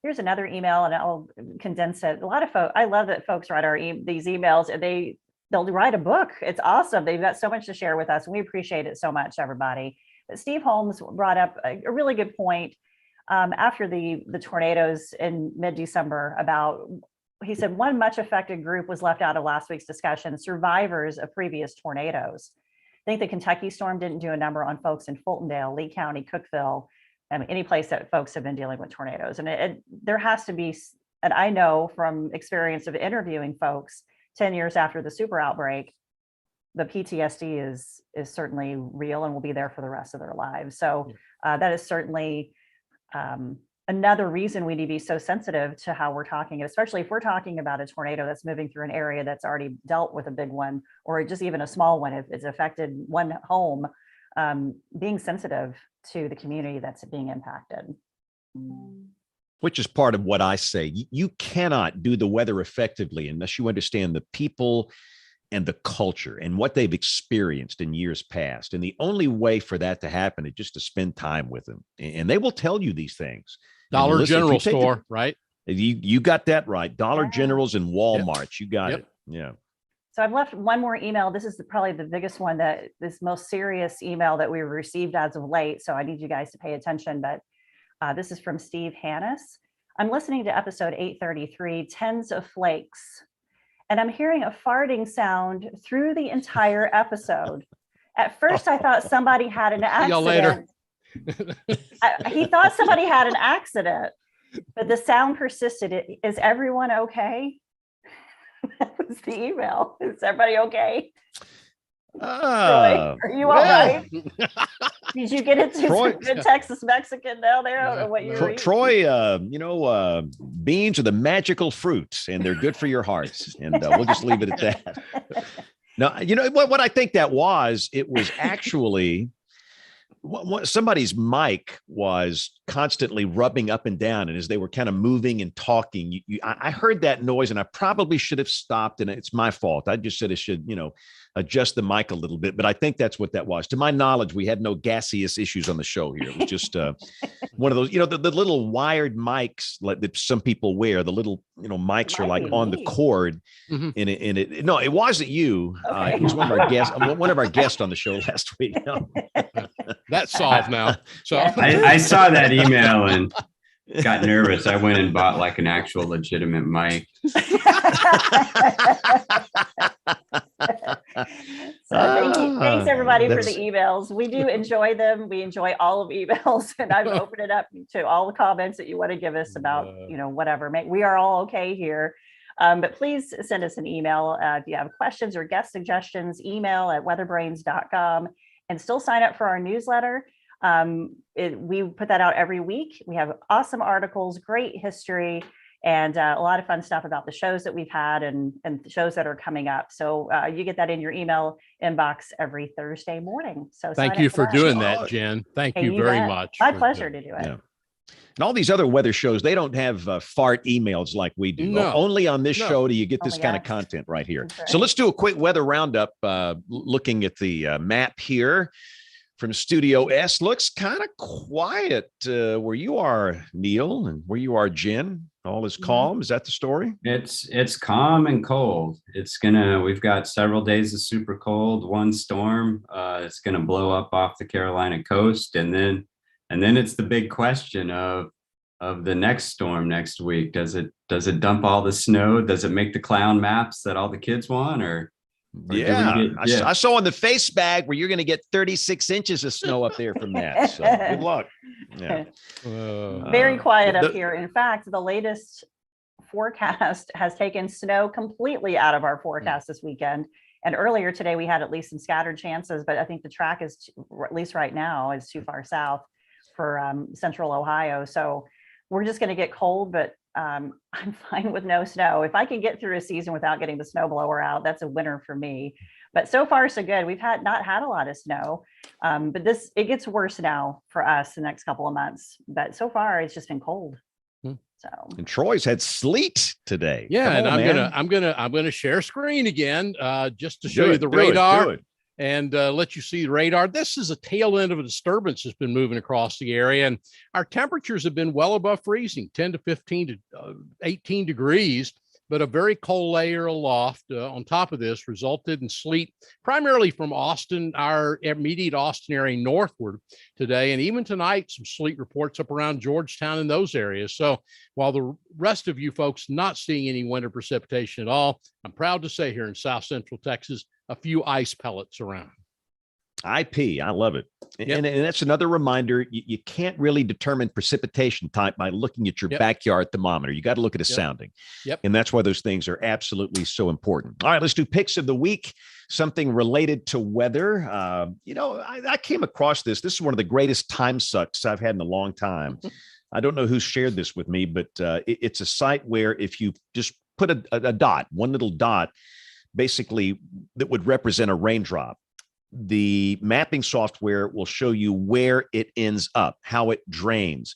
Speaker 3: Here's another email, and I'll condense it. A lot of folks, I love that folks write these emails, and they'll write a book. It's awesome. They've got so much to share with us, and we appreciate it so much, everybody. But Steve Holmes brought up a really good point after the tornadoes in mid-December he said one much affected group was left out of last week's discussion: survivors of previous tornadoes. I think the Kentucky storm didn't do a number on folks in Fultondale, Lee County, Cookeville, any place that folks have been dealing with tornadoes. And there has to be, and I know from experience of interviewing folks 10 years after the super outbreak, the PTSD is certainly real and will be there for the rest of their lives. So that is certainly another reason we need to be so sensitive to how we're talking, especially if we're talking about a tornado that's moving through an area that's already dealt with a big one, or just even a small one, if it's affected one home. Being sensitive to the community that's being impacted.
Speaker 1: Which is part of what I say. You cannot do the weather effectively unless you understand the people and the culture and what they've experienced in years past. And the only way for that to happen is just to spend time with them. And they will tell you these things.
Speaker 4: Dollar General store, right?
Speaker 1: You got that right. Dollar Generals and Walmarts. You got it. Yeah.
Speaker 3: So I've left one more email. This is probably the biggest one, this most serious email that we received as of late. So I need you guys to pay attention. But this is from Steve Hannes. I'm listening to episode 833, Tens of Flakes, and I'm hearing a farting sound through the entire episode. At first, I thought somebody had an accident.
Speaker 4: See you later.
Speaker 3: He thought somebody had an accident, but the sound persisted. Is everyone okay? That was the email. Is everybody okay? Troy,
Speaker 1: Uh,
Speaker 3: are you all
Speaker 1: well,
Speaker 3: right? Did you get into
Speaker 1: Troy-
Speaker 3: some good Texas Mexican down there? I don't know what you were eating.
Speaker 1: Troy, beans are the magical fruit, and they're good for your heart. And we'll just leave it at that. Now, you know what I think that was? It was actually somebody's mic was constantly rubbing up and down, and as they were kind of moving and talking, I heard that noise, and I probably should have stopped, and it's my fault. I just said it should, adjust the mic a little bit, but I think that's what that was. To my knowledge, we had no gaseous issues on the show here. It was just one of those, the little wired mics like that some people wear. The little, mics are like on the cord.
Speaker 4: Mhm.
Speaker 1: And it no, it wasn't you.
Speaker 3: Okay.
Speaker 1: It was one of our guests on the show last week.
Speaker 4: That's solved now. So
Speaker 3: Yeah.
Speaker 2: I saw that email and got nervous. I went and bought like an actual legitimate mic.
Speaker 3: So thanks everybody for the emails. We do enjoy them. We enjoy all of emails, and I've opened it up to all the comments that you want to give us about, whatever. We are all okay here. But please send us an email if you have questions or guest suggestions. Email at weatherbrains.com, and still sign up for our newsletter. We put that out every week. We have awesome articles, great history, and a lot of fun stuff about the shows that we've had and shows that are coming up. So you get that in your email inbox every Thursday morning. So
Speaker 4: thank you for doing that, Jen. Thank you very much.
Speaker 3: My pleasure to do it.
Speaker 1: Yeah. And all these other weather shows, they don't have fart emails like we do.
Speaker 4: No.
Speaker 1: Only on this show do you get this kind of content right here. So let's do a quick weather roundup, looking at the map here from Studio S. Looks kind of quiet where you are, Neil, and where you are, Jen. All is calm. Is that the story?
Speaker 2: It's calm and cold. We've got several days of super cold, one storm. It's gonna blow up off the Carolina coast, and then it's the big question of the next storm next week. Does it dump all the snow? Does it make the clown maps that all the kids want, or
Speaker 1: I saw on the face bag where you're going to get 36 inches of snow up there from that. So good luck. Yeah.
Speaker 3: Very quiet up here. In fact, the latest forecast has taken snow completely out of our forecast this weekend. And earlier today, we had at least some scattered chances, but I think the track is, at least right now, is too far south for central Ohio. So we're just going to get cold, but I'm fine with no snow. If I can get through a season without getting the snow blower out, that's a winner for me. But so far, so good. We've not had a lot of snow, but it gets worse now for us the next couple of months. But so far, it's just been cold. So,
Speaker 1: and Troy's had sleet today.
Speaker 4: Yeah, and I'm gonna share screen again, just to show you the radar and let you see the radar. This is a tail end of a disturbance that's been moving across the area, and our temperatures have been well above freezing, 10 to 15 to 18 degrees. But a very cold layer aloft on top of this resulted in sleet, primarily from Austin, our immediate Austin area northward today. And even tonight, some sleet reports up around Georgetown in those areas. So while the rest of you folks not seeing any winter precipitation at all, I'm proud to say here in South Central Texas, a few ice pellets around.
Speaker 1: I love it. And that's another reminder. You can't really determine precipitation type by looking at your backyard thermometer. You got to look at a sounding. And that's why those things are absolutely so important. All right, let's do picks of the week, something related to weather. I came across this. This is one of the greatest time sucks I've had in a long time. I don't know who shared this with me, but it's a site where if you just put a dot, one little dot, basically that would represent a raindrop, the mapping software will show you where it ends up, how it drains.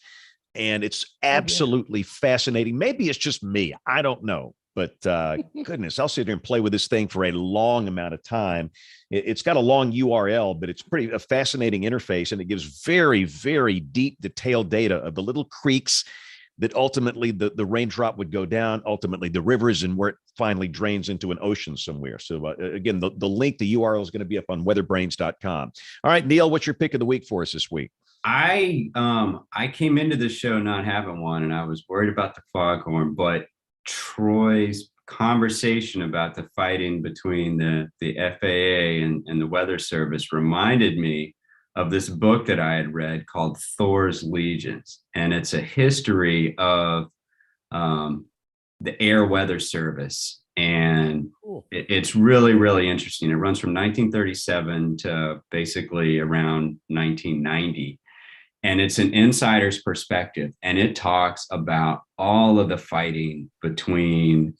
Speaker 1: And it's absolutely fascinating. Maybe it's just me. I don't know. But goodness, I'll sit here and play with this thing for a long amount of time. It's got a long URL, but it's a fascinating interface. And it gives very, very deep, detailed data of the little creeks that ultimately the raindrop would go down, ultimately the rivers, and where it finally drains into an ocean somewhere. So again, the link, the URL is going to be up on weatherbrains.com. All right, Neil, what's your pick of the week for us this week?
Speaker 2: I came into the show not having one, and I was worried about the foghorn, but Troy's conversation about the fighting between the FAA and the Weather Service reminded me of this book that I had read called Thor's Legions. And it's a history of the Air Weather Service And
Speaker 4: Cool.
Speaker 2: it's really, really interesting. It runs from 1937 to basically around 1990. And it's an insider's perspective. And it talks about all of the fighting between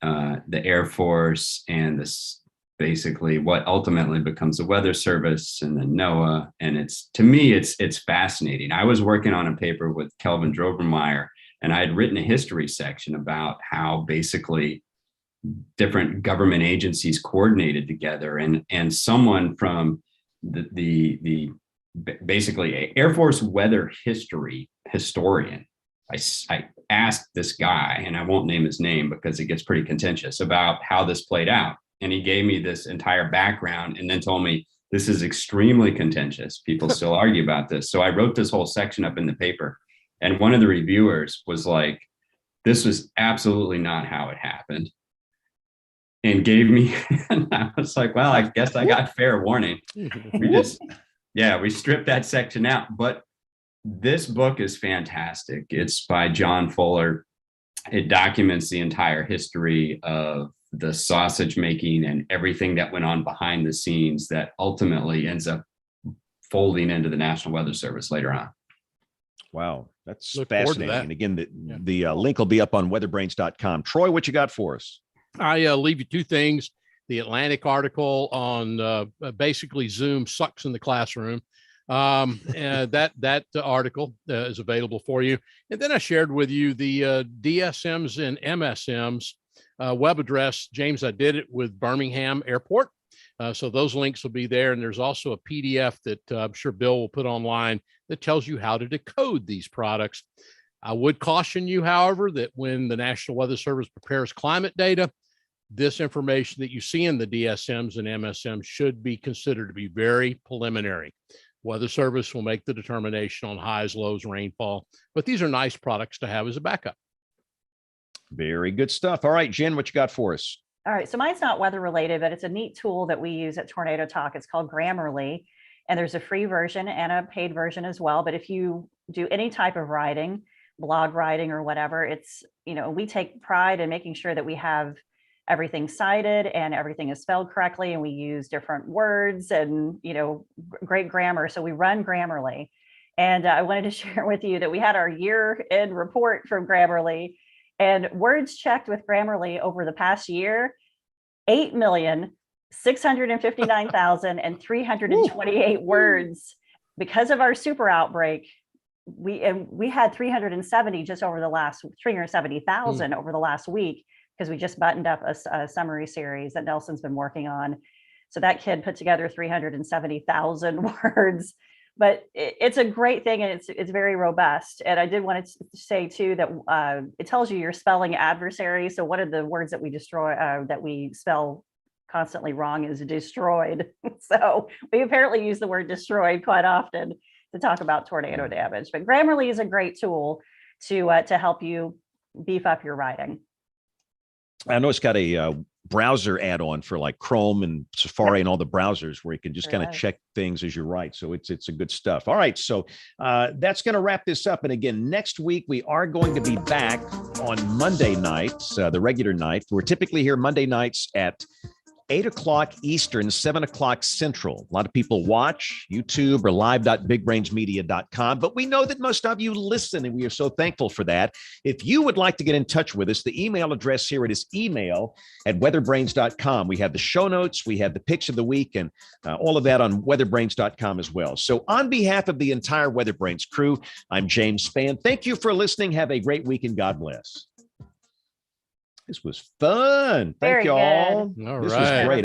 Speaker 2: the Air Force and this, basically what ultimately becomes the Weather Service and then NOAA. And it's, to me, it's fascinating. I was working on a paper with Kelvin Drobermeyer, and I had written a history section about how basically different government agencies coordinated together, and someone from the basically Air Force weather history historian. I asked this guy, and I won't name his name because it gets pretty contentious, about how this played out. And he gave me this entire background and then told me this is extremely contentious. People still argue about this. So I wrote this whole section up in the paper. And one of the reviewers was like, this was absolutely not how it happened. And gave me, and I was like, well, I guess I got fair warning. We stripped that section out. But this book is fantastic. It's by John Fuller. It documents the entire history of the sausage making and everything that went on behind the scenes that ultimately ends up folding into the National Weather Service later on.
Speaker 1: Wow, that's
Speaker 4: Look forward to
Speaker 1: fascinating.
Speaker 4: that.
Speaker 1: And again, the link will be up on weatherbrains.com. Troy, what you got for us?
Speaker 4: I leave you two things. The Atlantic article on basically Zoom sucks in the classroom. And that article is available for you. And then I shared with you the DSMs and MSMs web address. James, I did it with Birmingham Airport. So those links will be there. And there's also a PDF that I'm sure Bill will put online that tells you how to decode these products. I would caution you, however, that when the National Weather Service prepares climate data, this information that you see in the DSMs and MSMs should be considered to be very preliminary. Weather Service will make the determination on highs, lows, rainfall, but these are nice products to have as a backup.
Speaker 1: Very good stuff. All right, Jen, what you got for us?
Speaker 3: All right, so mine's not weather related, but it's a neat tool that we use at Tornado Talk. It's called Grammarly, and there's a free version and a paid version as well. But if you do any type of writing, blog writing or whatever, it's, we take pride in making sure that we have everything cited and everything is spelled correctly, and we use different words and great grammar. So we run Grammarly, and I wanted to share with you that we had our year-end report from Grammarly, and words checked with Grammarly over the past year, 8,659,328 words. Because of our super outbreak, we had 370 just over the last 370,000 over the last week, because we just buttoned up a summary series that Nelson's been working on. So that kid put together 370,000 words, but it's a great thing, and it's very robust. And I did want to say too that it tells you your spelling adversary. So one of the words that we destroy, that we spell constantly wrong, is destroyed. So we apparently use the word destroyed quite often to talk about tornado damage. But Grammarly is a great tool to help you beef up your writing.
Speaker 1: I know it's got a browser add-on for like Chrome and Safari and all the browsers where you can just kind of check things as you write. So it's a good stuff. All right. So that's going to wrap this up. And again, next week, we are going to be back on Monday nights, the regular night. We're typically here Monday nights at 8 o'clock Eastern, 7 o'clock Central. A lot of people watch YouTube or live.bigbrainsmedia.com, but we know that most of you listen, and we are so thankful for that. If you would like to get in touch with us, the email address here, it is email@weatherbrains.com. We have the show notes, we have the picks of the week, and all of that on weatherbrains.com as well. So on behalf of the entire WeatherBrains crew, I'm James Spann. Thank you for listening. Have a great week, and God bless. This was fun. Thank you all.
Speaker 4: All
Speaker 1: This
Speaker 4: right.
Speaker 1: was great.